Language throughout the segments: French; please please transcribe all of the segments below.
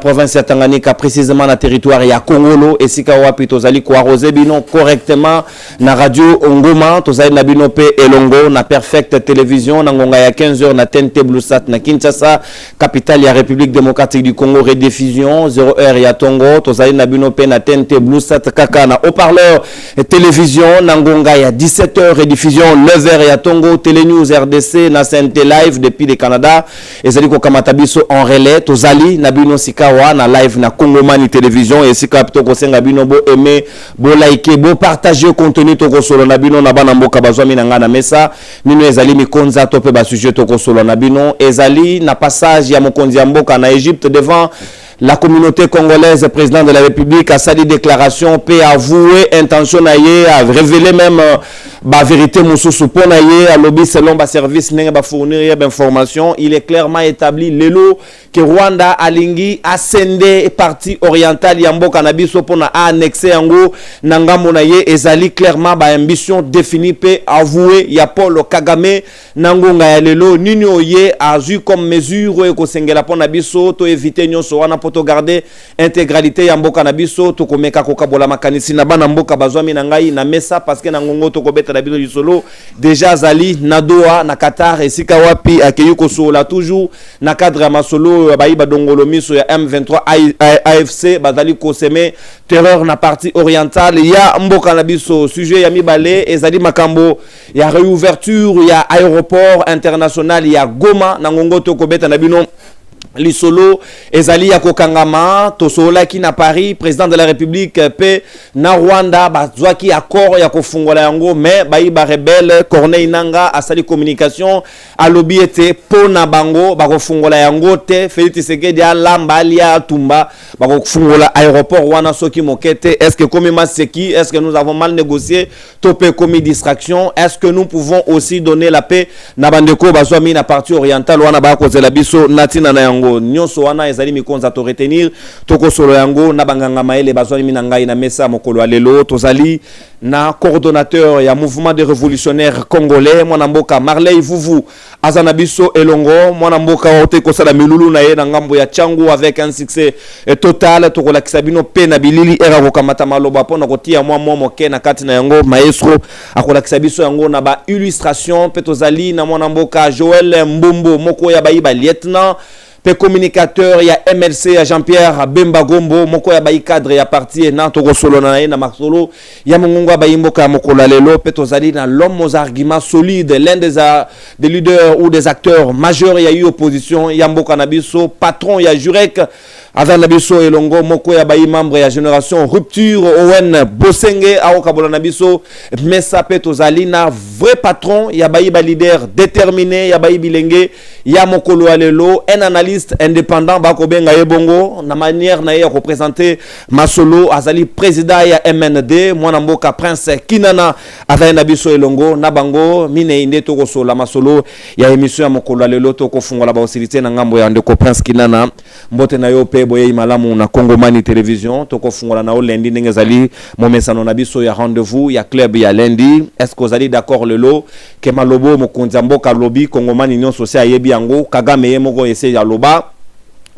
province ya Tanganyika, précisément na territoire ya Kongolo, et sika wapi tozali ko arroser bino correctement na radio Ngoma, tozali na bino pe elongo na Perfect Télévision na ngonga ya 15h na TNT Bluesat na Kinshasa, capitale ya République démocratique du Congo, rediffusion 0h ya Tongo, tozali na bino pe na TNT Bluesat kaka na haut-parleur télévision na ngonga ya 17h, rediffusion 9h ya Tongo, Télénews RDC na CNT live depuis le Canada, et zali ko kamata biso en relais, tozali na bino sikawa na live na Kongomani Télévision, et sika to ko senga bino bo aimer, bo liker, bo partager contenu to ko solo na bino na bana mboka bazwami na ngana mesa, nino ezali mikonza to pe ba sujet to ko solo na bino, ezali na passage ya mokonzi ya mboka na Égypte devant la communauté congolaise. Président de la République a sali déclaration, peut avouer intention naie, a révélé même la vérité moussou pour naie, à lobby selon ba service n'est ba fournir d'informations. Il est clairement établi lelo que Rwanda alingi ascendé partie orientale yambo cannabis pour na annexé ango nangambo naie, ezali clairement ba ambition définie peut avouer ya Paul Kagame nangonga ya lelo nini oye a vu comme mesure ko sengela pour na biso to éviter nyonso wana to garder intégralité ya mboka na biso to komeka ko kabola makanisi na bana mboka bazwami na ngai na mesa parce que na ngongo to kobeta na biso lisolo déjà zali na Doha na Qatar esika wapi akeyu ko sola toujours na cadre ya masolo bayi badongolo miso ya M23 AFC bazali ko seme terreur na partie orientale ya mboka na biso. Sujet ya mibale ezali makambo ya réouverture ya aéroport international ya Goma na ngongo to kobeta na bino lisolo ezali ya kokangama tosola ki na Paris. Président de la République pe na Rwanda bazwaki accord ya kofungola yango, mais bayi ba rebelle Corneille Nanga asali communication alobi ete pona bango bakofungola yango te. Félix Tshisekedi alamba alia tumba bakofungola aéroport wana soki mokete. Est-ce que comme Maseki, est-ce que nous avons mal négocié topé comme distraction? Est-ce que nous pouvons aussi donner la paix na bandeko bazwami na partie orientale wana ba kozela biso natina na yango nyonso wana ezali mikonza to retenir toko solo yango na banganga maele bazwani minangai na mesa mokolo alelo. Tozali na coordonnateur ya mouvement des révolutionnaires congolais mwana mboka Marley Vuvu azana biso elongo mwana mboka ote kosala milulu na ye na ngambo ya Changu avec un succès total. Tokola kisabino pe na bilili era kokamata maloba pona kotia mwa moke na kati na yango maestro akola kisabiso yango na ba illustration pe tozali na mwana mboka Joël Mbombo moko ya bayiba lieutenant pe communicateur ya MLC ya Jean-Pierre Bemba Gombo moko ya bayi cadre ya parti na toko solo na na masolo ya mungunga bayi mboka mokola lelo pe tozali na l'homme aux arguments solides, l'un des leaders ou des acteurs majeurs ya eu opposition ya mboka na biso, patron ya Jurek avant na biso elongo moko ya bayi membre ya génération rupture Owen Bosenge aokabola na biso mesa pe tozali na vrai patron ya bayi ba leader déterminé ya bayi bilenge ya mokolo alelo, un analyste indépendant bako benga yebongo na manière na ya représenter masolo azali président ya MND mwana mboka Prince Kinana azali na biso elongo na bango mine inde to kosola masolo ya émission ya mokolo alelo to kofungola ba osirité na ngambo ya ndeko Prince Kinana mbote na yo pe boye malamu na Kongomani Télévision to kofungola na lundi ndenge zali momesano na biso ya rendez-vous ya club ya lundi. Est-ce que vous allez d'accord lelo ke malobo mokonzi mboka lobby Kongomani Union Sociale yebi yango Kagame yemoko essaie ya loba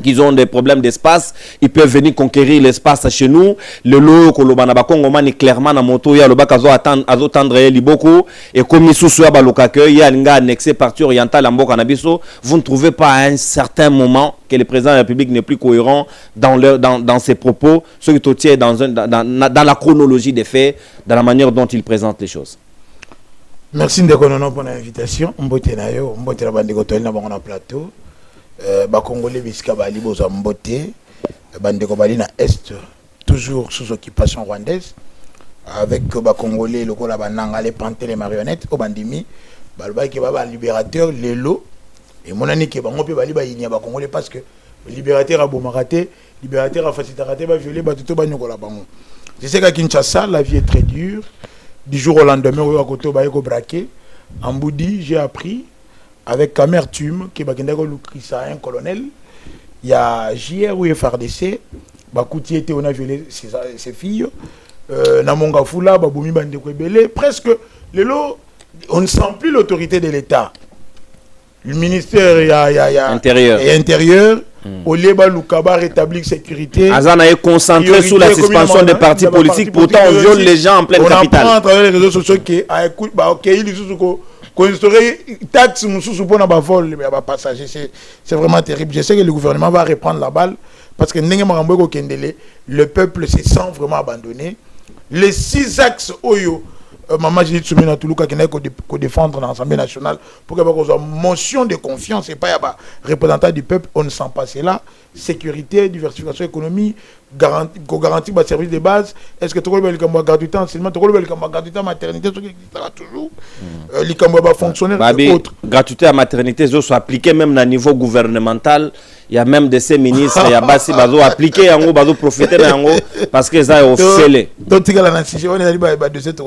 qu'ils ont des problèmes d'espace, ils peuvent venir conquérir l'espace chez nous. Le lot kolobana ba Kongomani clairement na moto ya loba kazo attendre liboko et comme sous ya baloka que ya linga annexé partie orientale mboka na biso. Vous ne trouvez pas à un certain moment que le président de la République n'est plus cohérent dans ses propos, ce qui tient dans la chronologie des faits, dans la manière dont il présente les choses? Merci Ndekonono pour l'invitation. Mbote na yo, mbote la bande kotoli na bango na plateau. Ba Congolais bisika bali boza mbote. Bande ko bali na est toujours sous occupation rwandaise avec ba Congolais lokola bananga les panthères les marionnettes au bandimi baloba ki ba libérateur lelo et monani ke bango pe bali ba yinya ba Congolais parce que libérateur a bomaraté, libérateur a facilité ba violer ba tuto ba nyokola bango. Je sais qu'à Kinshasa la vie est très dure. Du jour au lendemain, on va braquer. En Boudi, j'ai appris avec amertume que un colonel, il y a JR ou FRDC, Bakouti était on a violé ses filles. Namonga Fula, Baboumi Bandekwebele, presque les lots, on ne sent plus l'autorité de l'État. Le ministère intérieur Olieba Lukaba rétablir sécurité. Azana est concentré sur la suspension des partis politiques. Pourtant, on viole les gens en pleine capitale. On apprend à travers les réseaux sociaux qui écoute, qu'on instaurer taxe pour na vol mais ba passager, c'est vraiment terrible. Je sais que le gouvernement va reprendre la balle parce que le peuple se sent vraiment abandonné. Les 6 axes Oyo Maman Judith Soumena Toulouka qui n'est qu'au défendre dans l'Assemblée nationale pour qu'il y ait une motion de confiance et pas un représentant du peuple. On ne sent pas cela. Sécurité, diversification économique, garantie de services de base. Est-ce que tu as le gratuité enseignement, tu as le gratuité maternité, ce qui existera toujours. Les fonctionnaires et autres. Gratuité à maternité, ça soit appliqué même à niveau gouvernemental. Il y a même de ces ministres, il y a Bassi Bazo appliqué, Bazo profiter parce que ça est officiel. Donc, tu as la nation, on est de cette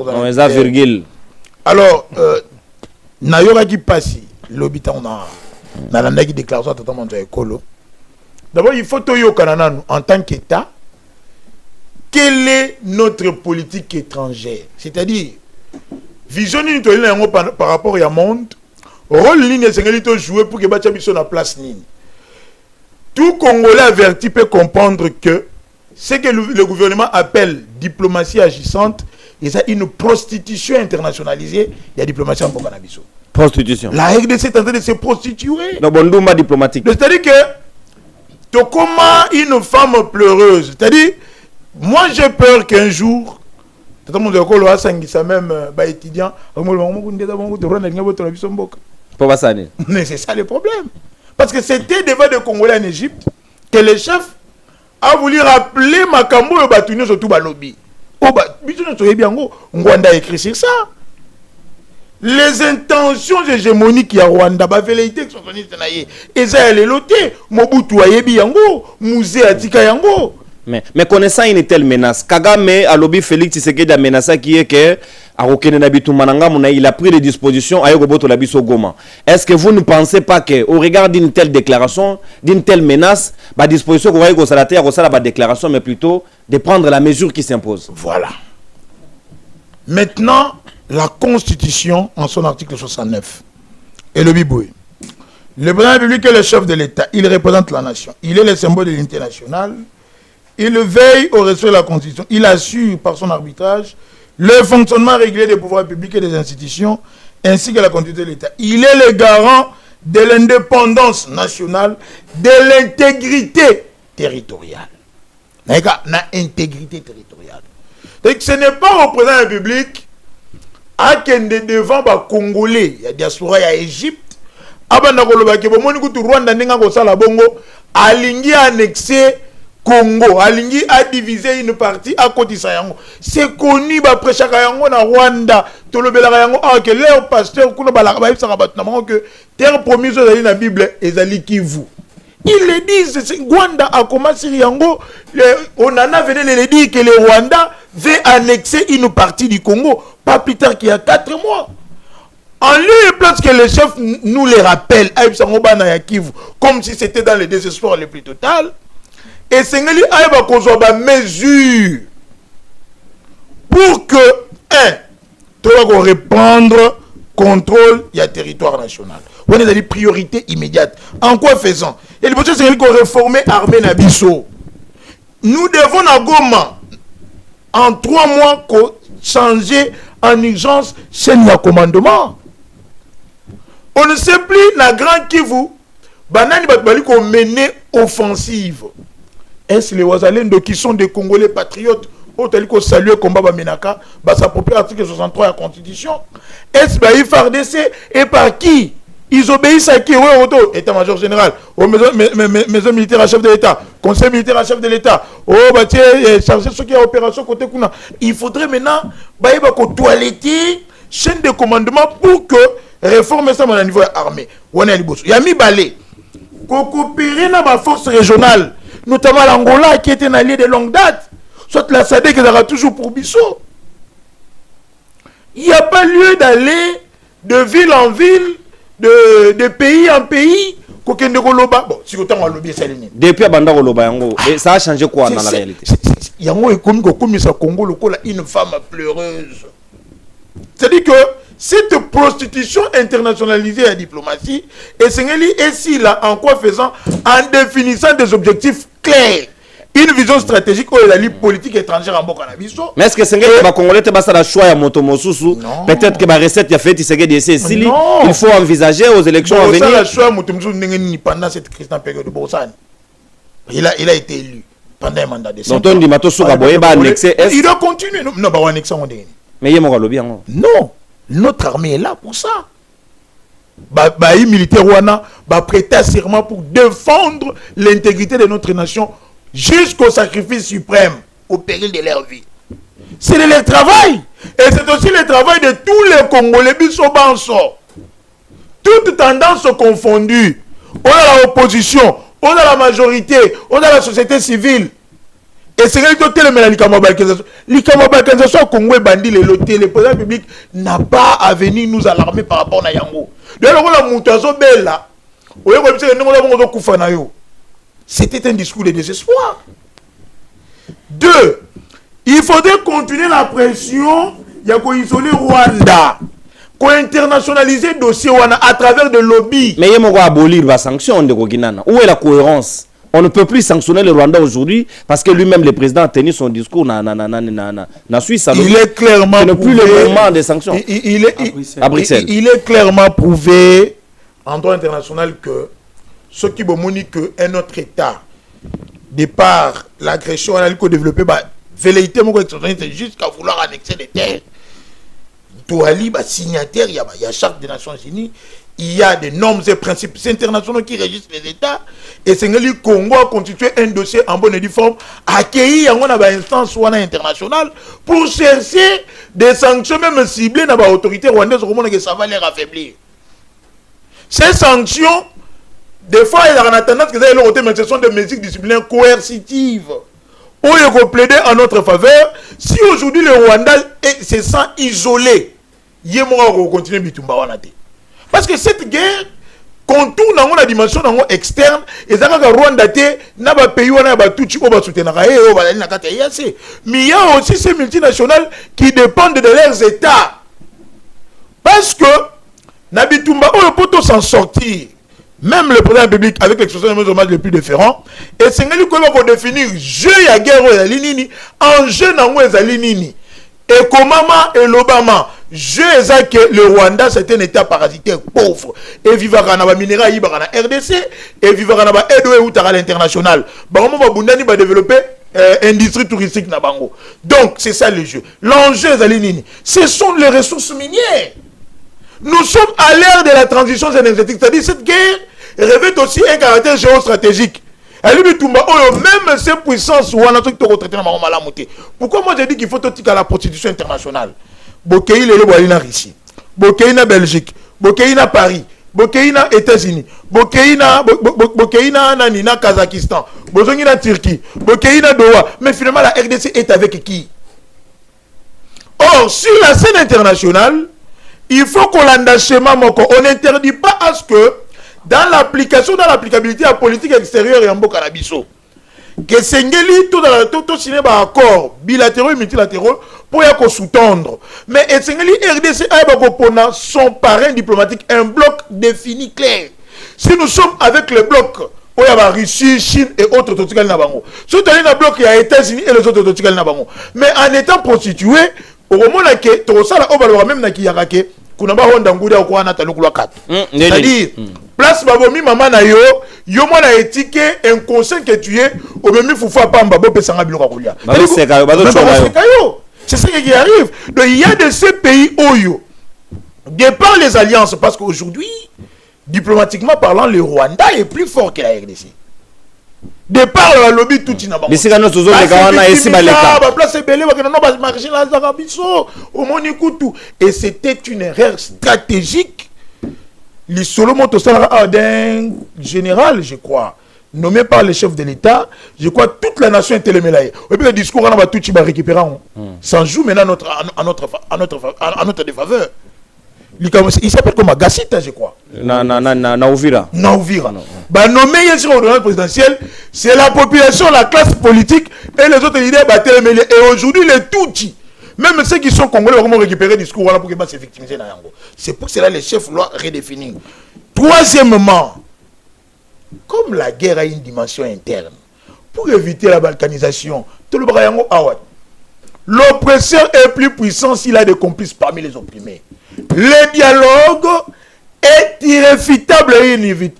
virgule. Alors, Nayora qui passe, l'hôpital, on a la déclaration totalement de l'école. D'abord, il faut que en tant qu'État, quelle est notre politique étrangère? C'est-à-dire, vision par rapport au monde, rôle ligne c'est jouer pour que Bachabis soit la place ligne. Tout Congolais averti peut comprendre que ce que le gouvernement appelle diplomatie agissante, et ça une prostitution internationalisée, il y a diplomatie en Bokanabiso. Prostitution. La RDC est en train de se prostituer. Donc, bon, diplomatique. C'est-à-dire que tu comment une femme pleureuse. C'est-à-dire, moi j'ai peur qu'un jour, même étudiant, mais c'est ça le problème. Parce que c'était devant des Congolais en Égypte que le chef a voulu rappeler Makambo et Batounio surtout Balobi. Rwanda a écrit sur ça. Les intentions hégémoniques à Rwanda, la velléité que sont venues et ça elle est lotée. Mobutu ayebi yango, Musée atika yango. Mais connaissant une telle menace, Kagame a lobby Félix Tshisekedi a menacé qui est que il a pris les dispositions à Yogoboto Labiso Goma. Est-ce que vous ne pensez pas que au regard d'une telle déclaration, d'une telle menace, la disposition qu'on va y la déclaration, mais plutôt de prendre la mesure qui s'impose? Voilà. Maintenant, la Constitution, en son article 69, et le Biboué. Le président de la République est le chef de l'État. Il représente la nation. Il est le symbole de l'unité nationale. Il veille au respect de la Constitution. Il assure par son arbitrage le fonctionnement régulier des pouvoirs publics et des institutions, ainsi que la continuité de l'État. Il est le garant de l'indépendance nationale, de l'intégrité territoriale. Intégrité territoriale. Donc ce n'est pas au président de la République à kende devant les Congolais, il y a diaspora, il y a Égypte, Rwanda alingi annexé Congo, alingi a divisé une partie à côté de ça. C'est connu, après na Rwanda, que leur pasteur, que terre promise dans la Bible, est Kivu. Ils le disent, Rwanda a commencé Yango, on en a venu le dire que le Rwanda veut annexer une partie du Congo, pas plus tard qu'il y a 4 mois. En lieu et place que le chef nous le rappelle, comme si c'était dans le désespoir le plus total, et c'est une mesure pour que, tu vas reprendre contrôle du territoire national. On est dans les priorités immédiates. En quoi faisant? Et le projet, c'est qu'on réformer l'armée Nabiso. Nous devons, à Goma, en 3 mois, changer en urgence chaîne de commandement. On ne sait plus, la grande Kivu, Banani Batbali qu'on menait offensive. Est-ce les Ouazalendo qui sont des Congolais patriotes, autant qu'on salue le combat Bamenaka, s'approprie l'article 63 de la Constitution? Est-ce que FARDC et par qui? Ils obéissent à qui? Oui, État-major général, aux maisons militaires à chef de l'État, conseil militaire à chef de l'État, chargé de ce qui est opération côté Kuna. Il faudrait maintenant toiletter chaîne de commandement pour que réformer ça au niveau armé. Il y a mis balai. Coopérer dans ma force régionale, notamment l'Angola qui était un allié de longue date, soit la SADC qui sera toujours pour Bissau. Il n'y a pas lieu d'aller de ville en ville, de pays en pays. Bon, si autant on lobby, c'est depuis Abanda Koloba, et ça a changé quoi dans la réalité? Il y a une femme pleureuse. C'est-à-dire que cette prostitution internationalisée à la diplomatie, et c'est ici là, en quoi faisant, en définissant des objectifs clairs, une vision stratégique où il y a la politique étrangère en Bokanabiso. Mais est-ce que c'est un Congolais qui a choix à Motomosusu? Peut-être que la recette a fait il faut envisager aux élections à venir. Pendant cette crise en période de Boursan, il a été élu pendant un mandat de 5 ans. Il doit continuer. Non, pas annexer. Mais il y a bien. Non, notre armée est là pour ça. Les militaires wana va prêter serment pour défendre l'intégrité de notre nation jusqu'au sacrifice suprême, au péril de leur vie. C'est leur travail. Et c'est aussi le travail de tous les Congolais. Toutes tendances confondues. On a l'opposition, on a la majorité, on a la société civile. Et c'est vrai que l'Ikamabakenzation Congo bandit le loté, le président public n'a pas à venir nous alarmer par rapport à Yango. C'était un discours de désespoir. 2. Il faudrait continuer la pression, il y a isoler Rwanda, internationaliser le dossier à travers des lobbies. Mais il y a abolir la sanction de Roginana. Où est la cohérence? On ne peut plus sanctionner le Rwanda aujourd'hui parce que lui-même, le président, a tenu son discours na Suisse. Il est clairement prouvé. Plus le moment des sanctions. À Bruxelles. Il est clairement prouvé en droit international que ce qui montre qu'un autre État, de par l'agression développée, velléité jusqu'à vouloir annexer les terres. Touali, signataire, il y a la Charte des Nations Unies. Il y a des normes et principes internationaux qui régissent les États. Et c'est que le Congo a constitué un dossier en bonne et due forme, accueilli en une instance internationale pour chercher des sanctions même ciblées dans l'autorité rwandaise au moment que ça va les affaiblir. Ces sanctions, des fois, il y a tendance que ce sont des mesures disciplinaires coercitives. Où il faut plaider en notre faveur. Si aujourd'hui le Rwanda se sent isolé, il y a continuer Bitumba Wanate. Parce que cette guerre contourne dans la dimension externe et ça que Rwanda n'a pas payé on a tout soutenir mais il y a aussi ces multinationales qui dépendent de leurs États. Parce que Nabitumba on peut s'en sortir. Même le président public avec l'expression de hommages les plus différents et c'est lui qu'on va définir jeu à guerre aux Alinini en jeu dans les Alinini et Komama et l'Obama. Je sais que le Rwanda c'est un état parasitaire pauvre et vivra dans la minéral dans la RDC et vivra dans la aide ou à l'international. Bango va bundani va développer industrie touristique na bango. Donc c'est ça le jeu. L'enjeu Zalinini, ce sont les ressources minières. Nous sommes à l'ère de la transition énergétique, c'est-à-dire cette guerre revêt aussi un caractère géostratégique. Même ces puissances pourquoi moi j'ai dit qu'il faut à la prostitution internationale? Bokei le Boalina Russie, Bokei na Belgique, Bokei na Paris, Bokei na États-Unis, Bokei na Kazakhstan, Bokei na Turquie, Bokei na Doha. Mais finalement la RDC est avec qui? Or sur la scène internationale, il faut qu'on l'endachement, on n'interdit pas à ce que dans l'applicabilité à la politique extérieure et en Bokanabiso, que Sengeli tout cinéma accord bilatéraux et multilatéraux pour y sous-tendre. Mais Sengeli RDC a son parrain diplomatique, un bloc défini clair. Si nous sommes avec le bloc, où il y a Russie, Chine et autres Totigal Nabango. Si tu as un bloc, il y a États-Unis et les autres Totigal Nabango. Mais en étant prostitué, au moment où tu as même Nakiyarake, c'est-à-dire, place babomi maman na yo mona étiqué un conseil que tu es au même foufou pamba bopé sanga biloko kolia. C'est ça qui arrive. Donc il y a de ces pays oyo de par les alliances parce qu'aujourd'hui diplomatiquement parlant le Rwanda est plus fort que la RDC. De par le lobby tout ina bango. Bisika no tozo leka wana esi baleka. Ba place belé ba no ba marché la zarabiso au monikutu et c'était une erreur stratégique. Les Solomon d'un général, je crois, nommé par le chef de l'État, je crois toute la nation est télémélaïe. Et puis le discours, on va tout récupérer. Ça joue maintenant à notre défaveur. Il s'appelle comme Agassita, je crois. Naouvira. Naouvira. Nommé sur l'ordonnance présidentielle, c'est la population, la classe politique et les autres leaders télémélaïs. Et aujourd'hui, les Tutsis, Même ceux qui sont congolais vont récupérer le discours voilà, pour qu'ils se victimiser. C'est pour cela que les chefs doivent redéfinir. Troisièmement, comme la guerre a une dimension interne, pour éviter la balkanisation, l'oppresseur est plus puissant s'il a des complices parmi les opprimés. Le dialogue est irréfutable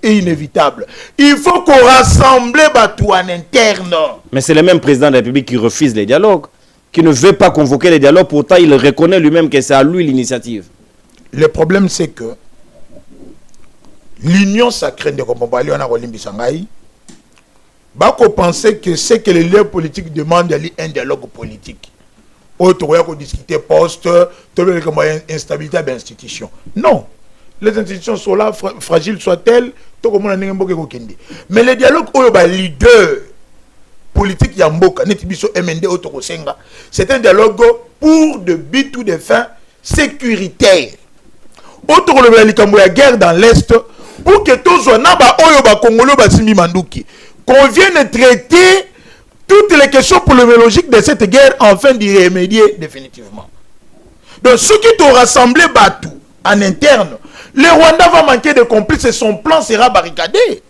et inévitable. Il faut qu'on rassemble tout en interne. Mais c'est le même président de la République qui refuse les dialogues, qui ne veut pas convoquer les dialogues, pourtant il reconnaît lui-même que c'est à lui l'initiative. Le problème c'est que l'union sacrée de Kombombali, on a Rolim Bissangaï, Bako pensait que ce que les leaders politiques demandent, c'est un dialogue politique. Autre discuter poste, instabilité de l'institution. Non. Les institutions sont là, fragiles soient-elles, mais le dialogue où les leaders politiques Yamboka, Netibiso MND, c'est un dialogue pour de but ou de fins sécuritaires. Autre la guerre dans l'Est, pour que tous qu'on vienne traiter toutes les questions polémologiques de cette guerre afin d'y remédier définitivement. Donc ceux qui t'ont rassemblé Batou en interne, le Rwanda va manquer de complices et son plan sera barricadé.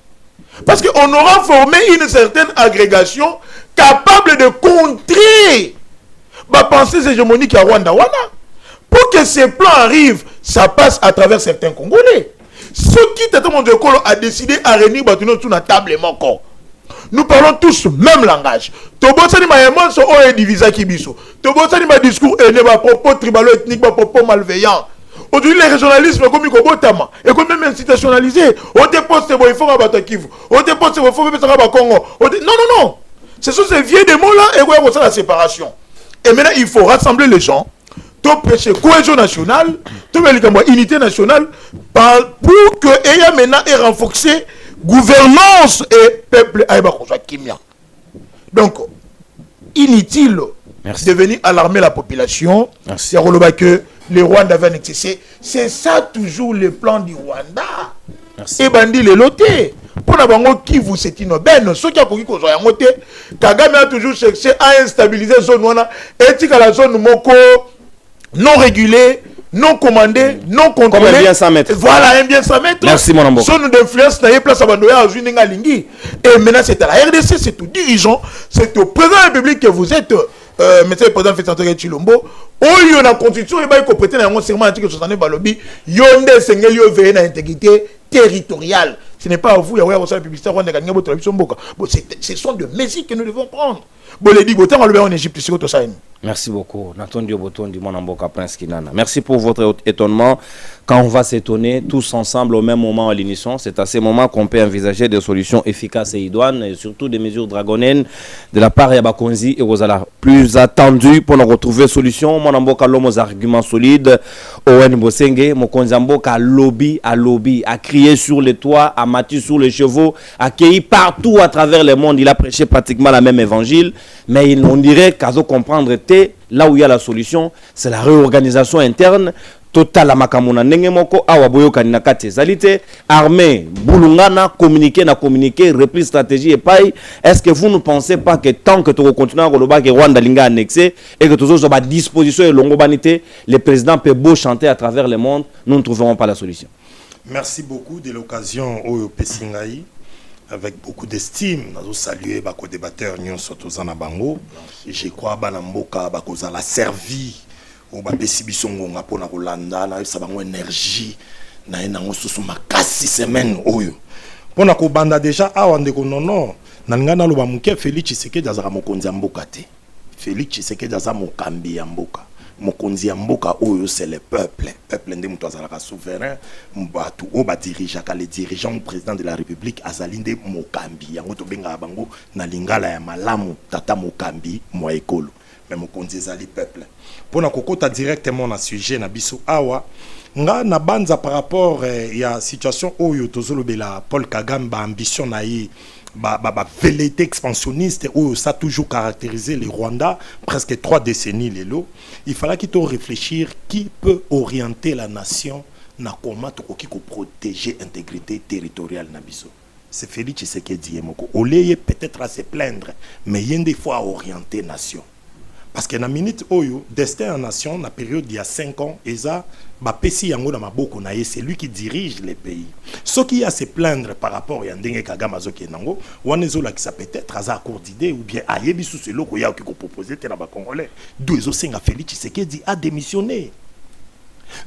Parce qu'on aura formé une certaine agrégation capable de contrer la pensée hégémonique à Rwanda. Pour que ces plans arrivent, ça passe à travers certains Congolais. Ceux qui a décidé à réunir Batouno sur la table et mon corps. Nous parlons tous le même langage. Tobosani ma émotion est divisé qui biso. Tobosani ma discours est ne propos tribalo-ethnique, propos malveillant. Aujourd'hui, les régionalismes comme Ikobotama et comme même institutionnalisé. On dépose il faut abattre Kivu. On dépose il faut mettre à Congo. Non. Ce sont ces vieux démons-là et on va la séparation. Et maintenant, il faut rassembler les gens. Tout prêcher cohésion nationale, tout unité nationale pour que ayant maintenant est renforcé gouvernance et peuple aïbakosa kimia. Donc inutile de venir alarmer la population. C'est que les Rwandais avaient excessé. C'est ça toujours le plan du Rwanda. Et bandi les lotés. Pour la bango qui vous c'est une aubaine. Ceux qui ont compris qu'on soit en moté, Kagame a toujours cherché à instabiliser la zone et la zone moko non régulée, non commandé, non contrôlé. Comme un bien 100 mètres. Voilà, un bien 100 mètres. Merci mon ambo. Zone d'influence n'a place à Bandoya à Juninga Lingui. Et maintenant c'est à la RDC, c'est au dirigeant, c'est au président de la République que vous êtes, monsieur le président Fédéral Chilombo. Oh, il y a une constitution, il y a une compétence, il y a un serment article 69 Balobi, il y a une veille à l'intégrité territoriale. Ce n'est pas à vous, il y a la publicité, ce sont des mesures que nous devons prendre. En Égypte, merci beaucoup. Nathan Dioboton du Monamboka Prince Kinana. Merci pour votre étonnement. Quand on va s'étonner tous ensemble au même moment à l'unisson, c'est à ces moments qu'on peut envisager des solutions efficaces et idoines, et surtout des mesures dragoniennes de la part de Yabakonzi et Rosala. Plus attendu pour nous retrouver solution. Monamboka l'homme aux arguments solides. Owen Bosenge, Mokonzamboka lobby, à crier sur les toits, à mater sur les chevaux, à cueillir partout à travers le monde. Il a prêché pratiquement la même évangile. Mais on dirait qu'à comprendre là où il y a la solution, c'est la réorganisation interne. Total makamuna nengemoko awaboyo kaninakate zalité armée boulungana communiquer reprise stratégie et paille. Est-ce que vous ne pensez pas que tant que tu continues à Rwanda que Rwanda linga annexé et que tous autres à disposition et longobanité, le président peut beau chanter à travers le monde, nous ne trouverons pas la solution. Merci beaucoup de l'occasion au Pessingaï. Avec beaucoup d'estime, nous saluons les débatteurs Nyonsotozana Bango. Je crois que Banamboka a servi au Babesibisongo pour la Rolanda, na sabango énergie, na enango susu makasi semaine oyo. Pour na banda déjà awande ko nono, na ngana lo bamuke Félix Tshisekedi azaka mokonzi ya mboka te. Félix Tshisekedi azaka mokambi ya mboka. Mokonzi ya mboka oyo c'est le peuple. Peuple ndé muto azalaka souverain, mbatu o ba dirigeaka les dirigeants président de la République azalinde mokambi. Yango to benga bango na lingala ya malamu tata mokambi mo ekolo. Mais mokonzi ezali peuple. Pour na kokota directement na sujet na biso awa nga na banza par rapport ya situation oyo tozolobela Paul Kagame ba ambition na yi ba velléité expansionniste oyo ça a toujours caractérisé les Rwanda presque 3 décennies lelo. Il fallait qu'il faut réfléchir qui peut orienter la nation na comment tokoki ko protéger intégrité territoriale na biso. C'est Félix Tshisekedi moko oleye peut-être à se plaindre mais il y a des fois à orienter nation. parce que na minute oyo destin en nation na période il y a 5 ans eza ba pesi yango na maboko na ye, c'est lui qui dirige les pays. Ce qui a se plaindre par rapport ya ndenge Kagame azoki nango wana ezola qui ça peut-être aza accord d'idée ou bien ayebi sous ce loko ya ki ko proposer te na ba congolais do ezosenga Félix Tshisekedi a démissionné.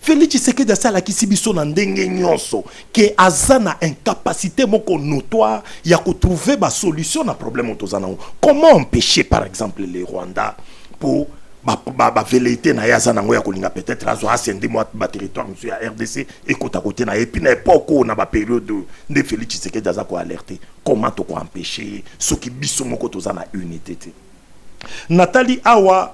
Félix Tshisekedi asala kisi biso na ndenge nyonso ke aza na incapacité moko notoire ya ko trouver ba solution na problème otozana. Comment empêcher par exemple les Rwandais pour ba velléité na yaza nango ya kolinga peut-être azo ascender moi ba territoire monsieur ya RDC et côté à côté na et puis na époque na ba période de Félix Tshisekedi aza ko alerter comment to ko empêcher ce qui biso moko tozana unité te. Nathalie Awa,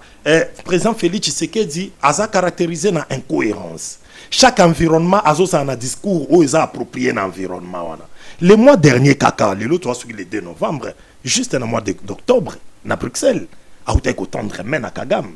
président Félix Tshisekedi aza caractérisé na incohérence. Chaque environnement a un discours où ils ont approprié l'environnement. Le mois dernier, Kaka, le 2 novembre, juste le mois d'octobre, à Bruxelles, a été tendre main à Kagame.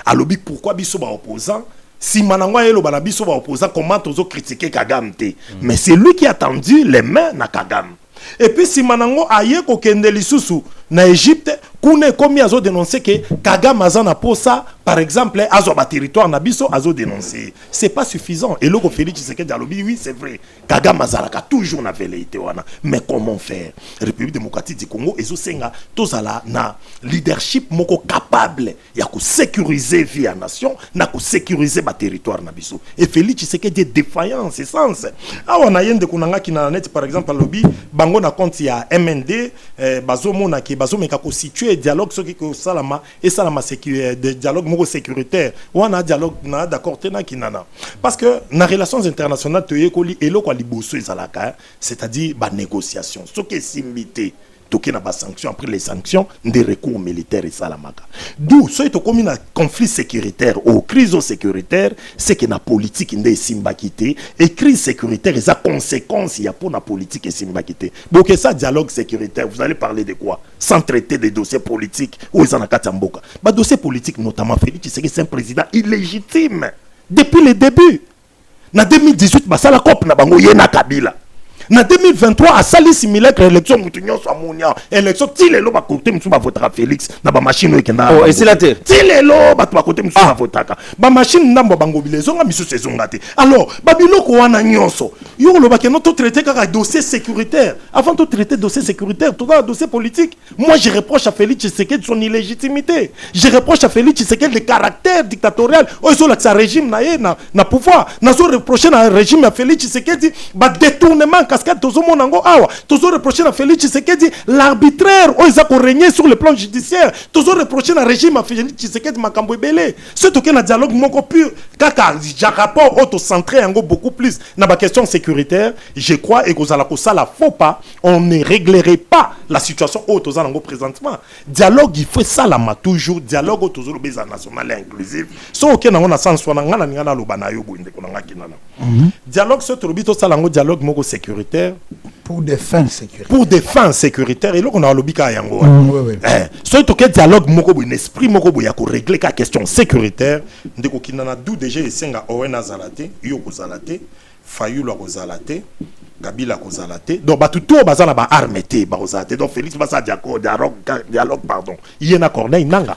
Alors, pourquoi biso ba opposant? Si Manangwa elo ba biso ba opposant, comment tozo critiquer Kagame te? Mais c'est lui qui a tendu les mains à Kagame. Et puis si Manango aye ko kende lisusu na Égypte, kune komi azo dénoncer que Kagame azana posa par exemple azo ba territoire na biso azo dénoncer. C'est pas suffisant. Et loko Félix Tshisekedi alobi oui c'est vrai. Kagame azalaka toujours na velléité wana. Mais comment faire? République démocratique du Congo ezo senga tozala na leadership moko capable ya ko sécuriser vie à nation, na ko sécuriser ba territoire na biso. Et Félix Tshisekedi est défaillant c'est sens. Ah on a yende kunanga kina net par exemple alobi bango na compte ya MND bazomona ki bazomeka ko situer dialogue ce qui ko salama et salama sécurité dialogue moko sécuritaire wana dialogue na d'accord tena kinana parce que na relations internationales to yekoli eloko liboso ezalaka c'est-à-dire ba négociation ce qui est simbité toké na ba sanctions après les sanctions des recours militaires et salamaka d'où ce to comme un conflit sécuritaire ou crise sécuritaire c'est que na politique ndé simbakité et crise sécuritaire et a conséquences il y a pour la politique et simbakité donc ça dialogue sécuritaire vous allez parler de quoi sans traiter des dossiers politiques ou ils en a katamboka ba dossier politique notamment Félix Tshisekedi c'est un président illégitime depuis le début na 2018 ba sala cop na bango yena Kabila. En 2023, à Sali similaire que l'élection Moutounion soit Mounia, élection Tilelo va côté Moussou va voter à Félix, na ba machine qui na. Oh, et c'est la terre. Tilelo va côté Moussou va voter à. Ba machine n'a pas bangobile, zonga Moussou saison gâté. Alors, babilo ko wana nyonso. Yo lo ba que notre traité car dossier sécuritaire. Avant de traiter dossier sécuritaire, tout un dossier politique. Moi, je reproche à Félix Tshisekedi son illégitimité. Je reproche à Félix Tshisekedi le caractère dictatorial. Oh, ils ont là que sa régime na pouvoir. N'a pas reproché à régime à Félix Tshisekedi ba détournement cascade tozo monango awa tozo reprocher à Félix Tshisekedi l'arbitraire où ils ont régné sur le plan judiciaire tozo reprocher à régime à Félix Tshisekedi makambo ebele ce toke na dialogue moko pur kaka ja rapport auto centré yango beaucoup plus na ba question sécuritaire je crois et kozala ko sala faut pas on ne réglerait pas la situation auto zanango présentement dialogue il faut ça la toujours dialogue auto zo beza national inclusif so ok na ngona sans wana ngana ngana lobana yo boinde konanga kinana dialogue ce trobito salango dialogue moko sécuritaire pour des fins sécuritaires. Pour des fins sécuritaires et là on a lobika yango. So to que dialogue moko bo esprit moko bo ya ko régler ka question sécuritaire ndeko kinana dou déjà esenga owena zalate yo ko zalate Fayulu ko zalate Kabila ko zalate donc ba tout bazana ba armé te ba zalate donc Félix basa dialogue pardon yena Corneille nanga.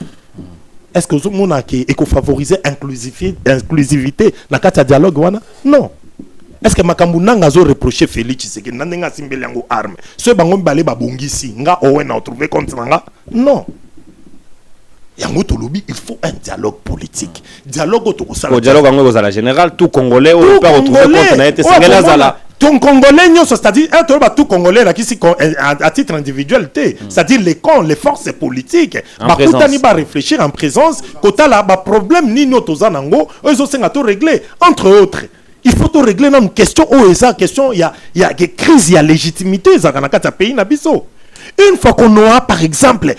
Est-ce que tout le monde a favoriser inclusivité na kata dialogue wana? Non. Est-ce que makambu nanga zo reprocher Félix Tshisekedi nandenga simbeli yango arme ce bango balé babongisi nga owen a trouvé contre nga? Non. Yango tolobi il faut un dialogue politique. Dialogue to kosala. Au dialogue ngo za la général tout congolais on peut retrouver contre na été singela zala. Tout congolais c'est-à-dire tout congolais là qui à titre individuel c'est-à-dire les forces politiques ba kutani ba réfléchir en présence kota la ba problème ni notoza nango ils ont senga to régler entre autres. Il faut tout régler une question où esa question il y a des crises il y a légitimité za kana kata pays na biso. Une fois qu'on aura par exemple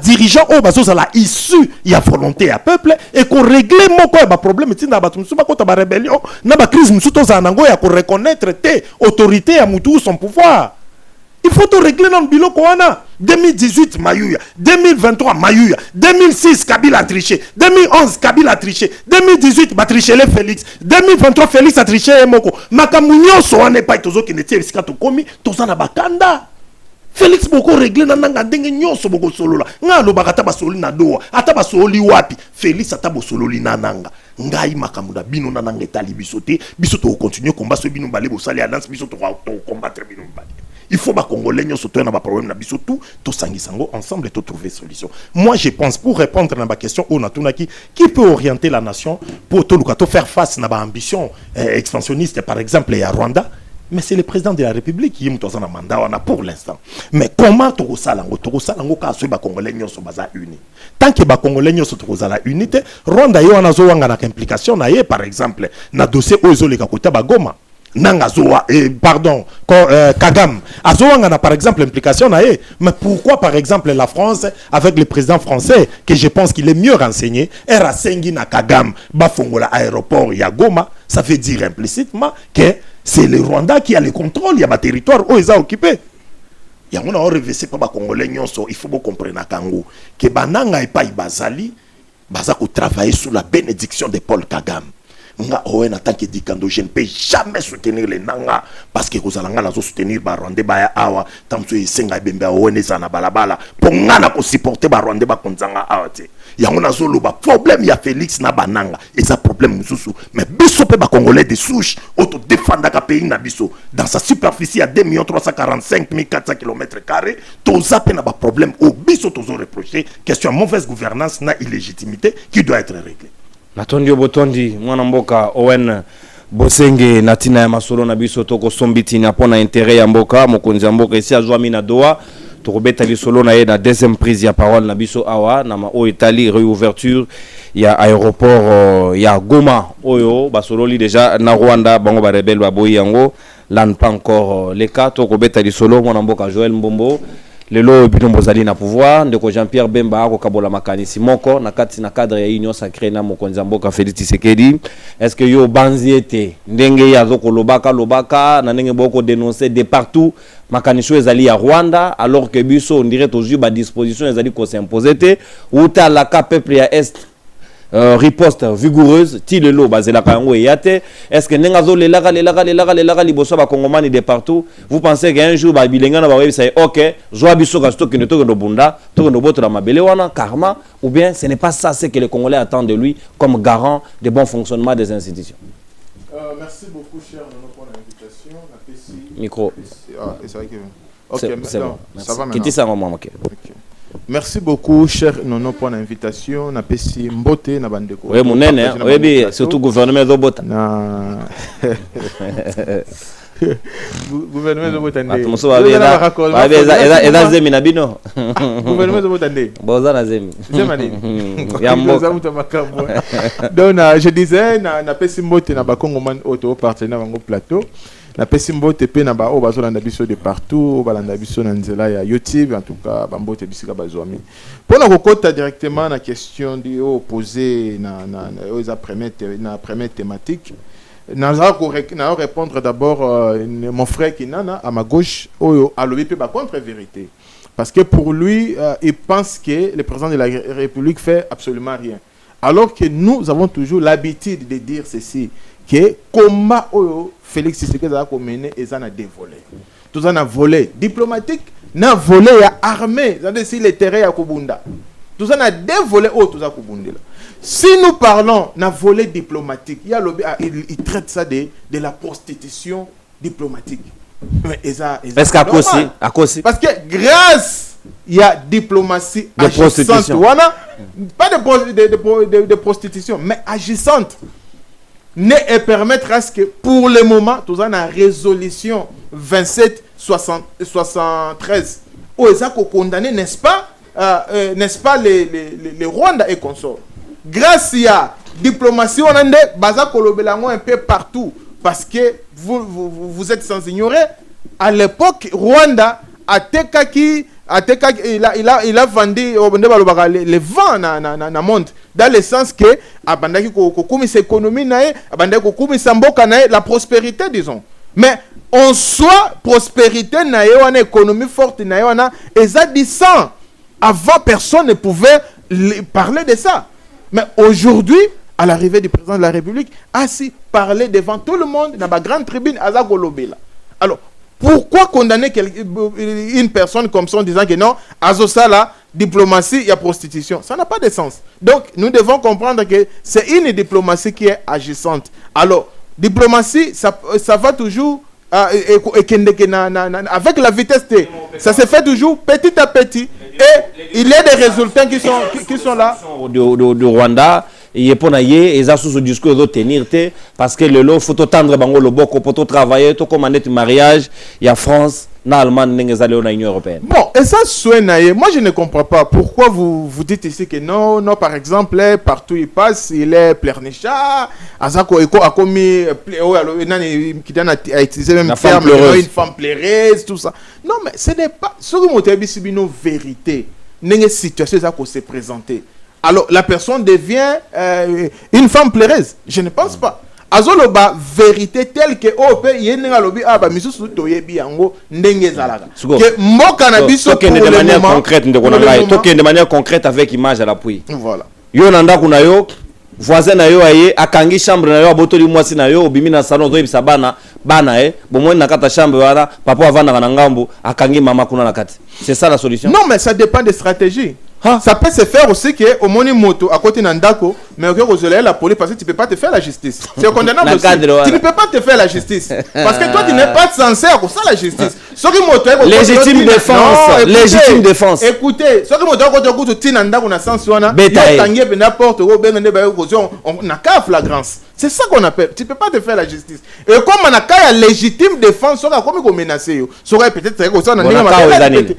dirigeant au bazo la issue il y a volonté à peuple et qu'on règle moko ba problème tinda ba tumsu ba kota ba rébellion na ba crise musuto za nango ya ko reconnaître te autorité à mutu son pouvoir. Il faut tout régler dans le biloko wana. 2018 Mayuya, 2023 Mayuya, 2006 Kabila a triché, 2011 Kabila a triché, 2018 ba triché les Félix, 2023 Félix a triché Moko. Makamunyo so ane pa tozo ki netie bisika to komi toza na bakanda. Félix boko réglé na nanga ndenge nyonso boko solola nga lo bakata basoli na doa ata basoli wapi Félix ata bosololi na nanga ngai makamunda bino na nanga etali biso te biso to continuer combat so bino balé bosali alliance biso to combattre bino balé. Il faut que les Congolais soient dans problème tout sangisango ensemble et tout trouver solution. Moi je pense pour répondre à ma question qui peut orienter la nation pour tout faire face à une ambition expansionniste par exemple à Rwanda. Mais c'est le président de la République qui est un mandat pour l'instant. Mais comment tout ça les Congolais sont unis? Tant que les Congolais sont unité, Rwanda y a une implication par exemple dans le dossier Ozole Kakota Bagoma. Nangazoa pardon Kagame Azoanga par exemple implication mais pourquoi par exemple la France avec le président français que je pense qu'il est mieux renseigné era sengi na Kagame bafongola aéroport ya Goma, ça veut dire implicitement que c'est le Rwanda qui a le contrôle, il y a ma territoire où ils ont occupé. Il y a on a revêché pas congolais nyonso, il faut vous comprendre kango que bananga et pas ibazali baza ko travailler sous la bénédiction de Paul Kagame. Nga owen en tant que dikando je ne peux jamais soutenir les nanga parce que kozalanga nazo soutenir ba Rwanda ba ya awa tamso isenga bembe owen eza na balabala pour ngana ko supporter ba Rwanda ba konzanga awa te yango nazo loba problème ya Félix na bananga et ça problème mususu mais biso pe ba congolais de souche auto défendre ka pays na biso dans sa superficie à 2 345 400 km², to zape na ba problème au biso tozo reprocher question mauvaise gouvernance na illégitimité qui doit être réglée. Natondio Botondi mwana mboka Owen Bosenge natina ya masolo na biso toko sombiti na pona intérêt ya mboka mokonzi ya mboka ici azwa mina doa to robeta li solo na ye na deuxième prise ya parole na biso awa na ma o Italie réouverture ya aéroport ya Goma oyo basololi déjà na Rwanda bango ba rebelle ba boyi yango lan pas encore les cas to robeta li solo mwana mboka Joël Mbombo lelo bino bozali na pouvoir ndeko Jean-Pierre Bemba ako kabola makanisi moko na kati na cadre ya union sacrée na mokonzi mboka Félix Tshisekedi. Est-ce que yo banzi ete ndenge ya zoko lobaka na ndenge boko dénoncer de partout makanisi ezali ya Rwanda alors que biso on dirait toujours ba disposition ezali ko s'imposer te uta la ka peuple ya est riposte vigoureuse ti lelo bazela kango yate. Est-ce que nengazo lelaka liboso ba kongomani de partout vous pensez qu'un jour ba bilenga na ba webi say OK joa biso ka stock ne to no bunda to no boto la mabele wana karma ou bien ce n'est pas ça ce que les Congolais attendent de lui comme garant de bon fonctionnement des institutions? Merci beaucoup cher Nono pour l'invitation. Micro. Ah, c'est vrai que OK, c'est bon. Ça va maintenant. Ça va OK. Merci beaucoup cher Nono pour l'invitation na pesi mbote na bandeko. Oui monene oui surtout gouvernement zobota. Na gouvernement zobota ndé. Atomoso eza zemi na bino. Gouvernement zobota ndé. Boza na zemi. Zemani. Ya mboka. Donc je disais na pesi mbote na bakongomani auto partenaire bango plateau. Na pesi mbote pe na ba o bazolanda biso de partout, o balanda biso na nzela ya YouTube en tout cas ba mbote bisika bazwami. Pour na kokota directement na question di o poser na eza première thématique. Na répondre d'abord mon frère Kinana à ma gauche o alobi pe ba contre-vérité. Parce que pour lui il pense que le président de la République fait absolument rien. Alors que nous avons toujours l'habitude de dire ceci que combat oyo Félix Tshisekedi a mené et ça a dévolé. Tout ça a volé diplomatique, n'a volé ya armée, ça dire si les terrains ya Kubunda. Tout ça a dévolé tout ça Kubunda. Si nous parlons n'a volé diplomatique, il traite ça de la prostitution diplomatique. Mais est-ce qu'à cause parce que grâce il y a diplomatie de agissante, pas de prostitution, mais agissante. Et permettre à ce que pour le moment, tout ça la résolution 2773 où ils ont condamné, n'est-ce pas, les Rwanda et consorts. Grâce à la diplomatie, on a un peu partout parce que vous êtes sans ignorer, à l'époque, Rwanda a il a vendu les vents dans le monde dans le sens que abandaki kokumi sa économie nae abandaki kokumi sa mboka nae la prospérité disons mais en soi prospérité nae wana économie forte nae wana eza disant avant personne ne pouvait parler de ça mais aujourd'hui à l'arrivée du président de la République a si parlé devant tout le monde dans la grande tribune aza kolobela alors Pourquoi condamner une personne comme ça en disant que non, Azosala, diplomatie, il y a prostitution? Ça n'a pas de sens. Donc, nous devons comprendre que c'est une diplomatie qui est agissante. Alors, diplomatie, ça va toujours avec la vitesse T. Ça se fait toujours petit à petit. Et il y a des résultats qui sont là. Du Rwanda. Et pour naïe, ils ont sous discours de tenir parce que le lot faut tendre bango le boko pour travailler, tout commander un mariage, il y a France, na Allemagne, n'engagez aller dans l'Union européenne. Bon, et ça soit naïe, moi je ne comprends pas pourquoi vous dites ici que non, par exemple, partout il passe, il est pleurnichat, Azako Eko a commis, qui a utilisé même le terme, une femme pleureuse, tout ça. Non, mais ce n'est pas, ce que je une vérité, n'est situation ça qu'on s'est présenté. Alors, la personne devient une femme pleureuse. Je ne pense pas. Azoloba, vérité telle que OP, yenga lobi aba misusu toyebi yango ndenge zalaka. Que mo cannabis pour de manière concrète de manière concrète avec image à l'appui. Voilà. Yo nanda kuna yo voisin na yo aye akangi chambre na yo abotoli mwasi na yo obimi na salon to yebisa bana bomwe na kata chambre wana papa avanda na ngambo akangi mama kuna na kati. C'est ça la solution? Non, mais ça dépend des stratégies. Ça peut se faire aussi que au moni moto à côté d'Andako, mais au rezoler la police parce que tu peux pas te faire la justice. C'est condamnable aussi. Tu ne peux pas te faire la justice parce que toi tu n'es pas censé pour ça la justice. Légitime défense. Légitime défense. Écoutez, ce que moto à côté tu n'Andako na sens wana, il tangier n'importe où ben ne ba on a qu'à flagrance. C'est ça qu'on appelle. Tu peux pas te faire la justice. Et comme on a qu'à légitime défense, ça comme qu'on menacer yo. Ça aurait peut-être que ça na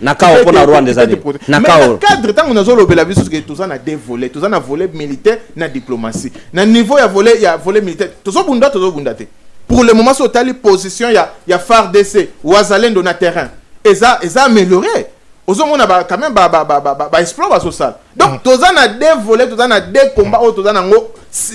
nakao pour na Rwanda zani. Nakao. Cadre tant on a zolo bela biso que tout ça na dévolé, tout ça na volé militaire, na diplomatie. Na niveau ya volé militaire. Tout ça bunda te. Pour le moment sur telle position ya FARDC ou Azalendo na terrain. Et ça amélioré. On a quand même explorer social. Donc tous on a dévolé, tous on a des combats, tous on a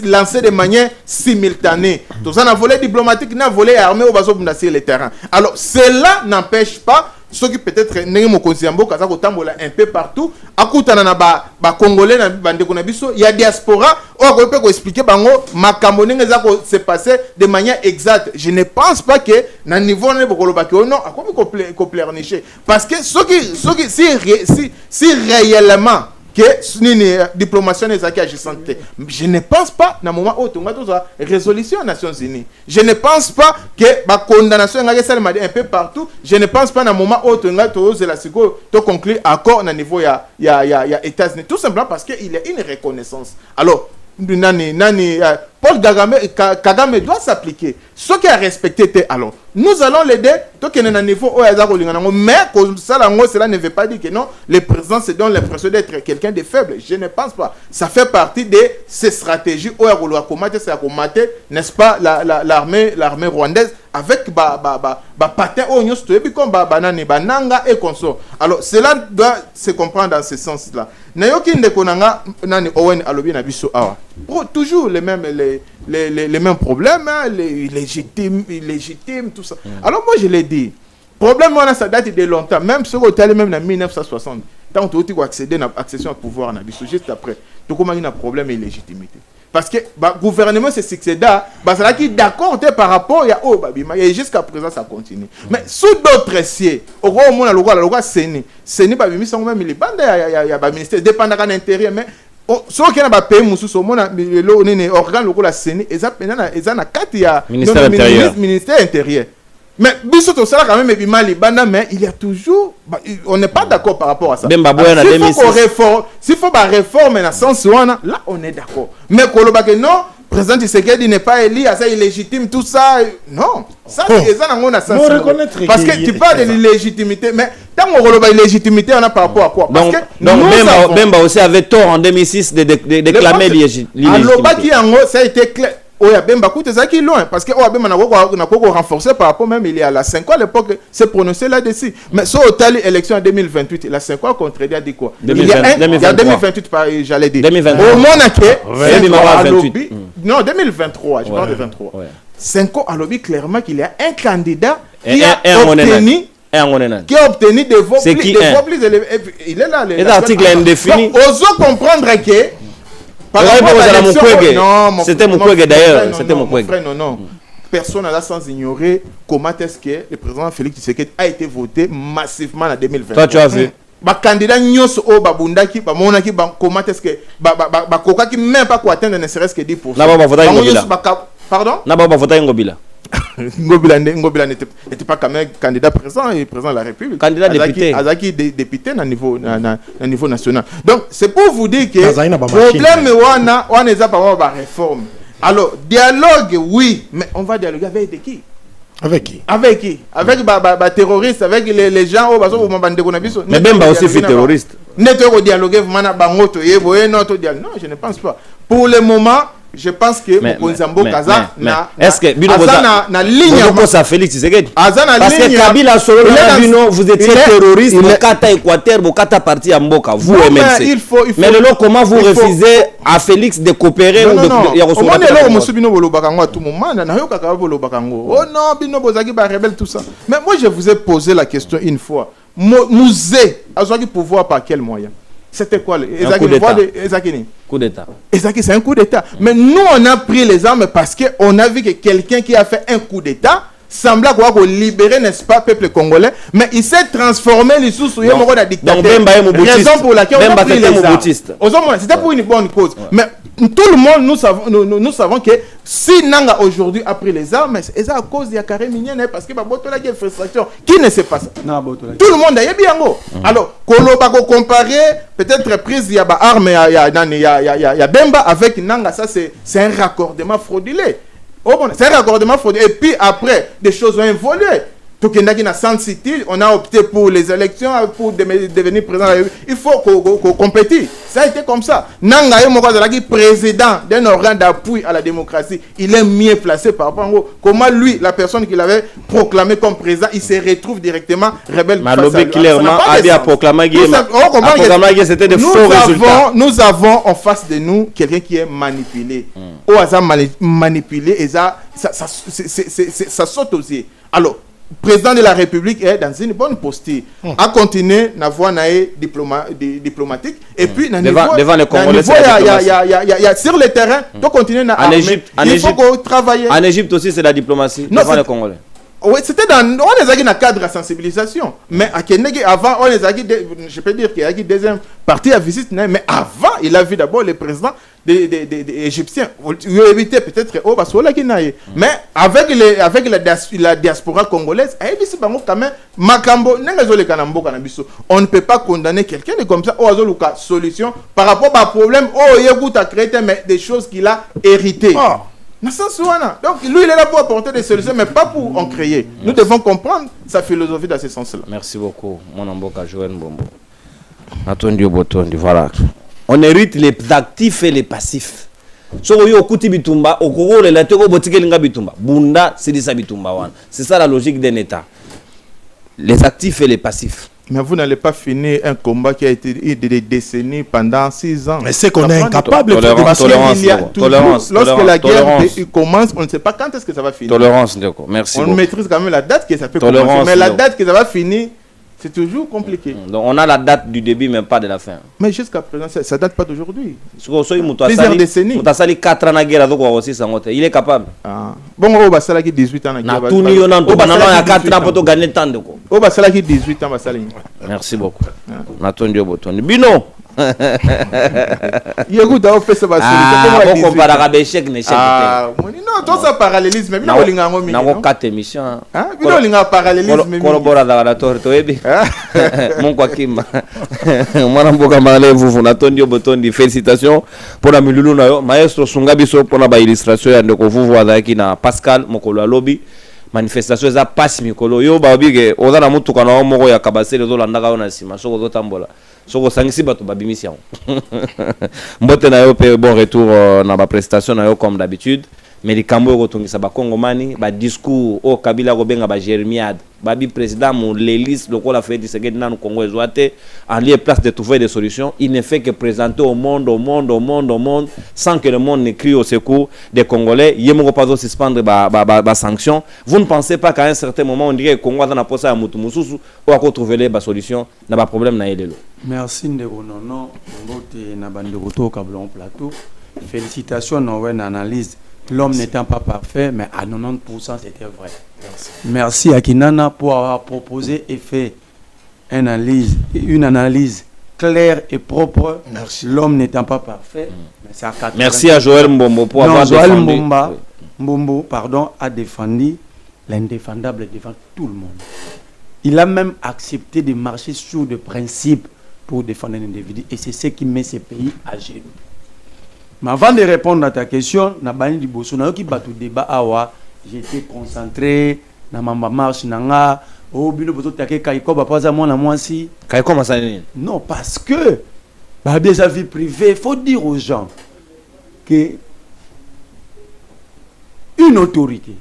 lancé de manière simultanée. Tous on a volé diplomatique, na volé armé au baso bunda sur le terrain. Alors cela n'empêche pas ceux qui peut-être n'ont pas consciemment kaza ko tambola un peu partout akutana na ba congolais na bandeko na biso ya diaspora on peut expliquer bango makambo ndenge za ko se passer de manière exacte. Je ne pense pas que na niveau na bokoloba que non akomi ko pleurnicher parce que ceux qui si réellement que nini diplomatie n'est pas agissante. Je ne pense pas na moment où on a résolution aux Nations Unies. Je ne pense pas que la condamnation est un peu partout. Je ne pense pas na moment où on a la seconde to conclure accord na niveau ya États-Unis tout simplement parce que il y a une reconnaissance. Alors Paul Kagame doit s'appliquer. Ce qui a respecté, alors, nous allons l'aider. Mais cela ne veut pas dire que non, le président se donne l'impression d'être quelqu'un de faible. Je ne pense pas. Ça fait partie de ces stratégies où n'est-ce pas, l'armée rwandaise avec patin comme bananga et consort. Alors, cela doit se comprendre dans ce sens-là. Toujours les mêmes problèmes, les illégitimes, tout ça. Alors moi je l'ai dit, problème ça date de longtemps, même ce qu'on a même en 1960, tant que tu as accédé à l'accession au pouvoir, juste après, tu as un problème de légitimité. Parce que le gouvernement se succéda, ça qui d'accord par rapport à et jusqu'à présent ça continue. Mais sous d'autres sièges, au moins on a le droit Séni babimi sont même les bandes ya ministère dépendant de l'intérieur mais ce qui est dans le pays, les organes locaux, la CENI, ils ont un ministère intérieur. Mais il y a toujours. On n'est pas d'accord par rapport à ça. S'il faut réformer dans le sens où là, on est d'accord. Mais non, le président Tshisekedi n'est pas élu, c'est illégitime, tout ça. Non. Ça, c'est ça, on a sens. Parce que tu parles de l'illégitimité, mais tant qu'on parle de légitimité, on a par rapport à quoi? Parce donc Bemba aussi avait tort en 2006 de déclamer l'illégitimité. Alors, ça a été clair. Bemba coûte ça qui est loin parce que Bemba n'a pas renforcé par rapport même il y a la 5 ans à l'époque c'est prononcé là-dessus mais sur l'élection en 2028 la 5 ans contredit a dit quoi? Il y a 2028 j'allais dire au Monaco non 2023 je parle de 23 5 ans à lobby clairement qu'il y a un candidat qui a obtenu des voix plus élevés. Il est là l'article est indéfini. Osons comprendre que c'était Mukwege d'ailleurs. C'était Mukwege. Non. personne n'a sans ignorer comment est-ce que le président Félix Tshisekedi a été voté massivement en 2020. Toi, tu as vu? Ba candidat nyos o babundaki ba monaki ba comment est-ce que ba kokaki même pas quoi atteindre ne serait-ce que 10%. Na ba voter Ngobila. Pardon? Na ba voter Ngobila. Ngobila n'était pas quand même candidat présent et président de la République. Candidat député. Azaki député na niveau national. Donc c'est pour vous dire que le problème on est pas réforme. Alors dialogue oui, mais on va dialoguer avec qui? Avec qui? Avec qui? Avec les terroristes, avec les gens au baso au Mais Bemba aussi fait terroriste. N'est-ce dialoguer vraiment bangoto non, je ne pense pas. Pour le moment, je pense que Mokonzambo Kaza est-ce que Bino na ligne ça Félix Tshisekedi parce que Kabila solo Bino vous étiez terroriste Bokata Équateur Bokata parti à Mboka vous MLC mais le comment vous refusez à Félix de coopérer ou de ya recevoir non Monsieur Bino bolobaka ngo à tout moment na yoka ka bolobaka ngo oh non Bino bozaki ba rebelle tout ça mais moi je vous ai posé la question une fois Mouzé azaki pouvoir par quel moyen? C'était quoi coup d'État. C'est un coup d'État. Mais nous, on a pris les armes parce qu'on a vu que quelqu'un qui a fait un coup d'État semblait quoi libérer, n'est-ce pas, peuple congolais, mais il s'est transformé les sous la dictature. Raison pour laquelle on a pris les armes. C'était pour une bonne cause. Mais tout le monde, nous savons que si Nanga aujourd'hui a pris les armes, c'est à cause de Yakare Minyan, parce que la frustration. Qui ne sait pas ça? Tout le monde a bien. Alors, comparer peut-être prise il y a armes, il y a Bemba avec Nanga, ça c'est un raccordement frauduleux. Oh bon, c'est un raccordement frauduleux. Et puis après, des choses ont évolué. Dans San City, on a opté pour les élections, pour devenir président. Il faut qu'on compétit. Ça a été comme ça. Nanga Mokozalaki, président d'un organe d'appui à la démocratie, il est mieux placé par rapport à comment lui, la personne qu'il avait proclamé comme président, il se retrouve directement rebelle. Malobé clairement a bien proclamé c'était de faux résultats. Nous avons en face de nous quelqu'un qui est manipulé. Au hasard manipulé, et ça saute aux yeux. Alors, président de la République est dans une bonne posture. À continuer na voie diplomatique et puis devant les Congolais sur le terrain to continuer en Égypte, il faut qu'on travaille. En Égypte aussi c'est la diplomatie devant les Congolais. Oui, c'était dans on les a dit dans cadre de sensibilisation. Mais à Kenegi avant on les a dit je peux dire qu'il y a deuxième partie à visite mais avant il a vu d'abord le président des Égyptiens. Il a évité peut-être mais avec la diaspora congolaise, on ne peut pas condamner quelqu'un de comme ça au solution par rapport à un problème mais des choses qu'il a héritées. Donc lui il est là pour apporter des solutions mais pas pour en créer. Nous devons comprendre sa philosophie dans ce sens-là. Merci beaucoup mon Amboka Joël Mbombo. Attendu Botondi voilà. On hérite les actifs et les passifs. C'est ça la logique d'un État. Les actifs et les passifs. Mais vous n'allez pas finir un combat qui a été des décennies pendant 6 ans. Mais c'est qu'on est incapable de tolérance. Lorsque la guerre commence, on ne sait pas quand est-ce que ça va finir. Tolérance, merci. On maîtrise quand même la date que ça peut commencer. Mais la date que ça va finir, c'est toujours compliqué. Donc on a la date du début, mais pas de la fin. Mais jusqu'à présent, ça date pas d'aujourd'hui. Plusieurs décennies. Il 4 ans de guerre, il est capable. Bon, on va faire 18 ans de guerre. On va faire 18 ans. Merci beaucoup. Bino. Il y a beaucoup d'échecs. Non, tout ça parallélisme. Il y a 4 émissions. Il y a parallélisme. Félicitations pour la Milulu maestro Sungabiso pour la illustration de Kovuvu avec Pascal Mokolo Lobby. Manifestation eza passe mikolo yo babige oza na mutu kana moko ya kabasele zo landaka na sima soko zo tambola soko sangisi bato babimisi yango mbote na yo pe bon retour na ba prestation na yo comme d'habitude mais likambo ko tungisa ba kongomani ba discours o Kabila ko benga ba Jeremiade babi président mon l'hélice lokola fait Tshisekedi na Congo ezwate en lieu place de trouver des solutions il ne fait que présenter au monde sans que le monde ne crie au secours des Congolais yemoko pas suspendre ba sanctions. Vous ne pensez pas qu'à un certain moment on dirait que Congo dans la posa ya mutu mususu ou à trouver les solutions na ba problème na elelo. Merci ndeko nono mbote na bande roto kablon plateau. Félicitations na une analyse l'homme n'étant pas parfait, mais à 90% c'était vrai. Merci à Kinana pour avoir proposé et fait une analyse claire et propre. Merci. L'homme n'étant pas parfait, mais c'est à 80%. Merci à Joël Mbombo pour avoir Joël défendu. Mbombo, a défendu l'indéfendable devant tout le monde. Il a même accepté de marcher sur des principes pour défendre un individu. Et c'est ce qui met ce pays à genoux. Mais avant de répondre à ta question, j'étais concentré dans ma marche. Non, parce que sa vie privée, il faut dire aux gens que une autorité,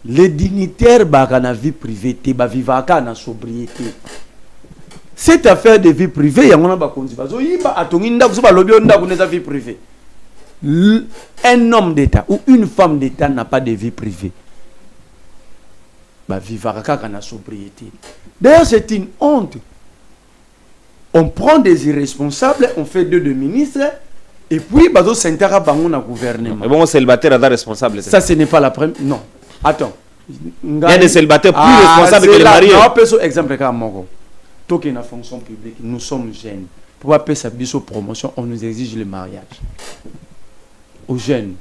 les dignitaires dans la vie privée, vivent dans la sobriété. Cette affaire de vie privée, il y a un vie privée. Un homme d'État ou une femme d'État n'a pas de vie privée. Vivre dans la sobriété. D'ailleurs, c'est une honte. On prend des irresponsables, on fait deux de ministres, et puis on s'intéresse à le gouvernement. Mais bon, célibataire est responsable. Ça, ce n'est pas la première. Non. Attends. Il y a des célibataires plus responsables que les mariés. Exemple, tant qu'il y a une fonction publique, nous sommes jeunes. Pour pas sa promotion, on nous exige le mariage. Aux jeunes.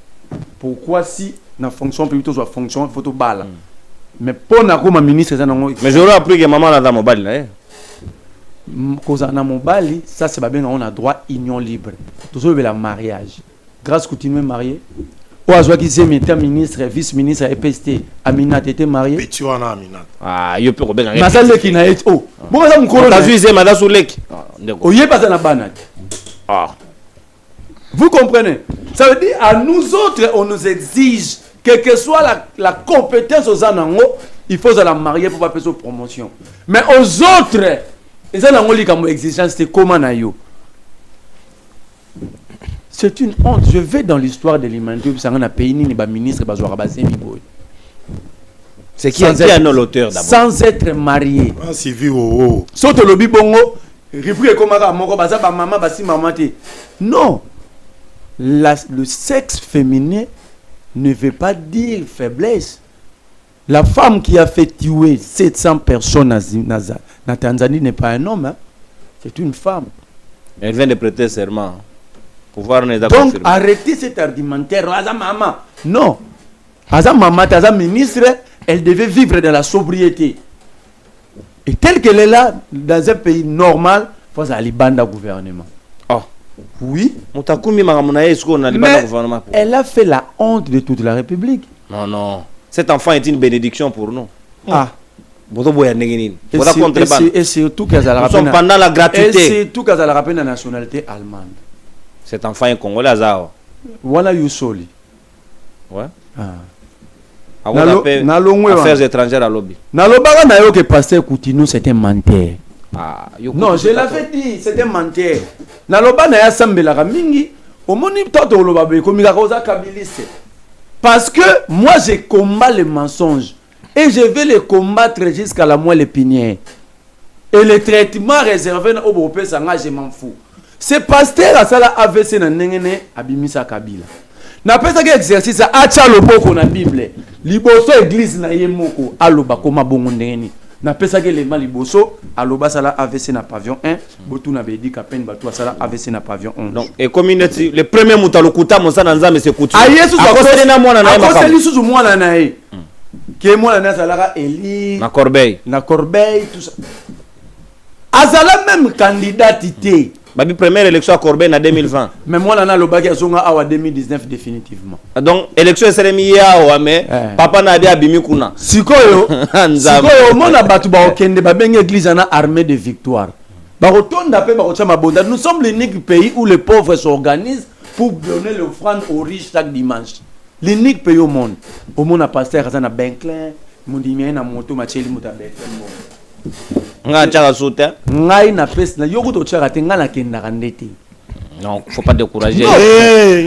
Pourquoi si dans la fonction publique, soit fonction, il faut tout balle. Mais pour nous, ministre, mais j'aurais appris que maman a dans mon bal là. Cause na mobali, ça c'est pas bien, on a droit union libre. Tout ça le mariage. Grâce continuer marié. Ou à qui c'est ministre, vice-ministre EPST, Aminat était marié. Petit wana Aminat. Ah, yo peut bien. Mais ça le qui n'a été oh. Bon ça mon colonel. T'as vu c'est madame Soulek. Oh yé pas dans la banane. Ah. Vous comprenez? Ça veut dire à nous autres on nous exige quelle que soit la compétence aux anango, il faut la marier pour pas faire sa promotion. Mais aux autres et ça, comme exigence, c'est comment naïo. C'est une honte. Je vais dans l'histoire de l'humanité. Ministre, c'est qui est l'auteur d'abord. Sans être marié. Si vivo. Saute le bibongo. Non. Le sexe féminin ne veut pas dire faiblesse. La femme qui a fait tuer 700 personnes en Tanzanie n'est pas un homme, hein? C'est une femme. Elle vient de prêter serment. Pouvoir donc arrêtez cet argumentaire. Maman. Non. Maman, ministre, elle devait vivre dans la sobriété. Et telle qu'elle est là, dans un pays normal, il faut aller banda gouvernement. Oh. Oui. Mais elle a fait la honte de toute la République. Non, non. Cet enfant est une bénédiction pour nous. Ah. Et surtout qu'elle a pendant la gratuité. Et surtout qu'elle a rappelé la nationalité allemande. Cet enfant est congolais. Voilà Youssoli. Ouais. Ah. Affaires étrangères à lobby. Nalobaga na yo que pasteur Coutinho c'était un menteur. Ah, non, je l'avais dit, c'était un menteur. Naloba na ya sambela mingi, omoni toto loba be komika koza kabiliste. Parce que moi, je combats les mensonges. Et je vais les combattre jusqu'à la moelle épinière. Et le traitement réservé au Bopé Sanga, je m'en fous. Ce pasteur a ça la AVC na nengene abimisa Kabila. Na pesa que exercice a tcha le boko na Bible. Liboso église na yemoko aloba koma bongo ndengeni. Na pesa que les mal liboso aloba ça la AVC na pavillon 1, botu na bedi kapen batu ça la AVC na pavillon 11. Donc et communauté le premier mutalokuta monsa nzambe se kutu. Ayesu akoseli na mwana na makamba. Akoseli suzu mwana na ye. Ke mwana na salaka Eli na Corbeil tout ça. Azala même candidatité. Babi première élection à Corbeil en 2020. Mais moi là na lobaki azonga awa 2019 définitivement. Donc élection seremi ya mais papa na dia bimi kuna. Sikoyo mona batu ba okende ba benga église na armée de victoire. Ba rotonda pe ba kochama bonda. Nous sommes l'unique pays où les pauvres s'organisent pour donner l'offrande aux riches chaque dimanche. L'unique pays au monde. Au monde a pasteur azana Benclin, mundimien na moto macheli muta Benclin. Nga tchaka soutien. Ngai na pes na yoko to tchaka te nga na kenda kandeti. Non, faut pas décourager. Est-ce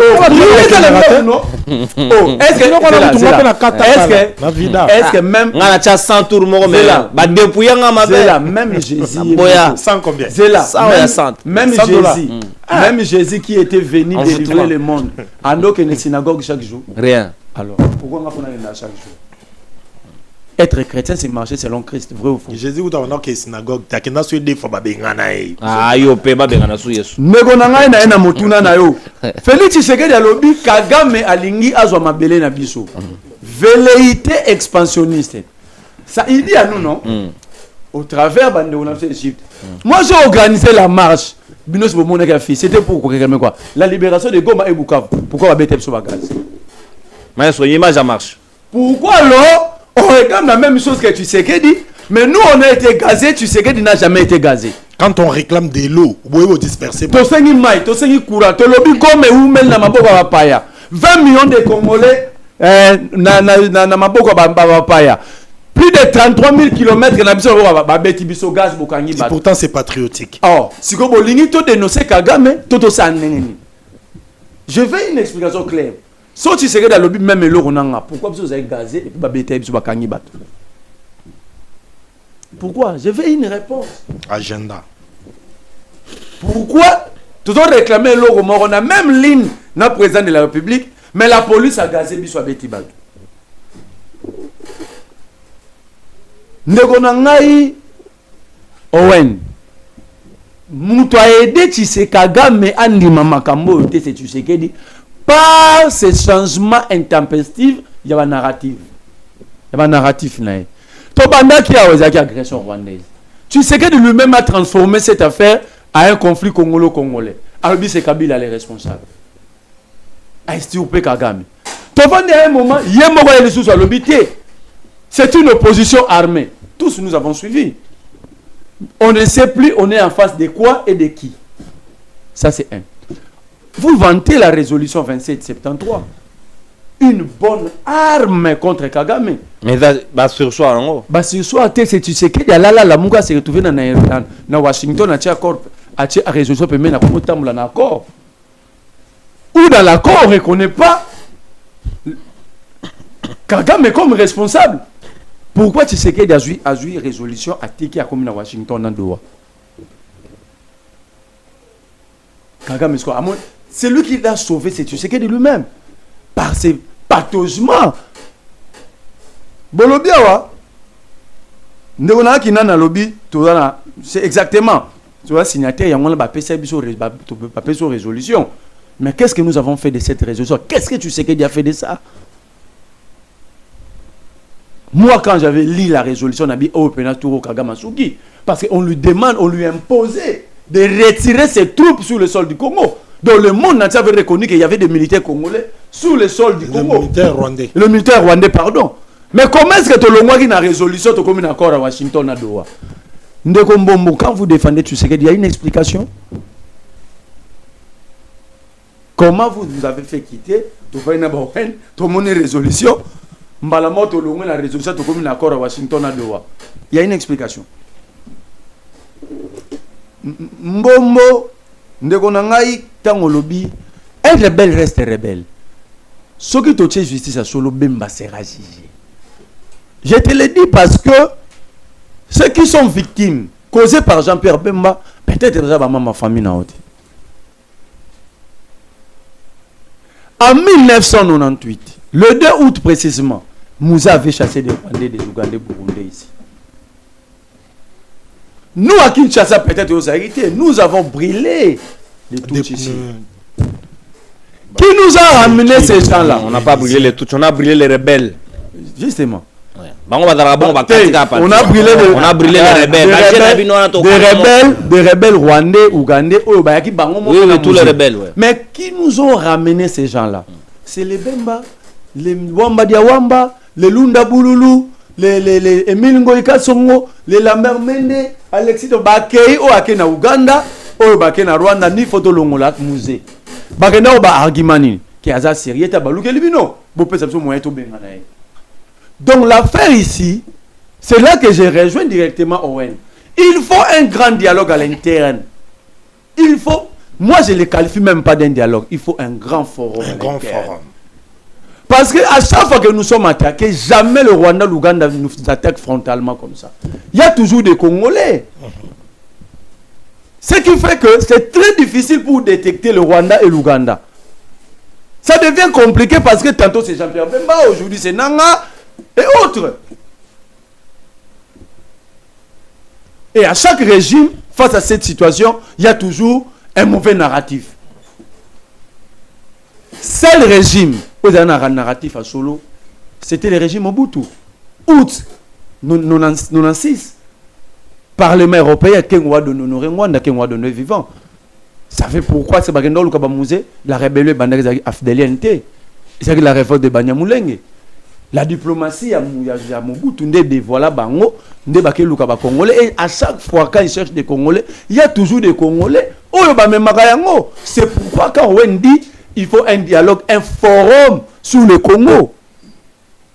que même nga na tcha 100 tours mo mais ba dépouiller nga mabe. Même Jésus. Sans combien? Même Jésus. Même Jésus qui était venu délivrer le monde, en aucune synagogue chaque jour. Rien. Alors, pourquoi on a fait chaque jour? Être chrétien, c'est marcher selon Christ, vrai ou faux? Jésus, vous avez une synagogue, tu as une synagogue, Ah, yo, peba, ben, na yesu. Negonanga na ena motuna na yo. Félix Tshisekedi alobi Kagame alingi azwa mabele na biso. Velléité expansionniste. Ça, il dit à nous, non? Au travers de l'Égypte. Moi, j'ai organisé la marche. C'était pour quoi? La libération de Goma et Bukavu. Pourquoi on va mettre sur la gaz? Mais son image a marche. Pourquoi alors on réclame la même chose que Tshisekedi, mais nous on a été gazé, Tshisekedi n'a jamais été gazé. Quand on réclame de l'eau, vous pouvez disperser. Tosengi mai, tosengi courant, tolobi comme ou mel na maboko ba paya. 20 millions de Congolais na maboko ba paya. Plus de 33 000 km na biso ba beti biso gaz bokangi ba. Pourtant c'est patriotique. Oh, si ko bolingi to dénoncer Kagame, to sa nengeni. Je veux une explication claire. Si tu sais que dans le but même le ronanga, pourquoi vous avez gazé et puis ba beti biso ba kangi ba. Pourquoi? Je veux une réponse. Agenda. Pourquoi? Tout ont réclamé l'eau, on a même ligne dans le président de la République, mais la police a gazé biso abeti ba. Ndeko na ngai Owen mutu a aidé Kagame andima makambo te c'est Tshisekedi par ce changement intempestif il y a un narratif nae to banda qui a osé agression rwandaise Tshisekedi lui-même a transformé cette affaire à un conflit congolo-congolais alors c'est Kabila les responsables a estirpé Kagame to banda à un moment yemoko ya lisusu alobité. C'est une opposition armée. Tous nous avons suivi. On ne sait plus on est en face de quoi et de qui. Ça c'est un. Vous vantez la résolution 2773. Une bonne arme contre Kagame. Mais bah sur soi non. Bah sur soi c'est tu sais qu'il y a la Muga s'est retrouvé dans Washington à accord à résolution peut mettre na accord. Ou dans l'accord on reconnaît pas Kagame comme responsable. Pourquoi tu sais qu'il y a une résolution à Tiki à comme à Washington dans Doha? Kagame c'est lui qui l'a sauvé, c'est tu sais qu'il de lui-même. Par ses pataugements. Bolobiawa. Ndona qui n'a lobby, c'est exactement. Tu vois, signataire, il y a un papier sur résolution. Mais qu'est-ce que nous avons fait de cette résolution? Qu'est-ce que tu sais qu'il a fait de ça? Moi, quand j'avais lu la résolution, on a dit Kagamasuki, parce qu'on lui demande, on lui imposait de retirer ses troupes sur le sol du Congo. Donc le monde entier avait reconnu qu'il y avait des militaires congolais sur le sol du Congo. Le militaire rwandais, pardon. Mais comment est-ce que tu as une résolution, tu as un accord à Washington, à Doha? Quand vous défendez, tu sais qu'il y a une explication. Comment vous avez fait quitter, tu as une résolution. Mbalamoto longue la résolution to comme un accord à Washington à Doha. Il y a une explication. Mbombo ndeko na ngai tango lobi un rebelle reste rebelle. Ce qui te tient justice à solo bemba sera jugé. Je te le dis parce que ceux qui sont victimes causées par Jean-Pierre Bemba peut-être déjà ma famille na haute. En 1998, le 2 août précisément, Moussa avait chassé des Rwandais, des Ougandais, Burundais ici. Nous, à Kinshasa, peut-être aux Haïtiens, nous avons brûlé les Tutsis ici. Qui nous a ramené ces gens-là? On n'a pas brûlé les Tutsis, on a brûlé les rebelles. Justement. On a brûlé les rebelles. Des rebelles rwandais, ougandais, oui, tous les rebelles. Ouais. Mais qui nous ont ramené ces gens-là? C'est les Bemba, les Wamba Diawamba, les Lunda Boululu, les Emile Ngoïka Songo, les Lambert Mende, Alexis Bakei, ou Akena Ouganda, ou Bakena Rwanda, ni photo longolat musée. Bakena Oba Argumani, qui a za Syrie, Tabalouke Libino, Bopé Samson Moyen Benganae. Donc l'affaire ici, c'est là que je rejoins directement Owen. Il faut un grand dialogue à l'interne. Il faut, moi je ne le qualifie même pas d'un dialogue, il faut un grand forum. Un grand forum. Parce qu'à chaque fois que nous sommes attaqués, jamais le Rwanda, l'Ouganda nous attaque frontalement comme ça. Il y a toujours des Congolais. Ce qui fait que c'est très difficile pour détecter le Rwanda et l'Ouganda. Ça devient compliqué parce que tantôt c'est Jean-Pierre Bemba, aujourd'hui c'est Nanga et autres. Et à chaque régime, face à cette situation, il y a toujours un mauvais narratif. Seul régime où il y a un narratif à solo, c'était le régime Mobutu. Août 96. Parlement européen, Kengwa de honorer Rwanda, Kengwa de vivant. Ça fait pourquoi c'est Bagendo Lukabamouze, la rébellion Bandari Afdeliente, c'est la révolte de Banyamulenge. La diplomatie à Mobutu, voilà Bango, Lukaba Congolais, et à chaque fois quand ils cherchent des Congolais, il y a toujours des Congolais. C'est pourquoi quand on dit il faut un dialogue, un forum sur le Congo.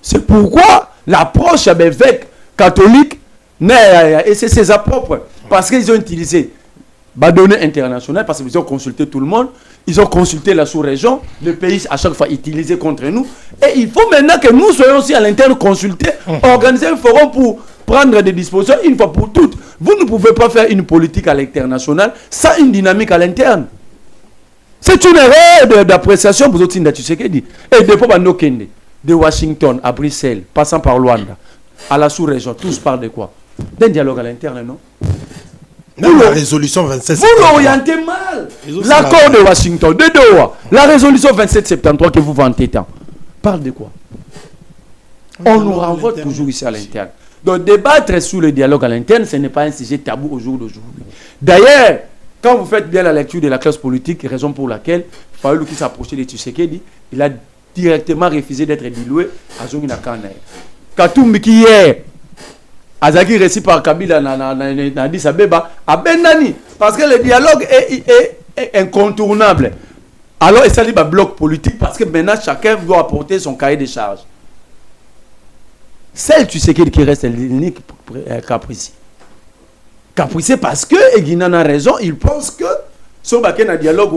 C'est pourquoi l'approche à l'évêque catholique, et c'est ses propres, parce qu'ils ont utilisé les données internationales, parce qu'ils ont consulté tout le monde, ils ont consulté la sous-région, le pays à chaque fois utilisé contre nous, et il faut maintenant que nous soyons aussi à l'interne consultés, organiser un forum pour prendre des dispositions une fois pour toutes. Vous ne pouvez pas faire une politique à l'international sans une dynamique à l'interne. C'est une erreur d'appréciation pour Otinda Tshisekedi. Et depuis Bandokende, de Washington à Bruxelles, passant par Luanda, à la sous-région, tous parlent de quoi? D'un dialogue à l'interne, non? La résolution 27 vous l'orientez mal. L'accord de Washington, de Doha, la résolution 27-73 que vous vantez tant, parle de quoi? On nous renvoie toujours ici à l'interne. Donc débattre sur le dialogue à l'interne, ce n'est pas un sujet tabou au jour d'aujourd'hui. D'ailleurs, quand vous faites bien la lecture de la classe politique, raison pour laquelle Fayoulou qui s'approchait de Tshisekedi, il a directement refusé d'être dilué à Zongina Kanaï. Katumbi qui est Azaki récit par Kabila na Addis Abeba à Bendani, parce que le dialogue est incontournable. Alors il s'allie à bloc politique parce que maintenant chacun doit apporter son cahier de charges. Celle Tshisekedi qui reste l'unique capricieux. Capricieux parce que Eguina a raison, il pense que sur un dialogue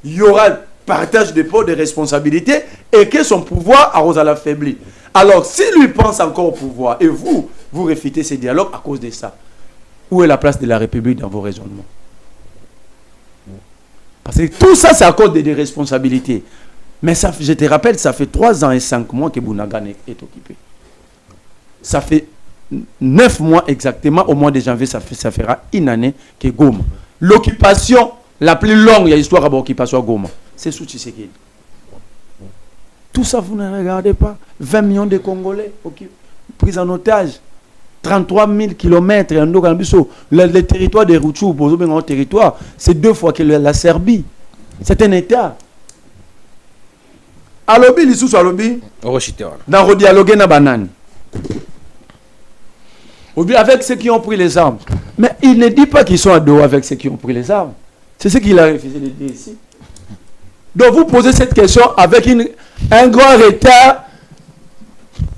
il y aura partage de poids de responsabilités et que son pouvoir a l'affaibli. Alors s'il lui pense encore au pouvoir et vous réfutez ces dialogues à cause de ça, où est la place de la République dans vos raisonnements? Parce que tout ça c'est à cause des responsabilités. Mais ça, je te rappelle, ça fait 3 ans et 5 mois que Bounagan est occupé. Ça fait 9 mois exactement, au mois de janvier, ça fera une année que Goma. L'occupation la plus longue, il y a l'histoire de l'occupation à Goma. C'est sous Tshisekedi. Tout ça, vous ne regardez pas. 20 millions de Congolais pris en otage. 33 000 km. Le territoire de Rutshuru, territoire, c'est 2 fois que la Serbie. C'est un État. Alobi, l'issue alobi. Dans le dialogue, na banane. Avec ceux qui ont pris les armes. Mais il ne dit pas qu'ils sont à dos avec ceux qui ont pris les armes. C'est ce qu'il a refusé de dire ici. Donc vous posez cette question avec un grand retard.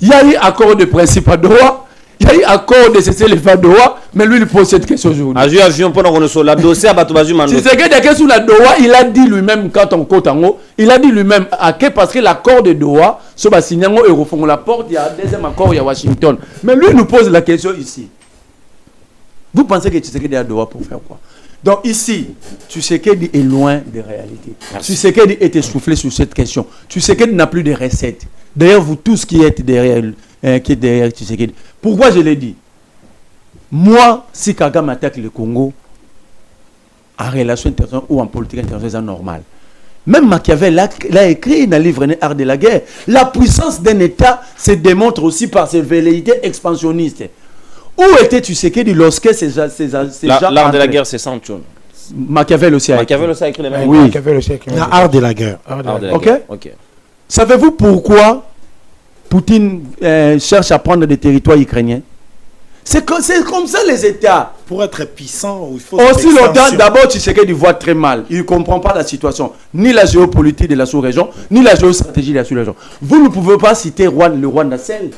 Il y a eu accord de principe à Doha. Il y a eu accord de cesser les femmes à Doha. Mais lui, il pose cette question aujourd'hui. C'est que sur la Doha, il a dit lui-même, quand on compte en haut, il a dit lui-même, parce que l'accord de Doha, sur Bassignan et refont la porte, il y a un deuxième accord, il y a Washington. Mais lui, il nous pose la question ici. Vous pensez que Tshisekedi est à Doha pour faire quoi? Donc ici, Tshisekedi est loin des réalités. Tshisekedi est essoufflé sur cette question. Tshisekedi n'a plus de recettes. D'ailleurs, vous tous qui êtes derrière Tshisekedi. Pourquoi je l'ai dit? Moi, si Kagame attaque le Congo, en relation internationale ou en politique internationale, c'est normal. Même Machiavel l'a écrit dans le livre Art de la guerre. La puissance d'un État se démontre aussi par ses velléités expansionnistes. Où était Tshisekedi lorsque ces gens... L'art de la guerre, c'est Sanchon. Machiavel aussi a écrit les mêmes. Oui. Machiavel aussi a écrit. Art de la guerre. Ok. Savez-vous pourquoi Poutine cherche à prendre des territoires ukrainiens? C'est comme ça les États. Pour être puissant, il faut... Aussi longtemps, d'abord, Tshisekedi voit très mal. Il ne comprend pas la situation. Ni la géopolitique de la sous-région, ni la géostratégie de la sous-région. Vous ne pouvez pas citer le Rwanda seul.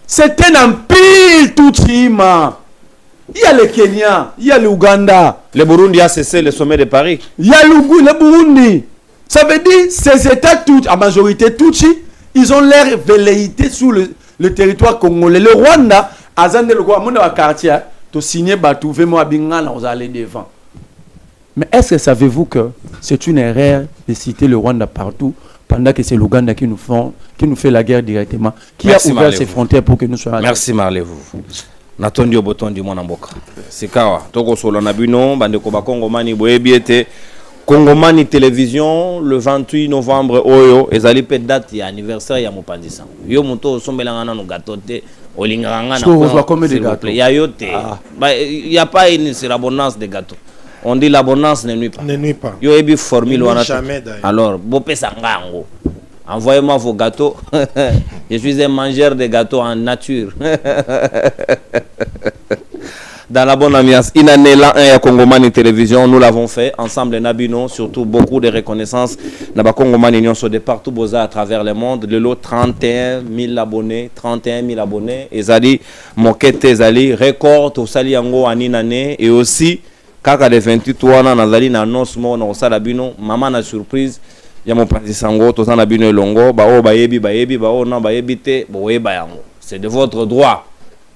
C'est un empire tout chima. Il y a le Kenya, il y a l'Ouganda. Le Burundi a cessé le sommet de Paris. Il y a le Burundi. Ça veut dire ces États, à majorité Tutsi, ils ont l'air velléité sous le territoire congolais. Le Rwanda, Azande le Rwanda, quartier, tu signé Batou, fais-moi bingan, on allait devant. Mais est-ce que savez-vous que c'est une erreur de citer le Rwanda partout pendant que c'est l'Ouganda qui nous fait la guerre directement, qui a ouvert ses frontières pour que nous soyons... Merci Marlez-vous. Natondi oboton du mwana mboka. Sikawa toko solo na bino bande ko ba Kongomani boyebiete Kongomani télévision le 28 novembre oyo ezali pe date ya anniversaire ya Mopandisa. Yo moto sombelanga na gâteau te olinganga na. On reçoit combien de gâteaux? Ya yote. Bah il y a pas une surabondance de gâteaux. On dit l'abondance ne nuit pas. Ne nuit pas. Yo ebi formule wana. Jamais d'ailleurs. Alors bopesa ngango. Envoyez-moi vos gâteaux. Je suis un mangeur de gâteaux en nature. Dans la bonne ambiance. Inanela 1 à Kongomani Télévision, nous l'avons fait ensemble Nabino, surtout beaucoup de reconnaissance. Naba Kongomani Union de partout Boza à travers le monde. Le lot 31 000 abonnés, 31 000 abonnés. Ezali Mokete Ezali record au Saliango Aninane et aussi kaka de 28 wana nazali na annonce mo na osala bino maman na surprise. Ya Mopanzi sango tozana bino elongo ba o bayebi ba o na bayebi te bo yeba yango c'est de votre droit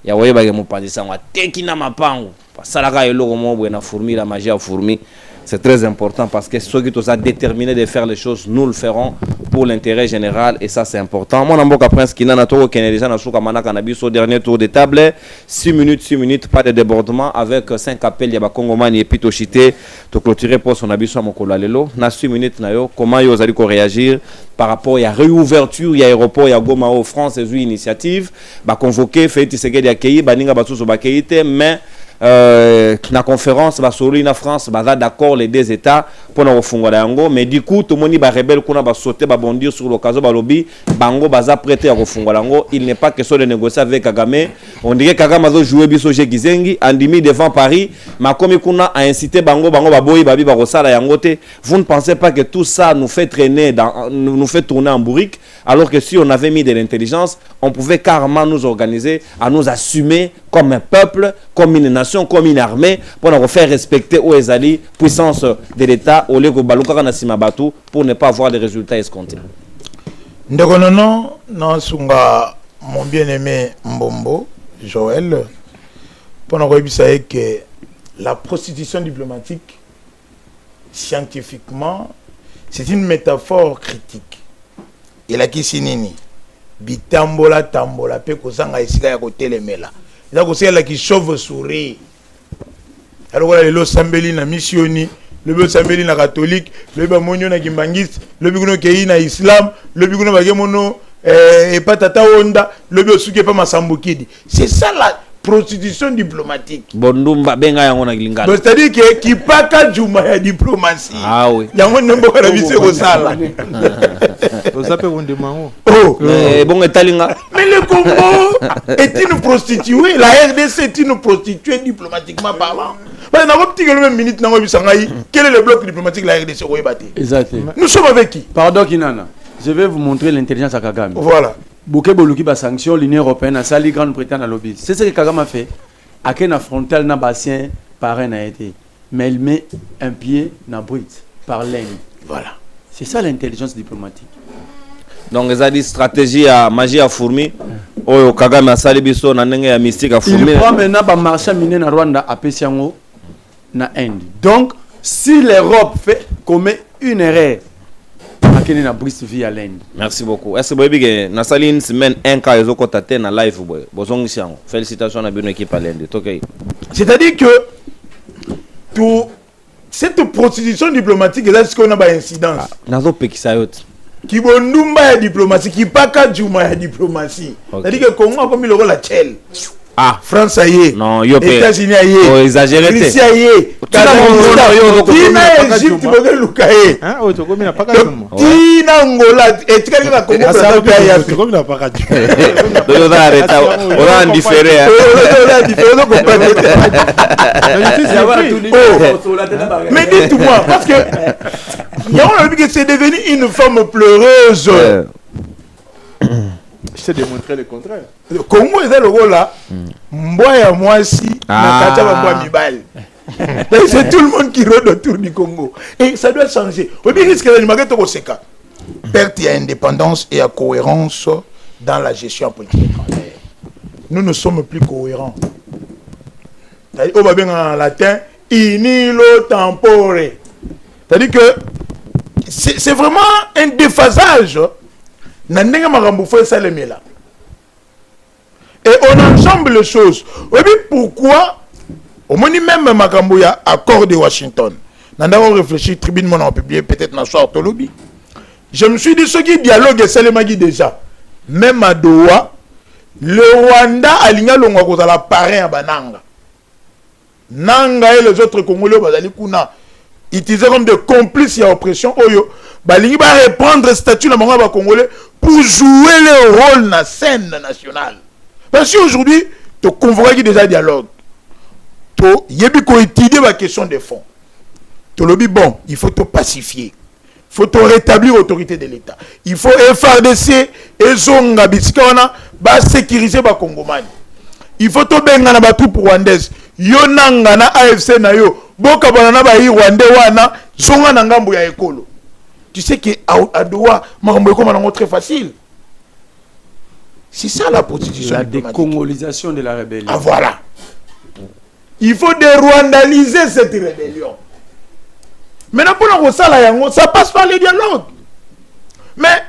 ya oyeba ke Mopanzi sango tekina mapango pasalaka eloko mo bwe na fourmi la magie a fourmi. C'est très important parce que ceux qui sont déterminés de faire les choses, nous le ferons pour l'intérêt général et ça c'est important. Mon amboka prince qui n'a pas déjà na souka manaka na biso dernier tour de table 6 minutes pas de débordement avec 5 appels yaba Kongomani et Pito Chité to clôturer pour son abiso à mokolo lelo na 6 minutes na yo comment yo allez réagir par rapport à la réouverture ya aéroport ya Goma au France et initiative ba convoquer Félix Tshisekedi accueilli baninga basusu bakeyite mais la conférence va sur la France va d'accord les deux États pour nous refunga yango mais du coup tout le monde va rebelle qu'on va sauter va bondir sur l'occasion va lobby bango baza prêté à refunga yango il n'est pas question de négocier avec Kagame on dirait Kagame va jouer biso chez Gizengi andimi devant Paris mais comme kuna a incité bango va boyi babi va rosala yango te vous ne pensez pas que tout ça nous fait traîner nous fait tourner en bourrique alors que si on avait mis de l'intelligence on pouvait carrément nous organiser à nous assumer comme un peuple comme une nation comme une armée pour nous faire respecter aux Ezali puissance de l'État au lieu de pour ne pas avoir des résultats escomptés. Ndekonono non sunga mon bien-aimé Mbombo Joël pour nous dire que la prostitution diplomatique scientifiquement c'est une métaphore critique. Et la kisinini bitambola tambola pe kozanga esika ya kotelemela. Eza kosela ki chauve-souris. Alors voilà le sambeli na missioni, le sambeli na catholique, le monyo na kimbangiste, le biguno kei na islam, le biguno bagemono et patata onda, le suke pa masambokidi. C'est ça la prostitution diplomatique. Bondumba benga yango na kilingana. Donc c'est-à-dire que qui pas ka juma ya diplomatie. Ah oui. Yango nembo ka bise ko sala. Vous appelez on demande. Oh. Bon etalinga. Mais le Congo est une prostituée, la RDC est une prostituée diplomatiquement parlant. Parce que dans la même minute, quel est le bloc diplomatique de la RDC? Exactement. Nous sommes avec qui? Pardon Kinana, je vais vous montrer l'intelligence à Kagame. Voilà. Bouké Boluki ba sanction l'Union européenne a sali Grande-Bretagne à lobby. C'est ce que Kagame a fait. À quel frontal na bassin parrain n'a été, mais il met un pied na brute par l'Inde. Voilà. C'est ça l'intelligence diplomatique. Donc ils ont dit stratégie à magie à fourmi. Oh Kagame a sali biso na ndenge ya mystique à fourmi. Il prend maintenant ba marché minier na Rwanda à Pesiango na Inde. Donc si l'Europe commet une erreur, na brise via l'Inde. Merci beaucoup. Est-ce que vous na sali une semaine un cas ils ont contacté na live boy. Bozong siango. Félicitations à bien équipe à l'Inde. OK. C'est-à-dire que tout cette prostitution diplomatique là ce qu'on a ba incidence. Nazo pekisa yote. Qui bondumba ya diplomatie qui pas ka juma ya diplomatie. C'est-à-dire que Congo a comme le rôle la Tchel. Ah, France aïe. Non, yo États-Unis aïe. Oh, exagéré. Russie aïe. Tina Égypte boge lukaye. Hein, oh, tu connais pas comme moi. Tina Angola et tu connais la Congo ça peut aïe. Tu connais pas radio. Donc on a arrêté, on a indifféré. On a différé mais dites-moi parce que c'est devenu une femme pleureuse. Je t'ai démontré le contraire. Le Congo est le rôle là. Mboya moi si c'est tout le monde qui rôde autour du Congo. Et ça doit changer. Au bien risque de perte et indépendance et à cohérence dans la gestion politique étrangère. Nous ne sommes plus cohérents. On va bien en latin, inilo tempore. C'est-à-dire que c'est vraiment un déphasage. Nandenge makambo faut ça le là. Et on ensemble les choses. Oui, pourquoi au moins même makambo ya accord de Washington. Nanda on réfléchit tribune mon a publié peut-être dans soir tolobi. Je me suis dit ce qui dialogue c'est le magi déjà. Même à Doha, le Rwanda aligna longwa ko la parrain à Bananga. Nanga et les autres Congolais bazali kuna utilisés comme des complices à oppression oyo balingi ba reprendre le statut na bango ba Congolais pour jouer le rôle na scène nationale. Parce qu'aujourd'hui, tu convoques déjà dialogue. Tu yebi ko étudier la question des fonds. Tu le dis bon, il faut te pacifier. Il faut te rétablir l'autorité de l'État. Il faut FRDC et Zonga Bisikana ba sécuriser ba Congomani. Il faut te benga na ba troupe rwandaise. Yo nanga na AFC na yo. Boka banana ba Rwanda wana zonga na ngambo ya ekolo. Tu sais que à Doha, makambo est très facile. C'est ça la prostitution. La décongolisation de la rébellion. Ah voilà. Il faut dérwandaliser cette rébellion. Maintenant, pour ça passe par les dialogues. Mais,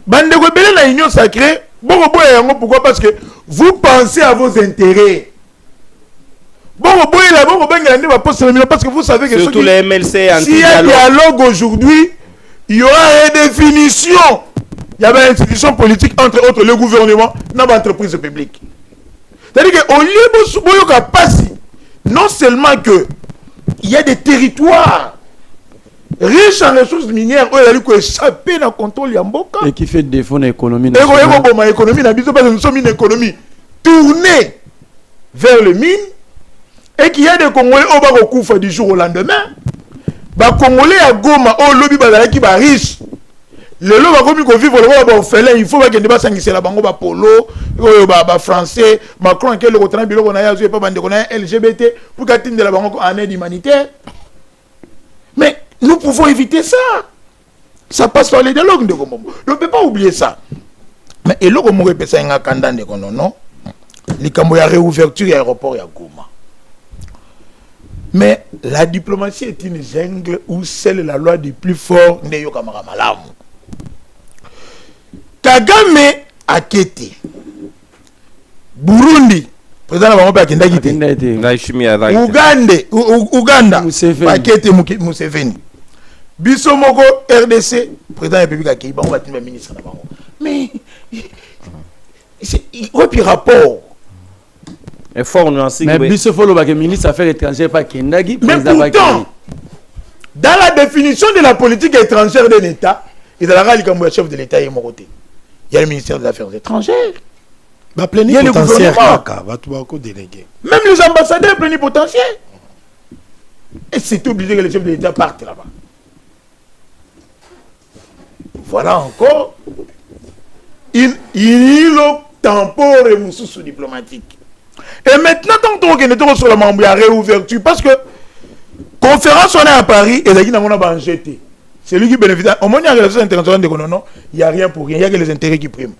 bande de rebelles la union sacrée, pourquoi? Parce que vous pensez à vos intérêts. Parce que vous savez que surtout les MLC s'il y a dialogue aujourd'hui, il y aura redéfinition. Il y avait une institution politique entre autres le gouvernement et l'entreprise publique. C'est-à-dire qu'au lieu de passer, non seulement que il y a des territoires riches en ressources minières où il a échappé dans le contrôle Yamboka et qui fait défaut de l'économie nationale. Et nous sommes une économie tournée vers le mine et qu'il y a des Congolais au Barokouf du jour au lendemain. Les Congolais à Goma au lobby qui sont riches. Le lot va comme vivre le orphelin, il faut que les gens qui la bango ba polo, ba français, Macron qui le retourne bilo on a pas bande LGBT pour qu'atteindre de la bango en aide humanitaire. Mais nous pouvons éviter ça. Ça passe par les dialogues de Gombo. On ne peut pas oublier ça. Mais et là on répète ça en Canada de non. Les cambo ya réouverture de l'aéroport ya Goma. Mais la diplomatie est une jungle où seule la loi du plus fort n'est yo kamara malamu. Kagame a quitté Burundi, président de la Uganda, a quitté Museveni. Bissomoko, RDC, président de la République a quitté, le ministre. Mais, il y a rapport. Et fort nuancé. Mais Bissofolo, le ministre des Affaires étrangères, pas Kendagi. Mais pourtant, dans la définition de la politique étrangère de l'État, il y a le chef de l'État et Moroté. Il y a le ministère des Affaires étrangères. Il y a le gouvernement. Même les ambassadeurs plénipotentiaires. Et c'est obligé que les chefs de l'État partent là-bas. Voilà encore. Il y a le tampon et moussous diplomatique. Et maintenant, tant qu'on est sur la membre, il y a réouverture. Parce que conférence, on est à Paris et il y a un jeté. C'est lui qui bénéficie. Au moins, il y a les relations internationales de non, il n'y a rien pour rien. Il n'y a que les intérêts qui priment.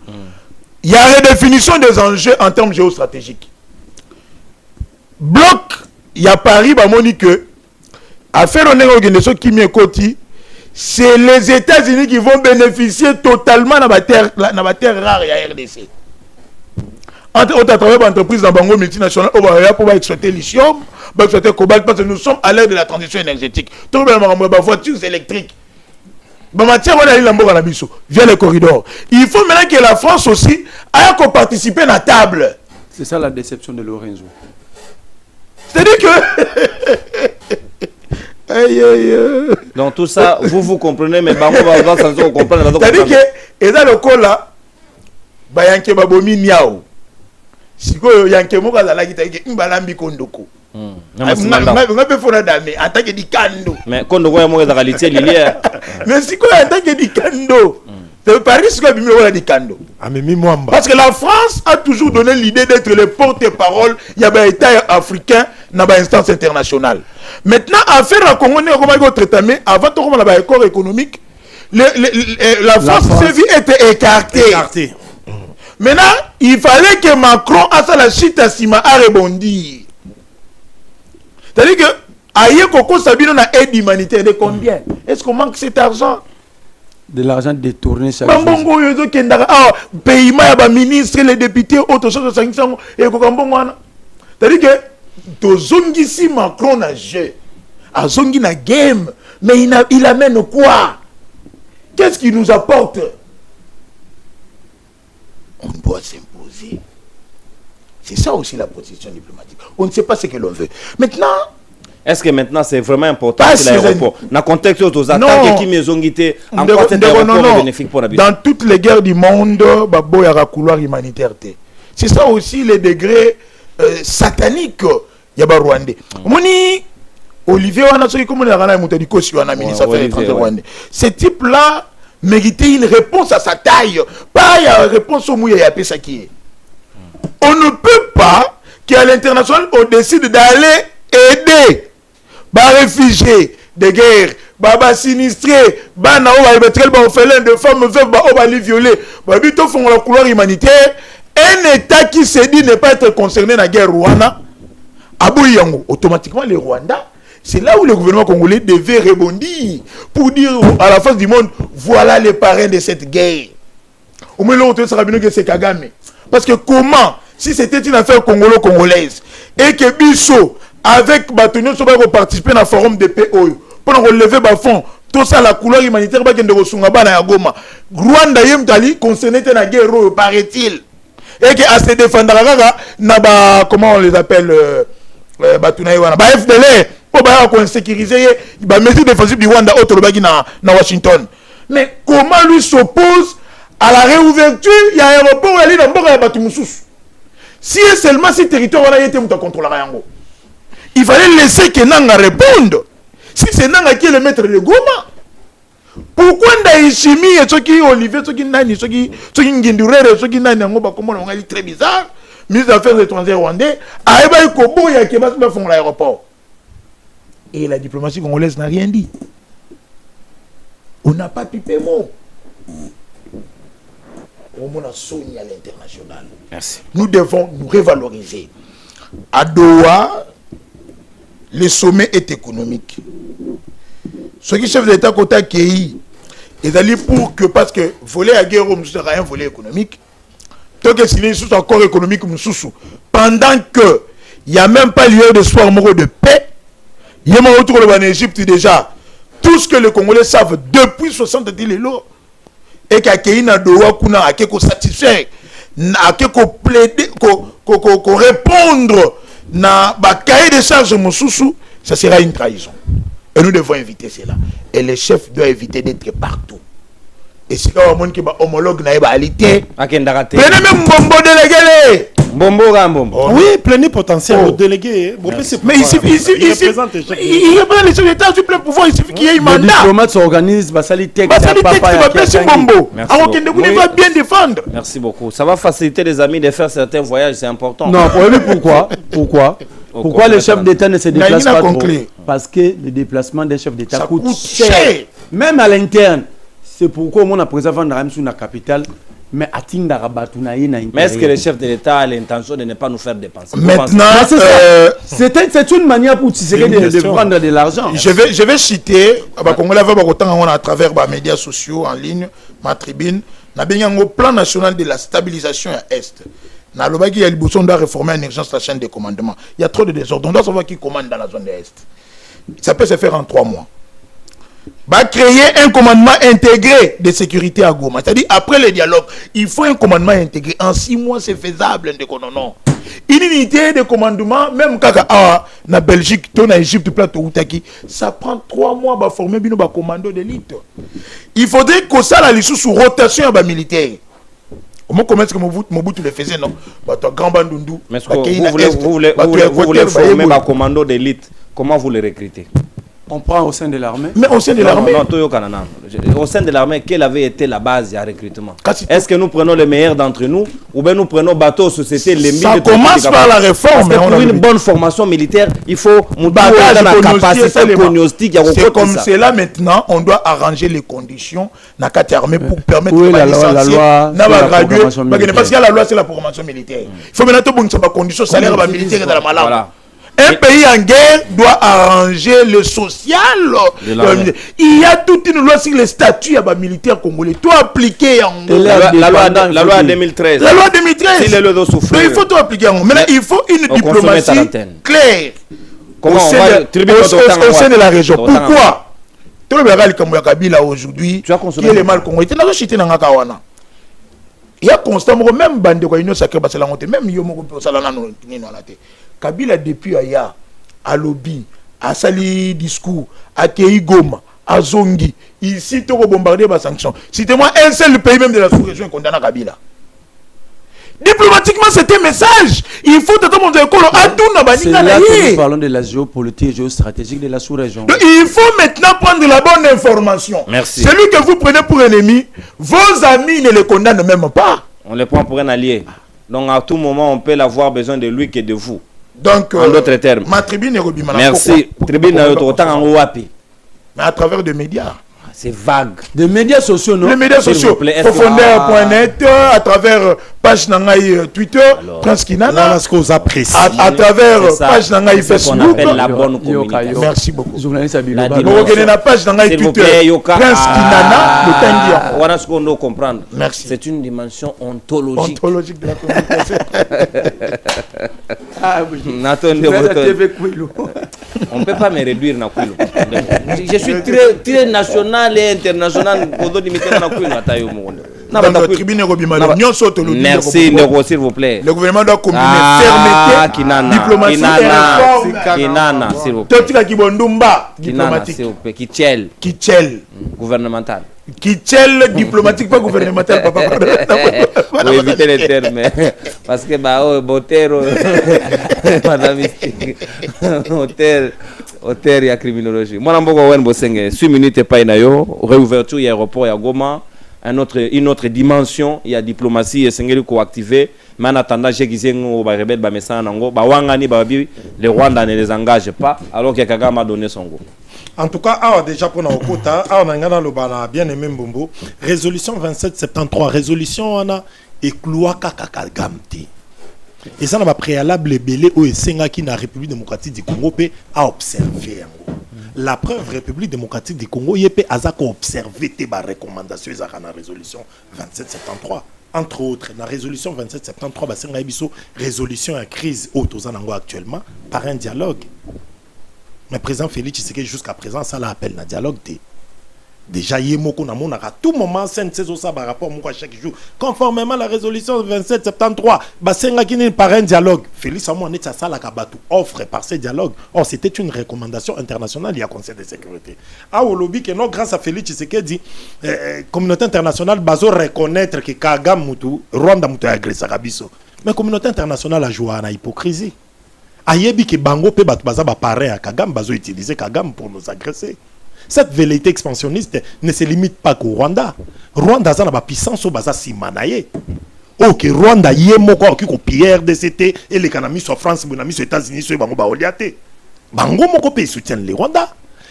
Il y a redéfinition des enjeux en termes géostratégiques. Bloc, il y a Paris, bah, moni que, à faire une organisation qui m'est côté, c'est les États-Unis qui vont bénéficier totalement de la terre rare et la RDC. Entre autres, à travers l'entreprise dans Bango multinationale, on va pour exploiter lithium, pour exploiter cobalt, parce que nous sommes à l'ère de la transition énergétique. Tout le monde a voitures électriques. Via les corridors. Il faut maintenant que la France aussi aille participer à la table. C'est ça la déception de Lorenzo. C'est-à-dire que... Aïe, aïe. Dans tout ça, vous comprenez, mais Bango va comprendre. C'est-à-dire que, et dans le cas là, Bayanke Babomi Niao. Si vous Yanke Moka la guitare, Mbalambi Kondoko. Mais si quoi en tant que Dikando, parce que la France a toujours donné l'idée d'être le porte-parole il y a un État africain dans l'instance internationale. Maintenant, affaire à Congo, avant de faire l'accord économique, la France s'est vue être écartée. Maintenant, il fallait que Macron, à la chute à Sima, a rebondi. C'est-à-dire que Aïe Koko Sabino na aide humanitaire de combien? Est-ce qu'on manque cet argent? De l'argent détourné chaque jour. Bambongo yozo kendaka paiement ya ba ministre les députés auto chose sanction et ko bambongo wana. C'est-à-dire que tozongi si Macron na jeu. Azongi na game mais il amène quoi? Qu'est-ce qu'il nous apporte? On doit s'imposer. C'est ça aussi la position diplomatique. On ne sait pas ce que l'on veut. Maintenant, est-ce que maintenant c'est vraiment important pas que l'aéroport, dans le contexte aux attaques qui me ont guidé, en quoi cet aéroport est bénéfique pour l'habitant? Dans toutes les guerres du monde, il y a un couloir humanitaire. C'est ça aussi les degrés sataniques. Il y a un Rwandais. Moni Olivier wana soki comme la rana mutadi kosi wana ministre affaires étrangères rwandais. Ce type-là méritait une réponse à sa taille, pas une réponse au mouillé à Pesaki. On ne peut pas qu'à l'international on décide d'aller aider les réfugiés de guerre, les sinistrés, les orphelins de femmes veuves, les violés, les font la couloir humanitaire. Un État qui se dit ne pas être concerné dans la guerre Rwanda, automatiquement les Rwandais, c'est là où le gouvernement congolais devait rebondir pour dire à la face du monde, voilà les parrains de cette guerre. Au moins, l'autre sera bien que c'est Kagame. Parce que comment, si c'était une affaire congolaise, et que Bissot, avec Batonio, va participer à un forum de PO, pour relever le fonds, tout ça, la couleur humanitaire, il y a des Goma. Rwanda Yemtali, concerné dans la guerre, paraît-il. Et qu'à se défendre, comment on les appelle, FDL, pour sécuriser les mesures défensives du Rwanda na Washington. Mais comment lui s'oppose à la réouverture? Il y a un aéroport où il y a un Batumoussous. Si et seulement si le territoire a été contrôlé, il fallait laisser que Nanga réponde. Si c'est Nanga qui est le maître de Goma, pourquoi Ndaïchimi et ceux qui Olivier, ceux qui Nani, ceux qui Ngindurere, ceux qui Nani, on est très bizarre, ministre des Affaires étrangères rwandais, à Eba Kobo, il y a qui va faire l'aéroport. Et la diplomatie congolaise n'a rien dit. On n'a pas pipé mot. On a sonné à l'international. Merci. Nous devons nous revaloriser. À Doha, le sommet est économique. Ce qui chef d'État côté Kéi, ils allaient pour que, parce que voler à guerre, nous sera un volet économique. Tant que c'est sous accord économique, pendant que il n'y a même pas lieu d'espoir moral de paix, il y a un retour en Égypte déjà. Tout ce que les Congolais savent depuis 60 ans, et qu'à Kéi na Doha, kuna a quelque satisfaire, a quelque plaider, qu'on répondre na ba cahier de charges Moussoussou, ça sera une trahison. Et nous devons éviter cela. Et les chefs doivent éviter d'être partout. Et si on a un homologue na ébalité, prenez même Bombo délégué. Bombo. Oui, plénipotentiaire au délégué. Mais il représente les chefs d'État du plein pouvoir, il suffit qu'il y ait un mandat. Les diplomates s'organisent, Basali Texte, Bombo. Alors qu'il va bien défendre. Merci beaucoup. Ça va faciliter les amis de faire certains voyages, c'est important. Non, pourquoi les chefs d'État ne se déplacent pas trop? Parce que le déplacement des chefs d'État coûte cher. Même à l'interne. C'est pourquoi on a présenté dans la capitale. Mais est-ce que le chef de l'État a l'intention de ne pas nous faire dépenser? Maintenant, c'est une manière pour de prendre de l'argent. Je vais citer, à travers les médias sociaux en ligne, ma tribune, le plan national de la stabilisation à Est. On doit réformer en urgence la chaîne de commandement. Il y a trop de désordre. On doit savoir qui commande dans la zone de l'Est. Ça peut se faire en 3 mois. Va créer un commandement intégré de sécurité à Goma. C'est-à-dire, après le dialogue, il faut un commandement intégré. En 6 mois, c'est faisable. Non. Une unité de commandement, même quand en Belgique, en Égypte, ça prend 3 mois pour former un commando d'élite. Il faudrait que ça la sous rotation militaire. Comment est-ce que Mobutu le faisait, non? Mais vous voulez former un commando d'élite. Comment vous le recrutez? On prend au sein de l'armée. Mais au sein de l'armée. Au sein de l'armée, quelle avait été la base du recrutement? Est-ce que nous prenons les meilleurs d'entre nous ou bien nous prenons bateaux, sociétés, les Ça commence par la réforme. Parce que pour une bonne formation militaire, il faut la capacité cognostique. C'est comme cela maintenant, on doit arranger les conditions dans la armée pour permettre la loi parce qu'il y a la loi, c'est la formation militaire. Il faut maintenant que les conditions salaires militaires dans la malade. Un pays en guerre doit arranger le social. Il y a toute une loi sur les statuts militaires congolais. Toi appliquer en la loi 2013. La loi 2013. Si le dos souffre. Il faut tout appliquer en maintenant il faut une diplomatie claire au sein de la région. Pourquoi tout le bagage comme Kabila aujourd'hui qui est le mal congolais. Là je dans Ngakawana. Il y a constamment même bande ko union sacrée parce que même yo moko pe sala nano ni na te. Kabila depuis aya à lobby à sali discours à Keigoma à Zongi ici to bombarder ba sanctions. Citez-moi un seul pays même de la sous-région condamné Kabila. Diplomatiquement, c'est un message. Il faut que tout le monde c'est là que nous parlons de la géopolitique et géostratégique de la sous-région. Il faut maintenant prendre la bonne information. Merci. Celui que vous prenez pour ennemi, vos amis ne le condamnent même pas. On le prend pour un allié. Donc à tout moment, on peut avoir besoin de lui que de vous. Donc, en d'autres termes. Ma tribune est Robimana. Merci. Tribune est autant en Ouapi. Mais à travers des médias. C'est vague. Des médias sociaux, non? Les médias sociaux. Profondeur.net, à travers page Nangaï Twitter, Prince Kinana. À travers page Nangaï Facebook. La bonne communication. Merci beaucoup. Journaliste la page Nangaï Twitter, Prince Kinana, le Tanguy. Voilà ce qu'on doit comprendre. Merci. C'est une dimension ontologique. Ontologique de la communication. On ne peut pas me réduire dans Kouilou. Je suis très national et international. Merci, Ndego, s'il vous plaît. Le gouvernement doit combiner fermeté, diplomatie et Kinana, s'il vous plaît. Diplomatique. Kitchel. Gouvernemental. Kitchel diplomatique, pas gouvernemental, papa. Pour éviter les termes. Parce que, Botero, madame, hôtel, il y a criminologie. Moi, je suis 6 minutes et pas réouverture, il y a aéroport, il y a Goma. Une autre dimension, il y a diplomatie et c'est coactivé. Mais en attendant, j'ai dit que le Rwanda ne les engage pas, alors que Kagame a donné son goût. En tout cas, déjà pour nos quotas, on a bien aimé Mbombo. Résolution 2773, résolution on a écloua Kakagamti. Et ça n'a préalable belé au Senga qui na République démocratique du Congo a observé. La preuve République démocratique du Congo yepé azako observé tes recommandations à la résolution 2773. Entre autres, la résolution 2773 basenga biso résolution à crise autozanango actuellement par un dialogue. Mais président Félix Tshisekedi jusqu'à présent ça l'appelle na dialogue déjà yemoko na mona à tout moment scène saison ça par rapport à chaque jour conformément à la résolution 2773 basenga kini par un dialogue Félix Amo net ça la kabatu offre par ce dialogue. Or c'était une recommandation internationale il y a conseil de sécurité au lobby que non grâce à Félix Tshisekedi communauté internationale bazo reconnaître que Kagame mutu Rwanda mutu agressé kabiso mais communauté internationale a joué à hypocrisie ayebi que bango pe batu baza ba pareil à Kagame bazo utiliser Kagame pour nous agresser. Cette velléité expansionniste ne se limite pas qu'au Rwanda. Rwanda a une puissance au Baza Simanaye. Ok, Rwanda yé moko qui ko Pierre DCT et les Canami sur France, les Canami sur États-Unis sur Bango Baoliate. Bango moko pe soutiennent les Rwanda.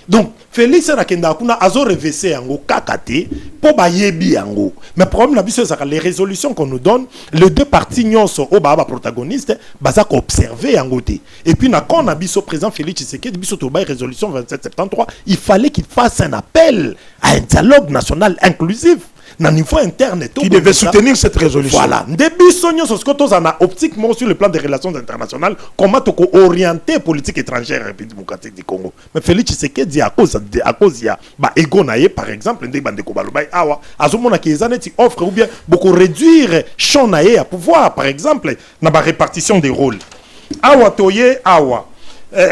Donc Félix Rakenda kuna azo revêser ango kakate pour ba yebi ango. Mais problème la biso ça les résolutions qu'on nous donne, les deux parties nyonso au baba protagoniste baza ko observer ango te. Et puis na quand na biso président Félix Tshisekedi biso to ba résolution 2773, il fallait qu'il fasse un appel à un dialogue national inclusif. Na niveau interne qui devait soutenir cette résolution. Voilà. Début sonyo sur ce que tous en a optiquement sur le plan des relations internationales, comment tu orienter politique étrangère République démocratique du Congo. Mais Félix Tshisekedi à cause ya ego naie par exemple ndé bande ko balobai awa azomona ki ezaneti offre ou bien beaucoup réduire champ naie à pouvoir par exemple na ba répartition des rôles. Awa toye awa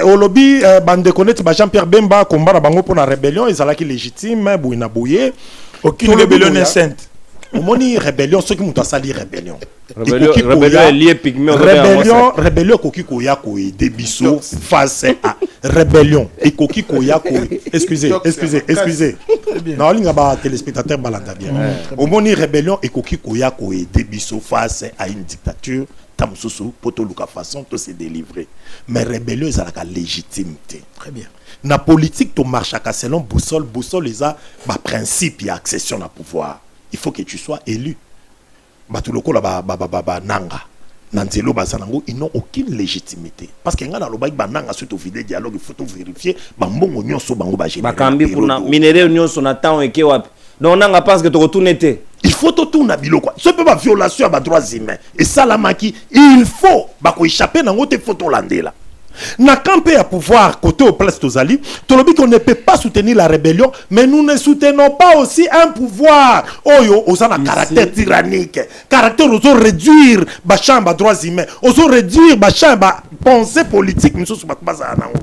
au lobby bande connaître Jean-Pierre Bemba combat na bango pour la rébellion ezalaki légitime bouina bouye. Aucune rébellion n'est sainte. Au moni rébellion, ceux qui m'ont sali rébellion. Rébellion est lié pygmée. Rébellion koki koya koe debiso face à rébellion et koki koya koe. Excusez. Non, linga ba téléspectateur balanda bien. Au moni rébellion et koki koya koe debiso face à une dictature. Tamsusu poto luka façon to se délivrer. Mais rébellion est la légitimité. Très bien. Na politique to marche à selon boussole les a principe et accession à pouvoir. Il faut que tu sois élu. Batuloko la nanga. Nanzelo Bazanango, ils n'ont aucune légitimité. Parce qu'il y a un lobby bananga suite au vidéo dialogue, il faut tout vérifier. Bambongo nyonso bango ba général. Bakambi pour na minéraux nyonso na temps et wapi. Donc on a pense que tu retournes été. Il faut tout tourner biloko. Ce peut pas violation à droits humains. Et ça la maki, il faut bako échapper dans notre photo landela. Na campé à pouvoir côté au place Tozali, tolobi qu'on ne peut pas soutenir la rébellion, mais nous ne soutenons pas aussi un pouvoir. Oyo, osana caractère tyrannique, caractère oso réduire ba chambre droits humains, oso réduire ba chambre pensée politique, monsieur Soubakubaza nango.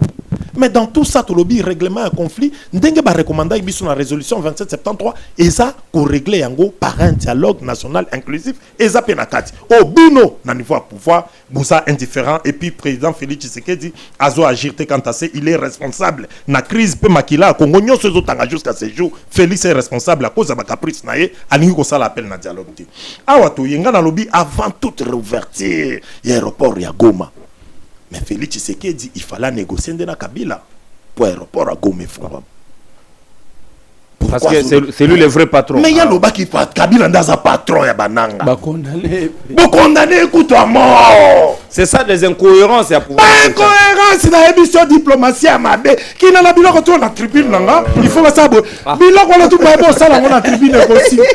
Mais dans tout ça, tolobi règlement un conflit, ndenge ba recommanda biso na résolution 2773, et ça ko régler yango par un dialogue national inclusif, et ça penakati. Au bino na niveau à pouvoir, bousa indifférent, et puis président Félix Tshisekedi azo agir te quant à ça, il est responsable. Na crise pe makila Congo nyonso ezotanga jusqu'à ce jour, Félix est responsable à cause de ma caprice naé, alingi ko sala appel na dialogue te. Awa to yenga na lobby avant toute réouverture, l'aéroport ya Goma. Mais Félix Tshisekedi dit il fallait négocier dans Kabila pour l'aéroport à Goma. Parce que c'est lui le vrai patron. Mais il y a le bas qui fait Kabila dans un patron ya bananga. Bah condamné. Bon condamné écoute à mort. C'est ça des incohérences à pouvoir. Pas incohérence dans l'émission diplomatie à Mabé qui n'a la bilo retour la tribune nanga. Il faut ça bon. Bilo qu'on a tout pas bon ça la tribune aussi. Mais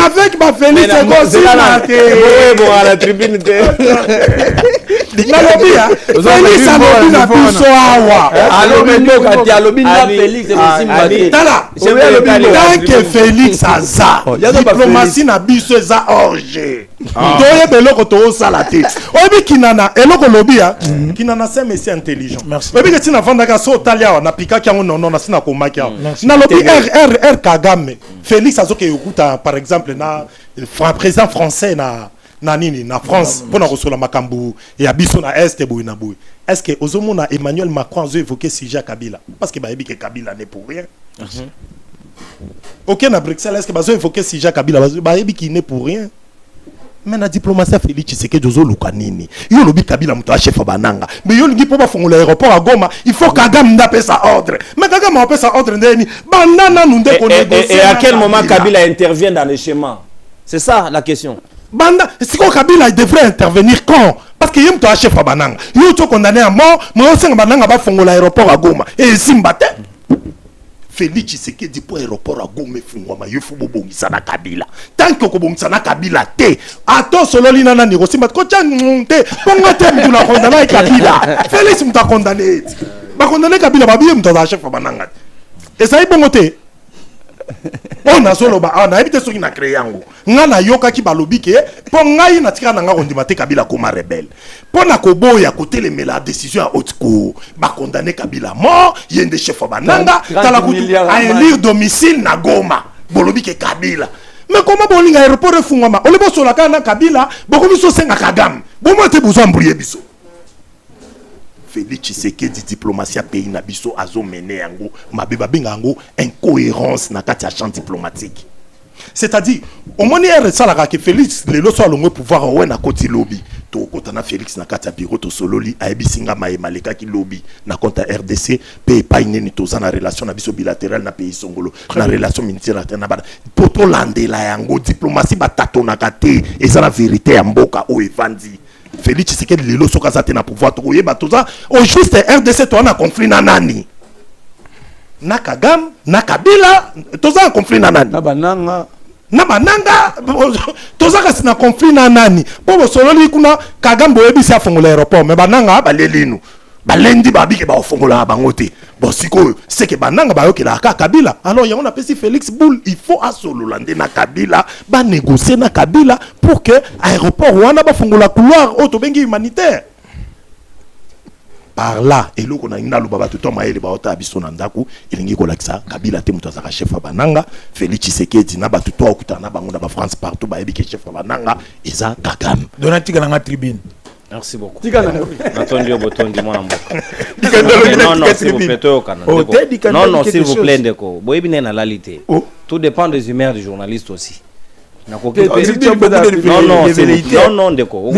avec ma Félix c'est bon à la tribune. Félix a lobby na biso awa. Tant que Félix aza, diplomatie na biso eza orge. Doye beloko to sala te. Obi kinana eloko lobby ya kinana c'est monsieur intelligent. Obi que tina vanda ka so talia na pika ki non na sina ko maki. Na lobby R Kagame. Félix azoke yokuta par exemple na président français na nini na France pour na kosola makambu ya biso na est boy na boy. Est-ce que ozomona Emmanuel Macron a évoqué sujet Kabila parce que bayebi que Kabila n'est pour rien. OK na Bruxelles est-ce que bazo évoqué sujet Kabila bayebi qui n'est pour rien. Mais na diplomatie Félix Tshisekedi ozo luka nini. Yo lobi Kabila muto chef bananga. Mais yo lingi po ba fongola aéroport à Goma, il faut Kagame ndape sa ordre. Mais Kagame a sa ordre ndeni banana nunde ko négocier. Et à quel moment Kabila intervient dans le schéma? C'est ça la question. Banda, si Kabila devrait intervenir quand? Parce que yem to chef bananga. Yo to condamné à mort, mais on sait bananga ba fongola aéroport à Goma. Et Zimbabwe Félix Tshisekedi pour aéroport à Goma fungwa yo fu bobongisa na Kabila. Tant que kobongisa na Kabila te, ato solo lina na négocie mais ko tchanté, ponga te mtu na condamné Kabila. Félix mtu condamné. Ba condamné Kabila ba bien mtu za chef bananga. Et ça y bongote. On a solo ba on a évité ce qui n'a créé yango ngana yoka ki balobi ke po ngai na tika na nga ondima te Kabila comme rebelle po na koboya côté la décision à haute cour ba condamner Kabila mort yende chef bananga tala kutu à élire domicile na Goma bolobi ke Kabila mais comment bolinga aéroport refungama ole bo sola kana Kabila boko biso senga Kagame bo mo te besoin mbrouiller biso Félix Tshisekedi diplomatie pays na biso azo mené yango mabeba benga yango incohérence na kati ya champ diplomatique. C'est-à-dire au moni er salaka que Félix le loso alongo pouvoir ouais na koti lobby to kota na Félix na kati ya bureau to sololi ayebisinga maleka ki lobby na compte RDC pe pa ineni to za na relation na biso bilatérale na pays songolo na relation multilatérale na bana poto landela yango diplomatie batato na kate et ça la vérité ya mboka o evandi. Félix Tshisekedi lelo soka za te na pouvoir to yeba to za au juste RDC to na conflit na nani na Kagame na Kabila to za conflit na nani na bananga to za kasi na conflit na nani po sololi kuna Kagame boyebi sa fongola aéroport mais bananga balelinu balendi babike ba fongola bango te bon siko c'est que bananga ba yokela ka Kabila alors ya on appelle Félix Boule il faut asololande na Kabila ba négocier na Kabila pour que aéroport wana ba fongola couloir auto bengi humanitaire par là et loko na ngina lobaba to maele ba ota biso na ndaku elingi ko lakisa Kabila te muto azaka chef bananga Félix Tshisekedi na ba to okuta na bango na ba France partout ba yebi ke chef bananga eza Kagame Donati kana tribune. Merci beaucoup. Non, s'il vous plaît, Ndeko. Tout dépend des humeurs du journaliste aussi. Non, Ndeko.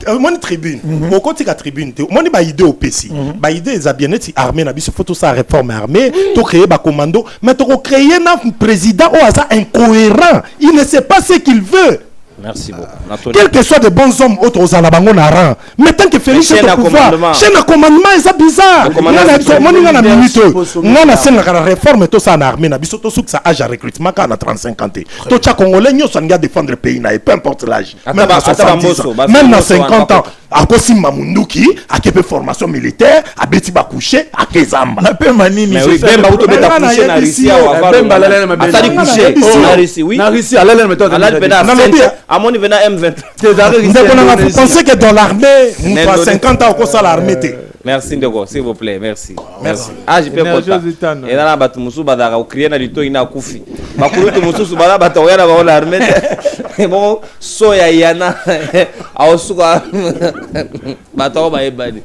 On tribune. Au côté de la tribune, on a une idée au PC. Une idée, ils ont bien été armés, il faut tout ça réforme armée, tout créer un commando, mais tu créer un président au hasard incohérent. Il ne sait pas ce qu'il veut. Merci beaucoup. Quel que soit de bons hommes autres aux Alabango Naran, mais tant que Félix est au pouvoir, chaîne de commandement, c'est bizarre. On a scène la réforme, tout ça en armée, na biso tout ça âge à recrutement quand on a 35 ans. Tout ça congolais, nous sommes gars défendre le pays, peu importe l'âge. Même à 70 ans, même à 50 ans. À Kosim Mamunduki, à Kepe formation militaire, à Betty Bakouché, à Kezamba. Na pe manini. Mais oui, Bemba Auto Beta couché na Russie à Wavalo. Bemba la laine à Tali couché na Russie, oui. Na Russie, à la laine méthode. À la Bena, à mon niveau M20. Vous pensez que dans l'armée, nous à 50 ans, on a l'armée. Merci Ndeko, s'il vous plaît, merci. Merci. Ah, je peux pas. Et là, batu musu badara ukriye na lito ina kufi. Bakurutu musu subala batoya na baola armée. Bon, soya yana. Aosuka. Bato ba ebani.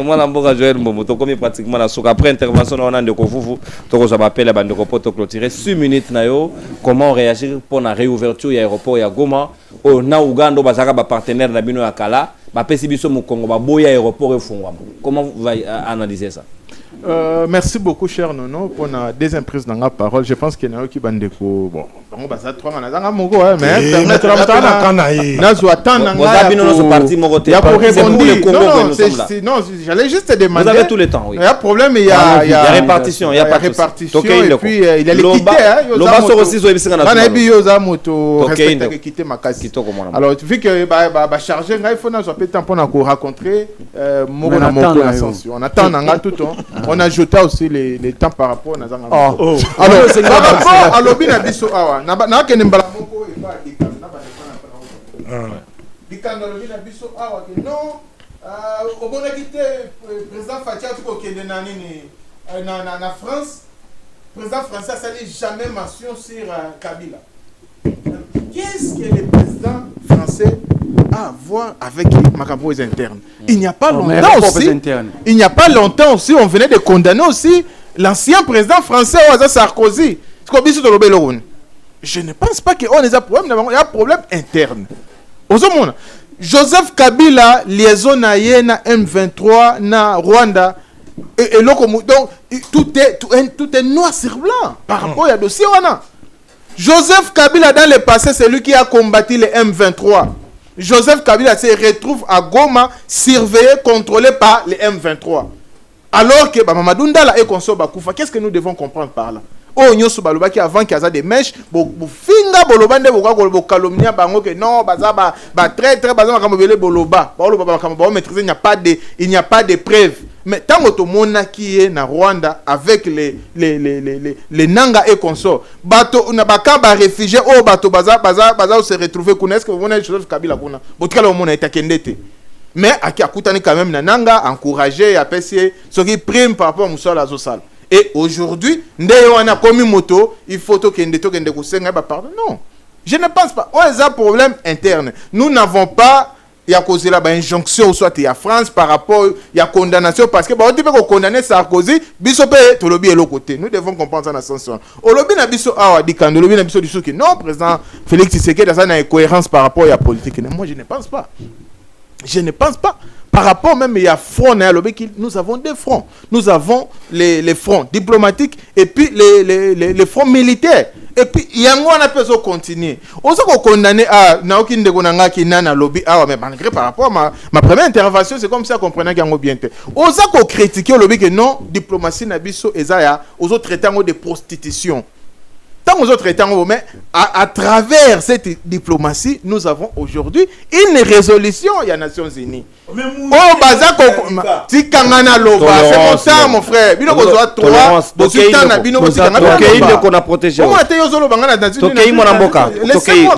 Moi na mboka Joël Mbomo to komi pratiquement na soka après intervention on a Ndeko Fufu to ko s'appelle ba Ndeko poto clôturer 6 minutes na yo comment réagir pour la réouverture ya aéroport ya Goma au na Uganda bazaka ba partenaire na bino ya kala ba pesi biso mu Congo ba boya aéroport efungwa. Comment vous va analyser ça? Merci beaucoup, cher Nono, pour la deuxième prise dans la parole. Je pense qu'il y en a qui bandent bon, on va s'attendre à la mogo, mais permettre à non, j'allais juste te demander. Vous avez tout le temps, oui. Il y a problème, il y a répartition, il y a pas répartition, et puis il y a l'équité. Alors, vu que charger, il faut nous temps pour nous rencontrer. On attend tout le temps. On a ajouté aussi les temps par rapport à Nazanga. Alors, par rapport à l'objet de Bisso Awa, n'a pas que Nimbalamoko et pas Bisso Awa que non, au bon équité, président Fatia tout qui est na France, président français ça n'est jamais mention sur Kabila. Qu'est-ce que le président français a à voir avec les macabros internes? Il n'y a pas longtemps aussi. Il n'y a pas longtemps aussi, on venait de condamner aussi l'ancien président français Sarkozy. Je ne pense pas qu'on ait un problème. Il y a un problème interne. Joseph Kabila, liaison na M23, na Rwanda. Et donc, tout est noir sur blanc par rapport à dossier. Joseph Kabila, dans le passé, c'est lui qui a combattu les M23. Joseph Kabila se retrouve à Goma, surveillé, contrôlé par les M23. Alors que Mamadou Ndala est consort Bakoufa, qu'est-ce que nous devons comprendre par là? Oh, nyoso baloba qui avant qu'il y ait des mèches, finga bolobande bo calomnia bango que non, baza ba très baza kamobele boloba, boloba kamobele maîtriser, il n'y a pas de preuves. Mais tant que mona qui est na Rwanda avec les Nanga et consorts, bato na baka ba réfugiés oh bato baza se retrouver est-ce que vous voyez Joseph Kabila kuna botikala mona etakendete. Mais aki akutani quand même na Nanga encourager apprécier ce qui prime par rapport à Moussala Azosal. Et aujourd'hui, on a commis moto, il faut que non, je ne pense pas. On a un problème interne. Nous n'avons pas, il y a causé là injonction soit il y a France par rapport il y a condamnation parce que on dit que condamner Sarkozy, bisope to lobby est l'autre côté. Nous devons comprendre ça dans ce sens. Au lobby na biso awa dikando lobby na biso du que non président Félix Tshisekedi ça na cohérence par rapport à la politique. Moi je ne pense pas. Je ne pense pas. Par rapport même, il y a front, nous avons des fronts. Nous avons les fronts diplomatiques et puis les fronts militaires. Et puis, il y a un peu de continuer. On s'est condamné à Naoki Ndegonanga qui n'a lobby. Ah, mais malgré par rapport à ma première intervention, c'est comme ça qu'on comprenait qu'il y a un bien. On s'est critiqué au lobby que non, diplomatie Nabiso et Zaya, aux autres traitant de prostitution. Tant aux autres états, mais à travers cette diplomatie, nous avons aujourd'hui une résolution il y a Nations Unies. Oh, Bazako, si Kangana Loba, c'est comme ça, mon frère. Bino besoin trois, qu'on a protégé.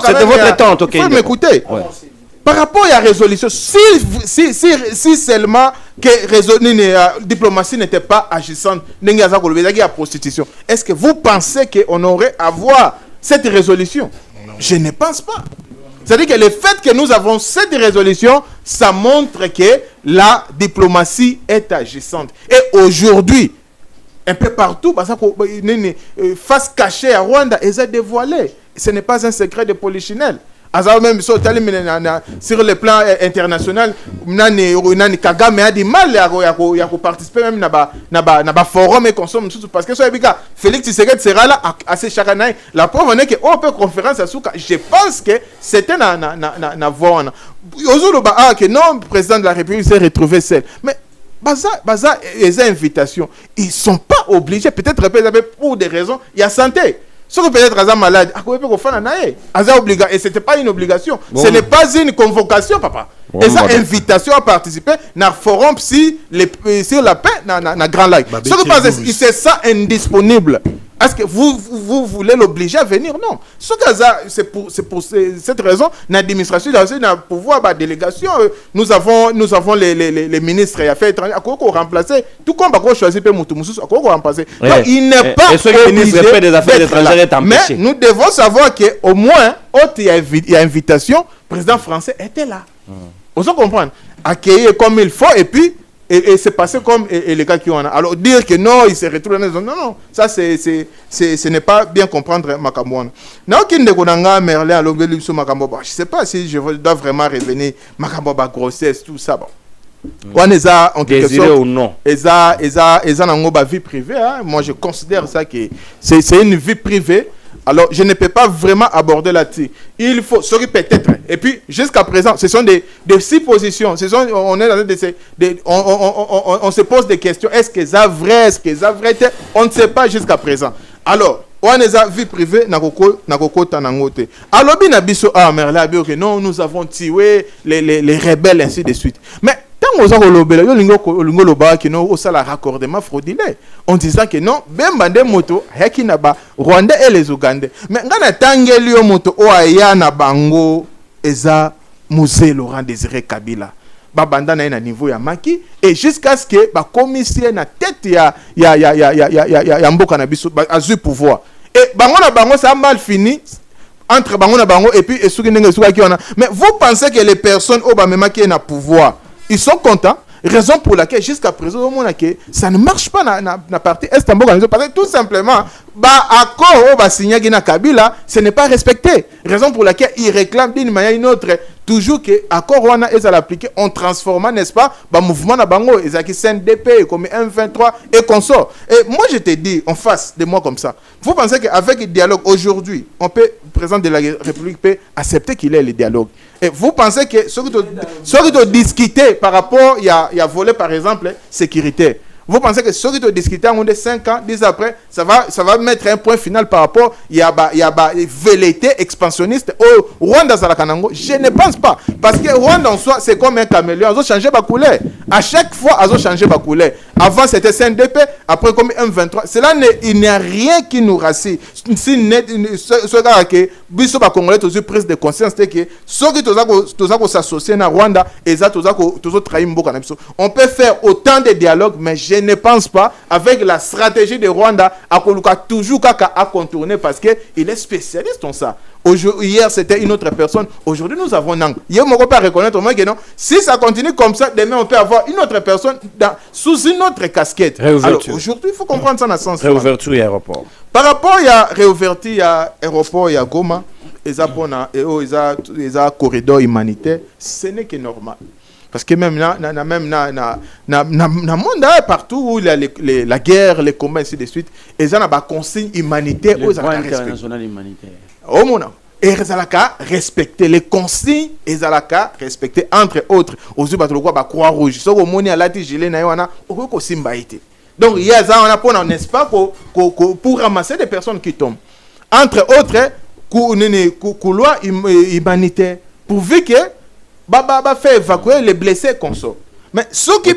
C'était votre temps, Tokei. M'écoutez. Par rapport à la résolution, si seulement que la diplomatie n'était pas agissante, il y a la prostitution, est-ce que vous pensez qu'on aurait à voir cette résolution? Je ne pense pas. C'est-à-dire que le fait que nous avons cette résolution, ça montre que la diplomatie est agissante. Et aujourd'hui, un peu partout, face cachée à Rwanda, ils ont dévoilé ce n'est pas un secret de polichinelle. Même sur le plan international, Kagame a du mal à participer même dans le forum et consomme parce que Félix Tshisekedi sera là à ces chaque année. La preuve est que Open conférence à Souka, je pense que c'était na voix. Que non, le président de la République s'est retrouvé seul. Mais Baza les invitations, ils ne sont pas obligés, peut-être pour des raisons, il y a santé. Sauf que peut-être Aza malade, Aza obligatoire. Et ce n'était pas une obligation. Bon. Ce n'est pas une convocation, papa. Bon, et ça, invitation à participer dans le forum sur la paix dans Grand Lac. C'est ça indisponible. Est-ce que vous voulez l'obliger à venir? Non. C'est pour cette raison, l'administration a un pouvoir de délégation. Nous avons les ministres et affaires étrangères. À quoi remplacer? Tout comme on choisit Moutoumoussous, à quoi remplacer? Donc, il n'est pas obligé des affaires étrangères. Mais nous devons savoir qu'au moins, il y a invitation, le président français était là. On se comprend. Accueillir comme il faut et puis et c'est passé comme les gars qui ont. Alors dire que non, il s'est retrouvé dans les zones. Non, ça ce n'est pas bien comprendre Makamouana. Je ne sais pas si je dois vraiment revenir Makamboba grossesse, tout ça. Bon. On est en quelque sorte ou non. Eza na vie privée. Moi je considère ça que c'est une vie privée. Alors, je ne peux pas vraiment aborder là-dessus. Il faut, sorry peut-être. Et puis, jusqu'à présent, ce sont des suppositions. On est dans on se pose des questions. Est-ce que ça vrai? Est-ce que ça vrai? On ne sait pas jusqu'à présent. Alors, on est à vie privée, alors, non, nous avons tué les rebelles, ainsi de suite. Mais, tant aux raccordement frauduleux en disant que non, Bembande moto, Hekinaba, Rwanda et les Ougandais. Mais ngana tangeli moto oaya na bango eza musée Laurent Désiré Kabila. Babanda na niveau ya maki et jusqu'à ce que ba commissaire na tête ya mboka na biso azu pouvoir. Et bango ça a mal fini. Entre bango na bango et puis mais vous pensez que les personnes au bamema qui na pouvoir ils sont contents, raison pour laquelle jusqu'à présent ça ne marche pas dans la partie est parce que tout simplement accord signé na Kabila ce n'est pas respecté, raison pour laquelle ils réclament d'une manière ou d'une autre toujours que accord wana est à l'appliquer en transformant, n'est-ce pas, mouvement na bango ezaki CNDP comme M23 et consort. Et moi je te dis en face de moi comme ça, vous pensez qu'avec le dialogue aujourd'hui on peut, le président de la République peut accepter qu'il ait le dialogue? Et vous pensez que ce qui doit discuter par rapport, il y a volé par exemple sécurité. Vous pensez que ce qui doit discuter en 5 ans, 10 après, ça va mettre un point final par rapport, il y a velléité expansionniste au Rwanda Zalakanango? Je ne pense pas. Parce que Rwanda en soi, c'est comme un caméléon. Ils ont changé ma couleur. À chaque fois, ils ont changé ma couleur. Avant, c'était CNDP, après, comme M23. Cela, il n'y a rien qui nous rassure. Si ce gars qui est Congolais, tous ont prise de conscience, c'est que ceux qui s'associent à Rwanda, on peut faire autant de dialogues, mais je ne pense pas, avec la stratégie de Rwanda, à toujours à contourner parce qu'il est spécialiste en ça. Hier, c'était une autre personne. Aujourd'hui, nous avons Nang. Hier, on ne peut pas reconnaître au moins que non. Si ça continue comme ça, demain, on peut avoir une autre personne sous une autre casquette. Alors, aujourd'hui, il faut comprendre ça dans le sens. Réouverture et aéroport. Par rapport à réouverture, il y a aéroport, il y a Goma, il y a corridor humanitaire. Ce n'est que normal. Parce que même dans le monde, partout où il y a la guerre, les combats, ainsi de suite, il y a des consignes humanitaires. Le droit international humanitaire. Oh mon nom. Et ils ont respecter les consignes, ils ont respecter entre autres. Aux yeux de la Croix-Rouge. Si vous avez la tigilée, donc il y a n'est-ce pas pour ramasser des personnes qui tombent. Entre autres, couloir humanitaire. Pourvu que faire évacuer les blessés comme ça. Mais ceux qui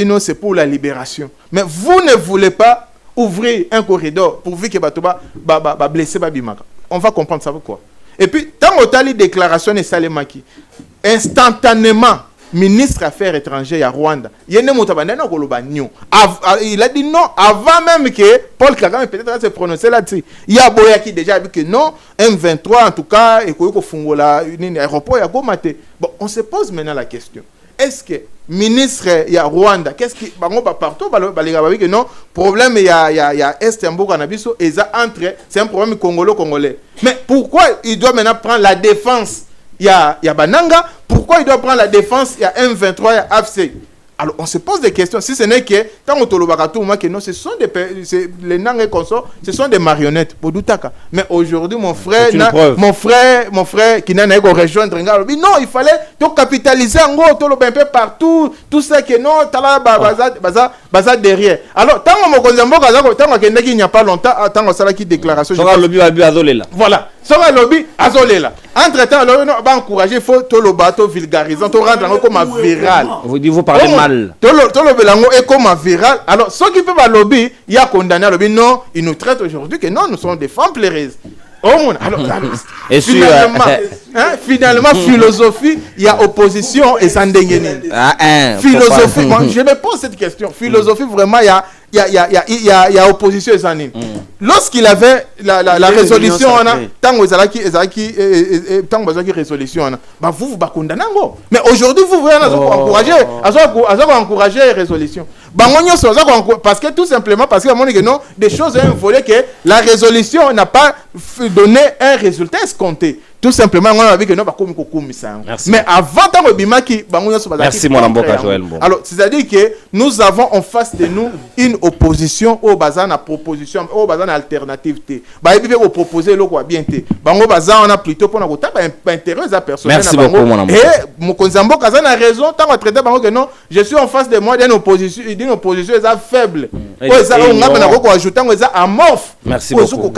non, c'est pour la libération. Mais vous ne voulez pas ouvrir un corridor pourvu que blessé babimaka. On va comprendre ça pourquoi. Et puis tant que les déclarations de Salemaki, instantanément ministre des Affaires étrangères à Rwanda, il a dit non avant même que Paul Kagame peut-être se prononcer là-dessus. Il y a Boya qui déjà dit que non, M23 en tout cas, et qu'il faut l'aéroport, il y a Gomate. Bon, on se pose maintenant la question. est-ce que ministre ya Rwanda qu'est-ce qui bango ba partout balinga ba que non problème il y a est en Mboka na biso et ça entre c'est un problème congolais mais pourquoi il doit maintenant prendre la défense il y a Bananga pourquoi il doit prendre la défense il y a M23 il y a AFC. Alors on se pose des questions si ce n'est que tant on tolobaka tout moi que non ce sont les nangs consorts ce sont des marionnettes Bodutaka mais aujourd'hui mon frère qui n'a pas rejoindre non il fallait tout capitaliser en gros tout le un peu partout tout ça que non tala baza derrière alors tant on mokonzambo tant il n'y a pas longtemps tant on sala qui déclaration voilà ça lobby azolela entre temps alors on va encourager faut tout le bateau vulgarisant tout rendre comme un viral vous parlez mal tout le belango est comme un viral alors ceux qui peuvent lobby il y a condamné lobby non ils nous traitent aujourd'hui que non nous sommes des femmes plaireuses. Alors, et finalement, philosophie, il y a opposition et ça philosophie, moi, je me pose cette question. Philosophie, vraiment, il y a opposition et ça lorsqu'il avait la résolution, tant que résolution, vous condamnez. Mais aujourd'hui, vous voulez encourager la résolution. Parce que tout simplement, parce que non, des choses volées que la résolution n'a pas donné un résultat escompté. Tout simplement, on a vu que non, mais avant merci mon amboka Joël. Alors, c'est-à-dire que nous avons en face de nous une opposition au bazar na proposition au bazar na alternative t. Ba ebi ko proposer le quoi bien t. Bango bazar on a plutôt pour na ko taba intérêt à personne. Merci beaucoup mon amboka. Et Mokonzambo kaza na raison tant on traiter bango que non, je suis en face de moi d'une opposition faible. Ça on a na ko ajouter on ça amorphe. Merci beaucoup.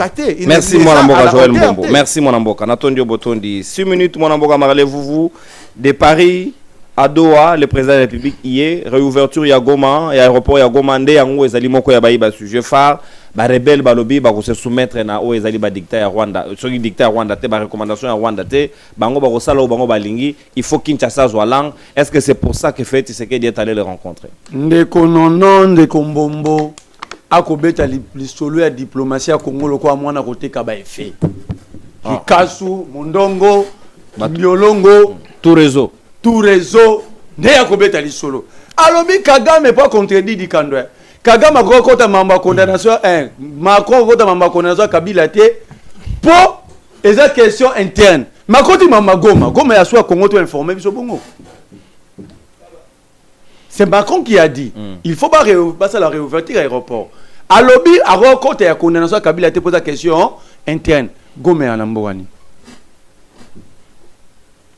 Merci mon amboka Joël Mbombo. Merci mon amboka. Natondio Botondi 6 minutes mon amboka Marley vous de Paris à Doha, le président de la République hier, réouverture ya Goma, et aéroport ya Goma ndé yango ezali moko ya bayiba sujet phare, ba rebelle balobi ba ko se soumettre na o ezali ba dictat ya Rwanda, soki dictat ya Rwanda te ba recommandation ya Rwanda te, bango ba ko sala o bango balingi, il faut Kinshasa soit lang. Est-ce que c'est pour ça que fait Tshisekedi est allé le rencontrer? Ndeko nono ndeko mbombo akobeta lisolo ya diplomatie ya Congo loko amwana koteka ba effet. Kikasu, Mondongo, Biolongo, tout réseau ne yakobeta lisolo alobi Kagame pas contredit di Kandwe Kagame ko kota mamba condamnation Macron kota mamba condamnation Kabila te po eza question interne makoti mamba Goma ya soit Congo to informer biso bongo c'est Macron qui a dit il faut pas la réouverture aéroport alobi aro kota ya condamnation Kabila te pose la question interne Goma ya Lambowani.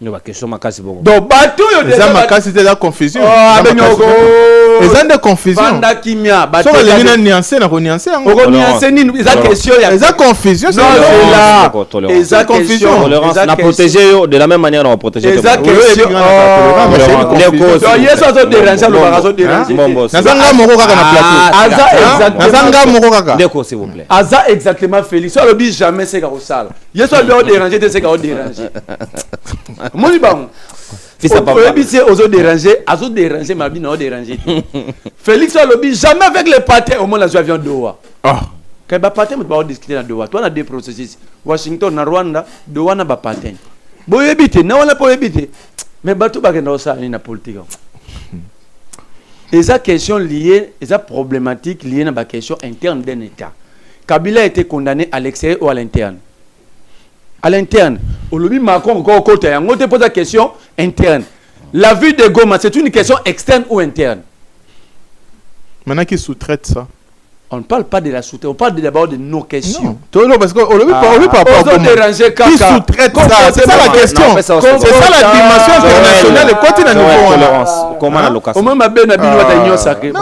No ba question makasi bongo. Donc bateau yo déjà makasi c'est la confusion. Les gens de confusion. Banda kimia bateau. So les gens nuancer na nuancer ngo. Ko nuancer ni eza question ya eza confusion c'est là. Eza confusion. Na protéger yo de la même manière on va protéger. Eza question. Donc yeso zo déranger le barazo déranger. Nazanga moko kaka na plateau. Aza exactement. Nazanga moko kaka. Ndeko s'il vous plaît. Aza exactement Félix. So le bi jamais c'est carosal. Yeso doit déranger de c'est déranger. Moi bon fils à papa aux déranger ma vie non déranger Félix Alobi jamais avec les patins au moins la avion Doha quand ba patins on va discuter na Doha toi on a deux processus Washington na Rwanda Doha na ba patins boye bité na wala boye bité mais bateau ba kenda ça na politique et ça question liée et ça problématique liée na ba question interne d'un état. Kabila a été condamné à l'extérieur ou à l'interne. À l'interne, aujourd'hui Macron côté on te pose la question interne. La vue de Goma, c'est une question externe ou interne? Maintenant qui sous-traite ça? On ne parle pas de la sous-traite, on parle d'abord de nos questions. Non, parce qu'on ne parle pas déranger qui sous-traite ça? C'est ça la question. C'est ça la dimension internationale. Le continent nous tolérance. Comment la location? Au moins ma belle Nabino va t'ignorer ça. Il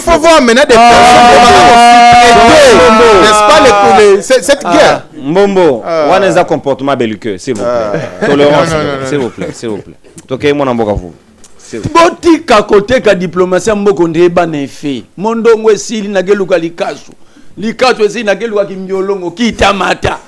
faut voir maintenant des personnes n'est-ce pas cette guerre. Mbombo, on a un comportement belliqueux, s'il vous plaît. Tolérance, s'il vous plaît, s'il vous plaît. Ok, mon amboka vous. Boti ka côté ka diplomatie mboko ndeba na effet. Mondongo esili na geluka likasu. Likasu esili na geluka kimyolongo kitamata.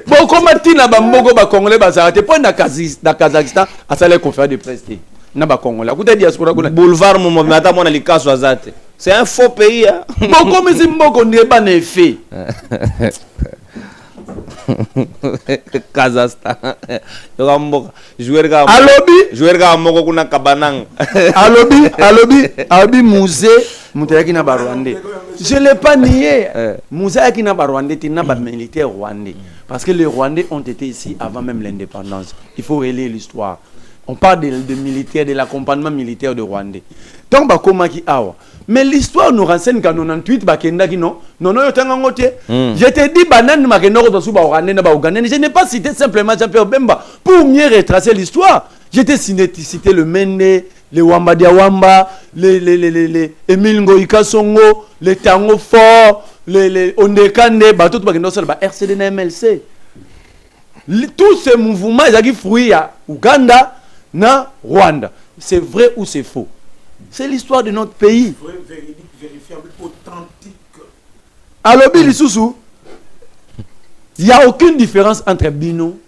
Boko matina ba mboko ba congolais ba zarate po na Kazakhstan asale conférence de presse. Na ba congolais. Kuta diaspora kuna boulevard mo mata mona likasu azate. C'est un faux pays. Hein? Beaucoup mais c'est beaucoup n'est pas effet. Kazakhstan. Jouer ga moko kuna kabanang. Alobi musée mutaki na Rwandais. Je l'ai pas nié. Musée qui na Rwandais, tu n'as pas militaire rwandais parce que les Rwandais ont été ici avant même l'indépendance. Il faut relire l'histoire. On parle de militaires, de l'accompagnement militaire de Rwandais. Donc bah comment qui awa. Mais l'histoire nous renseigne qu'en 98 bakenda qui non yotanga ngote. Je te dis banane makenda ko suba Rwandais na ba Ougandais. Je n'ai pas cité simplement Jean-Pierre Bemba pour mieux retracer l'histoire. J'étais cité le Mende, les Wamba Diawamba, les Emile Ngoïka Songo, les Tango Fort, les Ondekande, bah tout bakenda ça ba RCD na MLC. Tous ces mouvements ils ont fruit à Ouganda na Rwanda. C'est vrai ou c'est faux? C'est l'histoire de notre pays. Vrai, véridique, vérifiable, authentique. Alors, Billy Soussou, il n'y a aucune différence entre Bino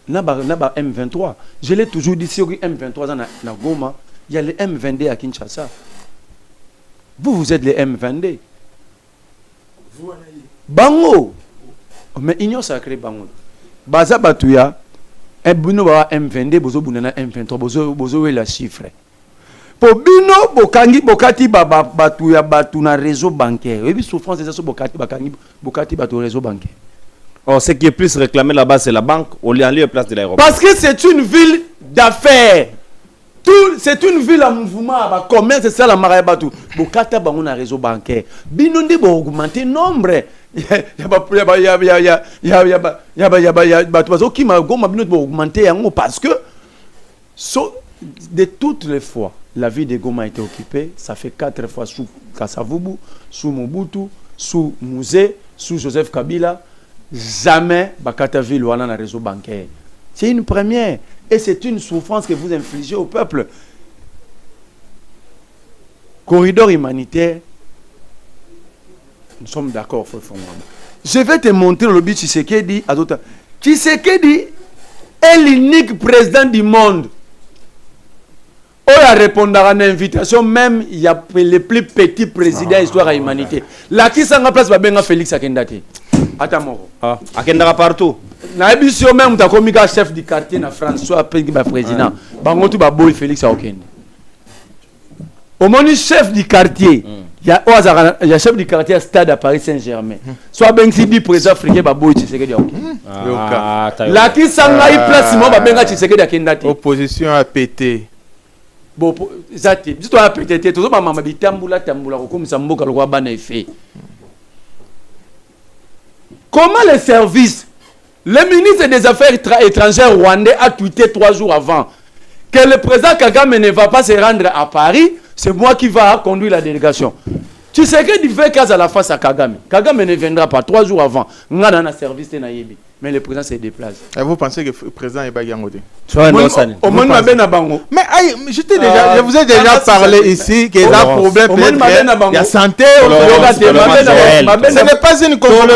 et M23. Je l'ai toujours dit, sur M23 dans Goma, il y a les M22 à Kinshasa. Vous êtes les M22. Vous, Bango. Mais Union Sacrée Bango. Baza Batouya, Bino M22, Bozo Bounana M23, Bozo la chiffre. Pour Bino, Bokati batu na réseau bancaire. Et puis souffrance c'est ça Bokati batu réseau bancaire. Oh, ce qui est plus réclamé là-bas, c'est la banque au lieu de place de l'aéroport. Parce que c'est une ville d'affaires. C'est une ville à mouvement, à commerce, c'est ça la marée batu. Bokata bango na réseau bancaire. Bino ndi bo augmenter nombre. Parce que de toutes les fois la ville de Goma a été occupée, ça fait 4 fois sous Kassavubu, sous Mobutu, sous Mouzé, sous Joseph Kabila. Jamais Bakata ville ou un réseau bancaire. C'est une première et c'est une souffrance que vous infligez au peuple. Corridor humanitaire, nous sommes d'accord. Je vais te montrer le but Tshisekedi à d'autres. Tshisekedi est l'unique président du monde. On a répondu à une invitation, même il y a les plus petits présidents histoire à l'humanité. Là qui s'en place, va Félix Akendate. Attends, Akendara partout. Na émission même, tu as commis un chef du quartier na François président. Bangotu Baboy Félix Akendate. Au moins, chef du quartier. Il y a chef du quartier à Stade à Paris Saint-Germain. Soit ben si président africain Baboy Tshisekedi Akendate. Là qui s'en place, moi va Tshisekedi Akendate. Opposition a pété. Bon, zati, dis toi peut-être tout ça maman bitambula tambula comme ça mboka le roi bana fait. Comment les services, le ministre des Affaires étrangères rwandais a tweeté 3 jours avant que le président Kagame ne va pas se rendre à Paris, c'est moi qui va conduire la délégation. Tu sais que tu fais casse à la face à Kagame. Kagame ne viendra pas 3 jours avant. On a un service de Naïbi. Mais le président se déplace. Et vous pensez que le président est bagangoté? Mais je vous ai déjà parlé ici qu'il y a un problème. Il y a santé. Ce n'est pas une conférence.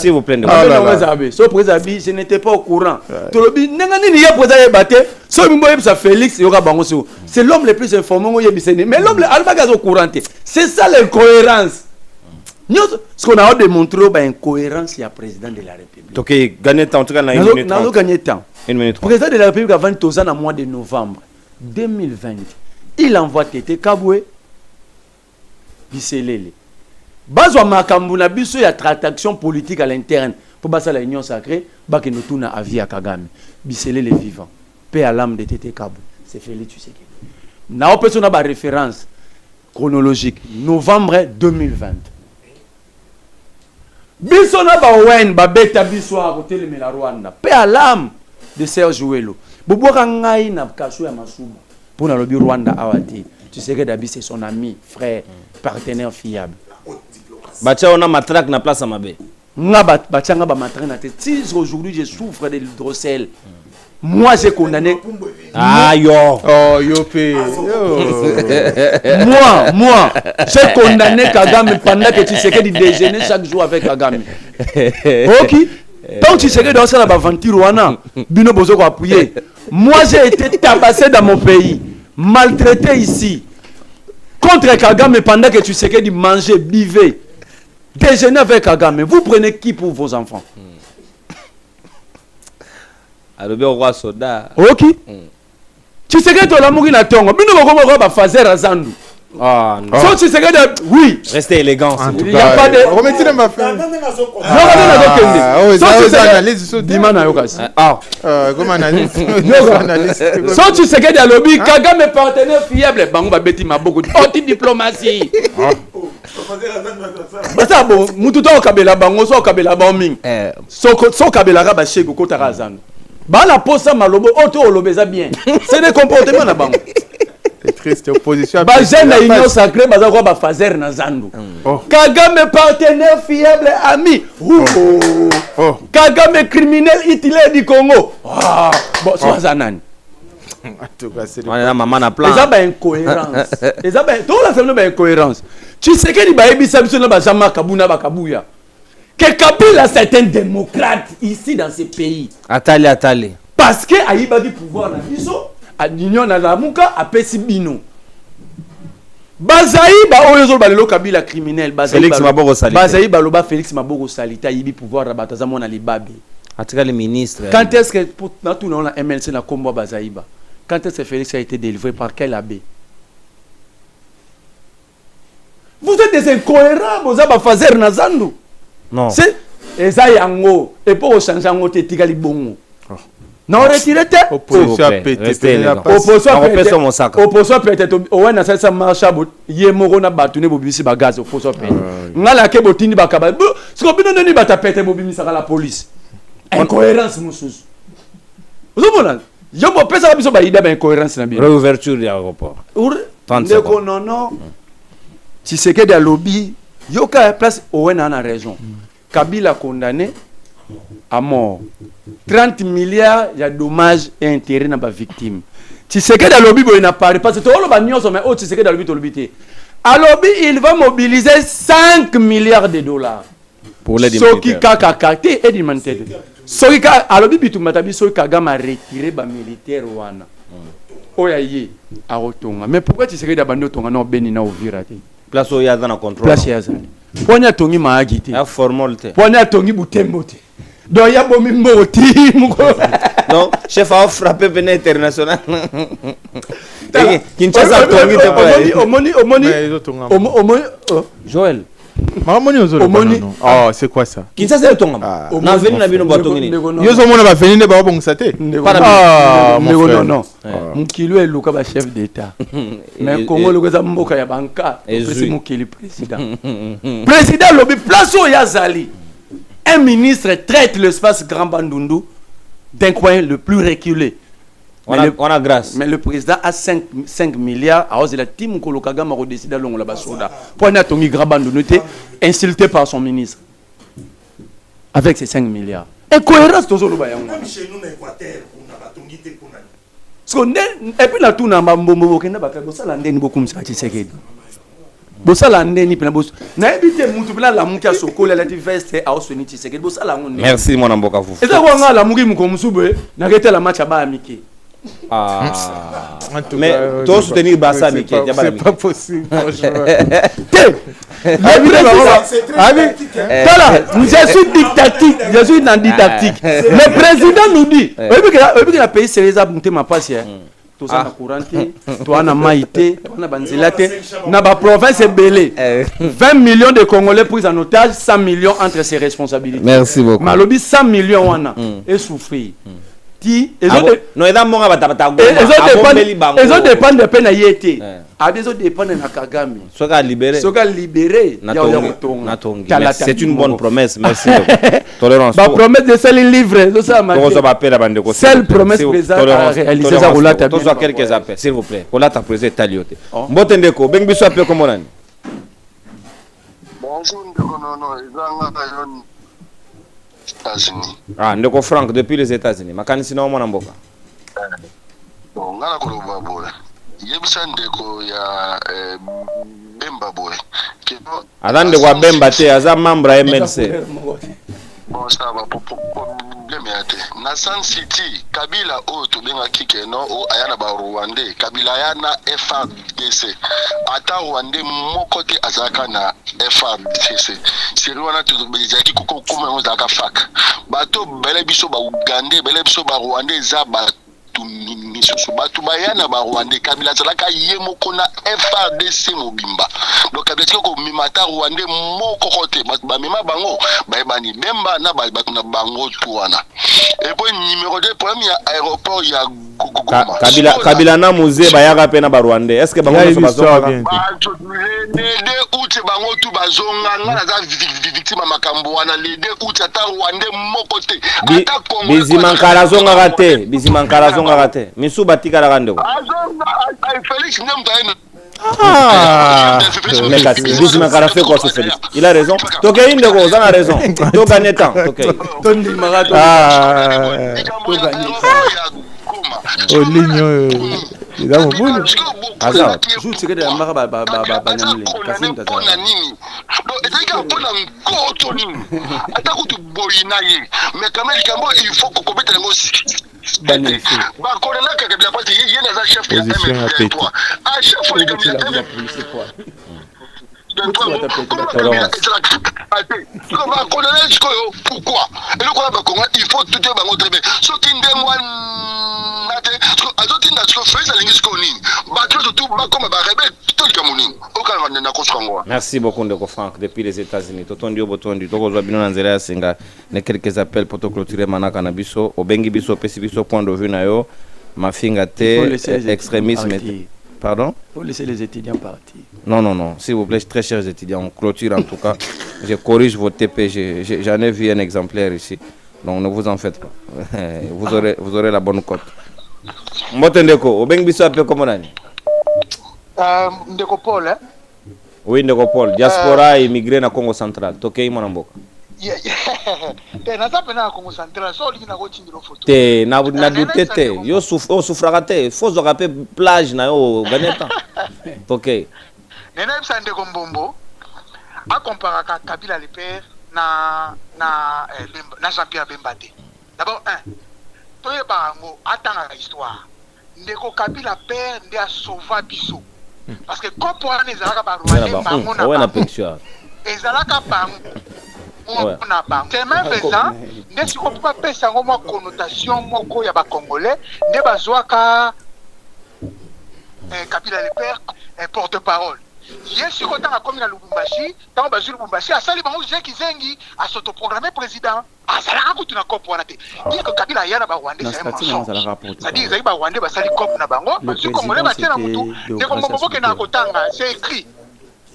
S'il vous plaît. Je n'étais pas au courant. C'est l'homme le plus informé. Mais l'homme le au courant. C'est ça l'incohérence. Ce qu'on a démontré, c'est l'incohérence, il y a le président de la République. Ok, gagner temps, en tout cas, Nous avons gagné temps. Le président de la République a 20 ans au mois de novembre 2020. Il envoie Tété Kaboué, Bisselele. Bazwa Makambuna Biso, il y a transaction politique à l'interne. Pour passer à l'Union sacrée, Baki nous tourne à vie à Kagame. Bisselele vivant. Paix à l'âme de Tété Kaboué. C'est Félix Tshisekedi. Nous avons une référence chronologique. Novembre 2020. Bisona bawen babeta biso a côté le Rwanda. Paix à l'âme de Serge Ouelo. Boboka ngai na kaso ya masuba. Pour na lobi Rwanda awati. Tu sais que Dabi c'est son ami, frère, partenaire fiable. Bacha on a matraque na place à Mabé. Nga bacha nga ba matraque na tête. Si aujourd'hui je souffre de l'hydrocèle. Moi j'ai condamné. Ah yo. Oh yo pe. Moi j'ai condamné Kagame pendant que tu sais que tu déjeuner chaque jour avec Kagame. OK. Tant tu sais que dans ça la aventure wana bino bozo ko appuyer. Moi j'ai été tabassé dans mon pays, maltraité ici. contre Kagame pendant que tu sais que de manger, buvez, déjeuner avec Kagame. Vous prenez qui pour vos enfants? Alors bien roi soda. Ok. Tu sais que tu as l'amour in a tongue. Bino ko ko ba fazer azandu. Ah non. So tu sais que oui. Restez élégant. Il y a pas de remettez ma fin. non so tu sais analyse sur dimana yokas. Ah. Comme analyse. So tu sais que dans le lobby Kagame partenaire fiable bango ba beti maboko. Haute diplomatie. Basta bon mutu to kabela bango so kabela ba ming. So kabela ka ba shego ko tarazano. Ba la posa malobo auto olobeza bien. C'est des comportements na bango. C'est triste opposition. Ba jeune na union sacrée baza ko ba fazer na zandu. Kagame partenaire fiable ami. Kagame criminel itilé du Congo. Ah bon so zanani. En tout cas c'est On est là maman na plan. Les ba incohérence. Les ba tout la semaine ba incohérence. Tu sais que ni ba ebisa biso na ba jama kabuna ba kabuya. Que Kabila c'est un démocrate ici dans ce pays. Atali. Parce que Aïba du pouvoir na biso, a l'union na lamuka a pesi bino. Bazaï ba oyo ba le Kabila criminel, Félix Maboko Salita. Bazaï ba loba Félix Maboko Salita yibi pouvoir rabataza mona libabe. Atika le ministre. Quand est-ce que pour na tout na MLC na kombo Bazaïba? Quand est-ce que Félix a été délivré par quel abbé? Vous êtes des incohérents, vous avez fazer na zandu. Non. C'est eza yango et pour changer yango te tikali bongo. Non retiré te opposition Restez élégant. opposition peut-être ouais na ça marche abot ye moko na batune bobisi ba gaz opposition peut ngala ke botini bakaba ce que bino nani bata pété bobimisa la police incohérence mususu uzobona yo mo pesa biso ba ida ba incohérence na bien Réouverture du aéroport. ndeko non si c'est que des lobby yoka place ouais na raison Kabila condamné à mort 30 milliards il y a dommages et intérêts dans les victimes. Tu sais que dans le lobby il n'a pas parce que tout le monde mais tu sais que dans le lobby à lobby il va mobiliser 5 milliards de dollars pour les ceux qui kakakate et humanitaire ceux qui à lobby bitu matabi ceux qui Kagame a retiré ba militaire wana oyaye a rotonga mais pourquoi tu sais que dans bando tonga non beni na ovira te place où il y a dans contrôle. place ya zani ponya tongi maagite ya formalité. ponya tongi butembo te donc ya bomi mboti non chef a frappé venir international. Kinshasa tongi te pas. Omoni Joël Mamoni ozolo. Oh, c'est quoi ça? Kinshasa tonga. Na venu na bino batongi ni. Yozo mona ba venir ba bongisa te. Ah, non. Mukilo eluka ba chef d'état. Mais Congo le koza mboka ya banka. Président Mukili président. Président lobi place o yazali. Un ministre traite l'espace Grand Bandundu d'un coin le plus reculé. On a grâce. Mais le président a 5 milliards. Alors, c'est la team que le Kagame a décidé de la basoda. Pour un Tongi Grand Bandundu insulté par son ministre. Avec ses 5 milliards. Incohérence, tout ça. Même chez nous, l'Équateur, on a Tongi te konani. Et puis, là, tout le monde a dit merci mon amboka vous. Mais toi soutenir Bassa Miki, c'est pas possible. Je suis dictatique, je suis dans didactique. Le président nous dit, le pays sérieusement monté ma patience. Tout ça na couranté, toi na maïté, toi na banzilate, na ba province belé. 20 millions de Congolais pris en otage, 100 millions entre ses responsabilités. Merci beaucoup. Malobi 100 millions wana et souffrir. Non, ils ont dépend de peine à yété. Ils ont dépend de Kagame. Soka libéré. C'est une bonne promesse. Merci. Tolérance. La promesse de celle livrée. Seule promesse présente à réaliser ça. Quelques appels, s'il vous plaît. On l'a apprécié Taliote. Mbotendeko, Bengibiso appelle comment on. Bonjour, États-Unis. Ah, Ndeko Franck depuis les États-Unis. Makanisi na mwana mboka. Bon, ngala koloba boy. Yebisa ndeko ya Bemba boy. Adande kwa Bemba te aza membre MLC. Bon, ça va pour problème yate na Sun City Kabila o to benga kikeno o ayana ba Rwandais Kabila yana FARDC ata Rwandais moko te azaka na FARDC siriwana to bezaki kuko kuma ngo zaka fak bato bele biso ba Ugandais bele biso ba Rwandais za ba misusu batu bayana ba Rwandais Kabila zalaka ye moko na FARDC mobimba donc Kabila tiko mimata Rwandais moko kote batu ba mima bango bayebani bemba na batu na bango tuana et puis numéro 2 premier aéroport ya Kabila na musée bayaka pe na ba Rwandais est-ce que bango so bazonga les out bango tu bazonga ngana za victime makambo wana les deux out ata Rwandais moko te ata Congo bizimankala zonga rate bizimankala zonga rate misu batika la kandeko Félix Nyamta bizimankala fait quoi ce Félix il a raison toke indeko on a raison to gagner temps toke Tondi marathon Oh ligne il a mon boule azar joue tirer de la mara ba nyamle kasim tata nini donc ezaka pona ngoto nini ata kutu boyina ye mais quand même kambo il faut ko kobeta ngo ba ko na ka Kabila parce que yena za chef ya M23 a chef de Kabila pourquoi et le quoi il faut tout bango très bien ce qui ndemwa nate azotinda ce que fait ça lingi nini ba tout ba comme ba rebelle tout le cameroun aucun na kosangwa. Merci beaucoup Ndeko Frank depuis les États-Unis totondi obotondi tokozwa bino na nzela ya singa ne quelques appels pour to clôturer manaka na biso obengi biso pesi biso point de vue na yo mafinga te extrémisme. Pardon? Faut laisser les étudiants partir. Non, s'il vous plaît, très chers étudiants, on clôture en tout cas. Je corrige vos TP, j'en ai vu un exemplaire ici. Donc ne vous en faites pas. Vous aurez la bonne cote. Mbotendeko, Obeng Biso appelle comment on Ndeko Paul, hein? Oui, Ndeko Paul, diaspora immigré na Congo central. Tokei Monamboka. Te na tapena Congo central, so lina ko tindiro photo. Te na dutete, yo souffragate, faut rappeler plage na yo ganeta. Tokei. Nena bisa Ndeko Mbombo a comparaka Kabila le père na Jean-Pierre Bemba te. D'abord toye bango atanga histoire. Ndeko Kabila père ndi a sauva biso. Parce que quand pour les ezalaka ba Rwandais bango na. Ouais na picture. Ezalaka bango. C'est même faisant, n'est-ce qu'on peut pas passer en mot connotation moko ya ba Congolais, ne bazwaka Kabila le père porte-parole. Hier sur quand on a commis na Lubumbashi, tant bazu Lubumbashi a sali bango je kizengi a s'autoproclamer président. Ah ça la ko tuna cop wana te. Dire que Kabila ya na ba Rwandais c'est un mensonge. C'est-à-dire ils ba Rwandais ba sali cop na bango, bazu Congolais ba tena mutu, ne ko mboko ke na kotanga, c'est écrit.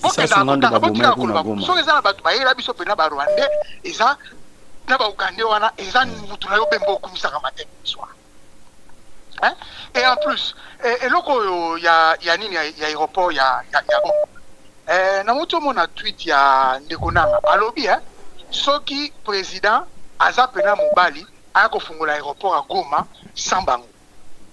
Ça c'est ngande ba boma ko na boma. So ezana ba bayela biso pena ba Rwandais, eza na ba Ugandais wana, eza mutu na yo bembo kumisaka matin soir. Hein? Et en plus, et loko ya nini ya aéroport ya na moto mona tweet ya Ndeko Nanga alobi soki président aza pena mobali aya kofungula aéroport à Goma sans bango.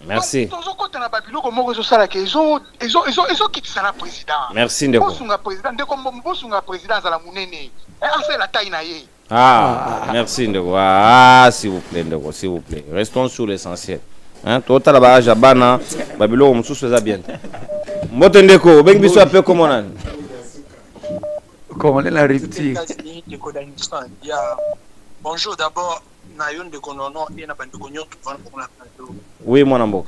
Merci. Tozokota na babiloko moko ezosala ke ezokitisa na président. Merci Ndeko. Bosunga président Ndeko bosunga président azala munene. Asa la taille na ye. Merci Ndeko. S'il vous plaît Ndeko, s'il vous plaît. Restons sur l'essentiel. Hein, tout à la base Jabana, Babylon, on sous faisait bien. Motendeko, ben biso appelle comment on. Comment la rupture? Bonjour d'abord, Nayon de Konono et Nabandokonyo qui vont pour la plateau. Oui, mon amour.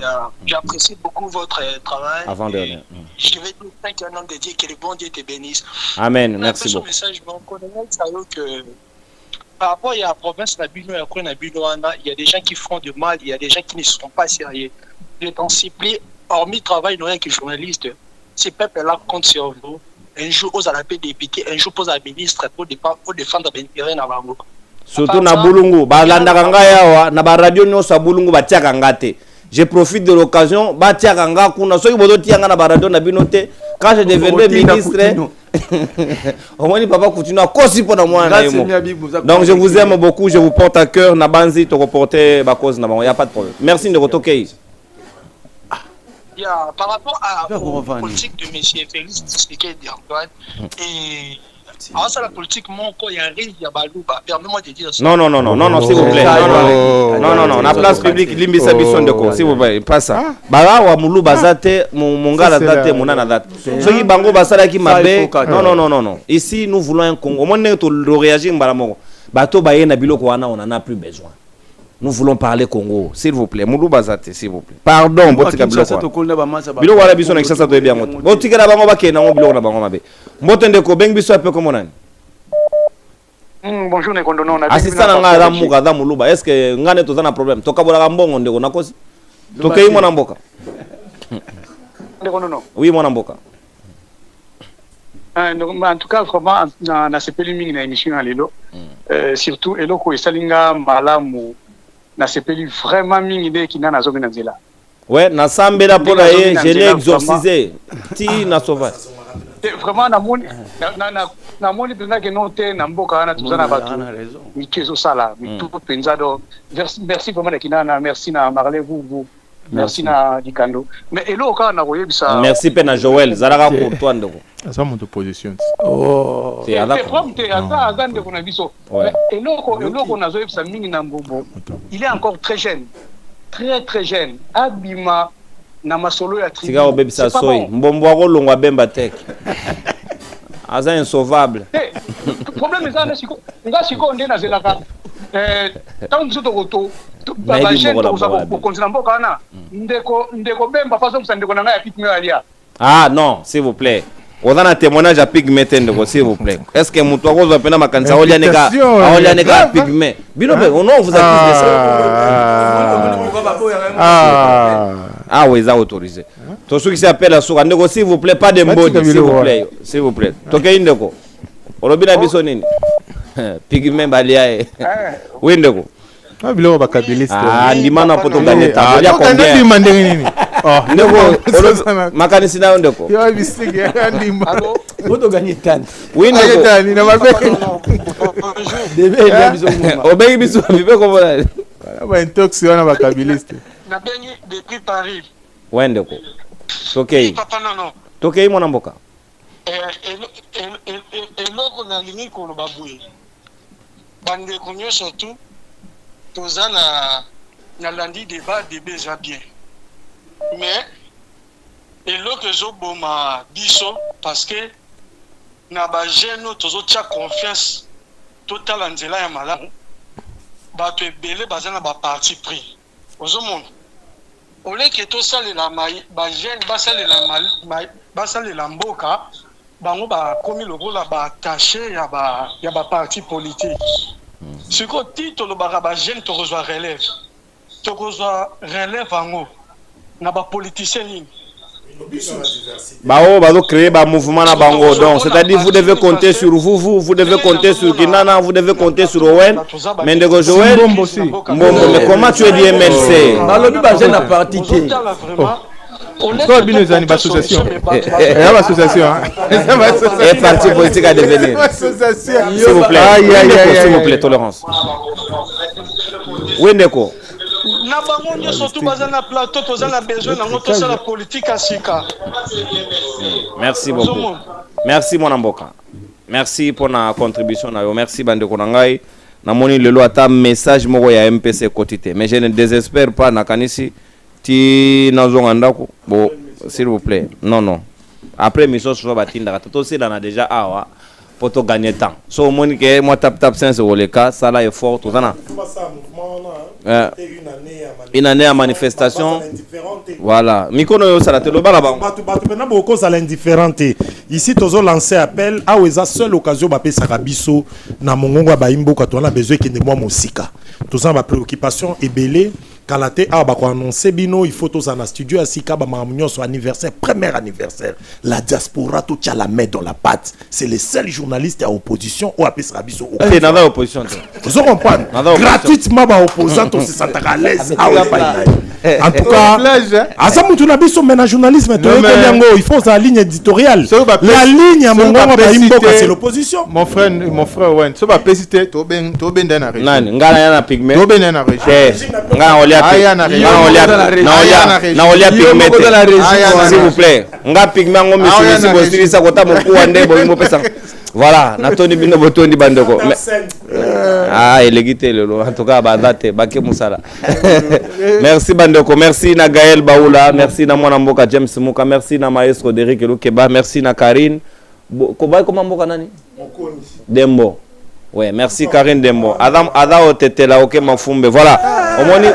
J'apprécie beaucoup votre travail. Avant dernier. Je vais dire qu'un homme de Dieu, que le bon Dieu te bénisse. Amen, merci beaucoup. Message, bon, que par rapport à la province Nabino et à Nabino, il y a des gens qui font du mal, il y a des gens qui ne sont pas sérieux. Je t'en supplie, hormis travail, nous rien que journaliste, ces peuples-là comptent sur vous. Un jour, vous allez être député, un jour, vous allez ministre pour défendre l'intérêt de Nabango. Surtout na Bulungu, balanda yawa na ba radio nyosa Bulungu batiaka ngate. Je profite de l'occasion, batiaka nga kuna soki bodo tianga na ba radio na binote quand je devenais ministre. Au moins papa continue à causer pour moi. Donc je vous aime beaucoup, je vous porte à cœur na banzi to reporter ba cause na bon, il y a pas de problème. Merci de retoquer. Par rapport à la politique de M. Félix Tshisekedi d'Antoine et Alors ça la politique mon il y a rien il y a balouba permets-moi de dire ça. Non s'il vous plaît. Non la place publique limbisa biso ndeko s'il vous plaît pas ça. Bala wa mulu bazate mongala date monana date. Soki bango basala ki mabe. Non. Ici nous voulons un Congo. Au moins to réagir mbala moko. Bato baye na biloko wana on en a plus besoin. Nous voulons parler Congo, s'il vous plaît. Moulou Bazate, s'il vous plaît. Pardon, Botika Biloko. Biloko wala biso na kisa to bien moto. Botika na bango bake na biloko na bango mabe. Mbotende ko beng biso ape comme nani. Bonjour Nekondono na. Assistant na ngara muka da muluba. Est-ce que ngane to na problème? To kabola mbongo ndeko na kosi. To kei mona mboka. Nekondono. Oui mona mboka. En tout cas vraiment na sepeli mingi na émission à lelo. Surtout eloko esalinga malamu na sepeli vraiment mingi de qui na zobe na nzela. Ouais, na sambela pour aller, je l'ai exorcisé. Ti na sauvage. Vraiment na moni penza que non te na mboka na tuzana batu. Mi kezo sala, mi tout penza do. Merci vraiment de kinana, merci na Marley vous. Merci na Dikando. Mais eloko na koyebisa. Merci pena Joël, zalaka pour toi ndeko. Ça mon position. Oh, c'est azande kuna biso. Eloko na zoyebisa mingi na mbombo. Il est encore très jeune. Très jeune. Abima na masolo ya tribu. Sika obebisa soyi. Mbombo ako longwa bemba tek. Aza insauvable. Problème eza siko. Nga siko nde na zelaka. Tant que to ba jeune to za ko kontina mboka na. Ndeko bemba façon ndeko na ya pitme alia. Ah non, s'il vous plaît. On a un témoignage à pigment, s'il vous plaît. Est-ce que mon toit vous appelle ma canne? On a nega pigment. Bino, on vous accuse de ça. Ah oui, ça autorisé. Tout ce qui s'appelle à Soura, s'il vous plaît, pas de mode, s'il vous plaît. S'il vous plaît. Toke indeko. Orobina bisonini. Pigment balia. Oui, ndeko. Ah, biloko bakabiliste. Ah, ndimana poto gagner temps. Il y a combien? Oh, ndeko. Makanisi na ndeko. Yo bisige ndimba. Poto gagner temps. Oui, ndeko. Tani na mabe. Debe biso. Obey biso vive comme ça. Ba intox wana bakabiliste. Na bengi depuis Paris. Ouais, ndeko. Tokei. Papa non. Tokei mona mboka. Eloko na limi ko babui. Bande konyo surtout. Toza na lundi débat déjà bien. Mais eloko ezoboma biso parce que na ba jeune tozo tia confiance totale nzela ya malamu. Bato ebele baza na ba parti pris. Ozomona. Oleke to salela ba jeune basalela mboka bango ba komi lokola ba attaché ya ba parti politique. Ce qu'on dit, tu as jeune, tu reçois relève. Tu reçois relève en haut. Tu as politicien. Bao créer un mouvement à Bango. Donc, c'est-à-dire vous devez compter sur vous devez compter sur Kinana, vous devez compter sur Owen. Mais de Joël, mais comment tu es du MLC? Balobi ba jeune à parti. Toi, bien les associations. Il y a l'association. Et parti politique à devenir. S'il vous plaît. S'il vous plaît, tolérance. Oui, Ndeko. Na bango nyo surtout baza na plateau toza na besoin na moto ça la politique à sika. Merci beaucoup. Merci mon amboka. Merci pour la contribution na yo. Merci Bandeko Nangai. Na moni lelo ata message moko ya MPC quotité. Mais je ne désespère pas na kanisi. Ti nazongandako bon s'il vous plaît non après mission sur batinda toto c'est dans déjà awa pour to gagner temps so moni que moi tap 5 sur le cas ça là est fort tout ça une année à manifestation voilà mikono yo ça la te lo bala ba batu maintenant beaucoup ça l'indifférente ici tozo lancer appel a weza seule occasion ba pesa kabiso na mongongo ba imbo ka to na besoin que de moi mosika tout ça ma préoccupation est belé Kalate a bako annoncé bino il faut tous en studio asika ba mamunyo son anniversaire premier anniversaire la diaspora tout tient la main dans la pâte c'est les seuls journalistes à opposition ou apes rabiso c'est dans l'opposition vous comprenez gratuitement ba opposant on se sent à l'aise ah ouais En tout cas, à ça mutu na biso mais na journalisme il faut sa ligne éditoriale. La ligne à mon c'est l'opposition. Mon frère ouais, ça va péciter to ben dans région. Nani ngala yana pigment. To ben dans région. Ngala olia pigment. S'il vous plaît. Nga pigment ngo misisi bosili sa kota moku wande bo pesa. Voilà, natoni bino botondi bandeko. Ah, il est guité lelo. En tout cas, badate baké musala. Merci bandeko, merci na Gaël Baoula, merci na mwana mboka James Muka, merci na maestro Derrick Lukeba, merci na Karine. Comment mboka nani? Dembo. Ouais, merci Karine Dembo. Ada otete la OK mafumbe. Voilà. Omoni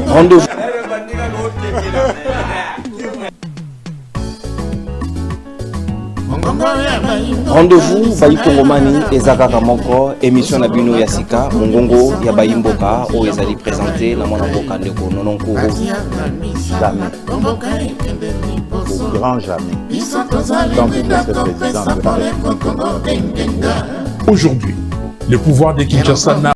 rendez-vous. Rendez-vous Bayi Kongomani ezaka moko émission na bino ya sika mongongo ya Bayi Mboka o ezali présenté na mwana mboka ndeko Nononkuru jamais au grand jamais tant que le président de la République. Aujourd'hui, le pouvoir de Kinshasa n'a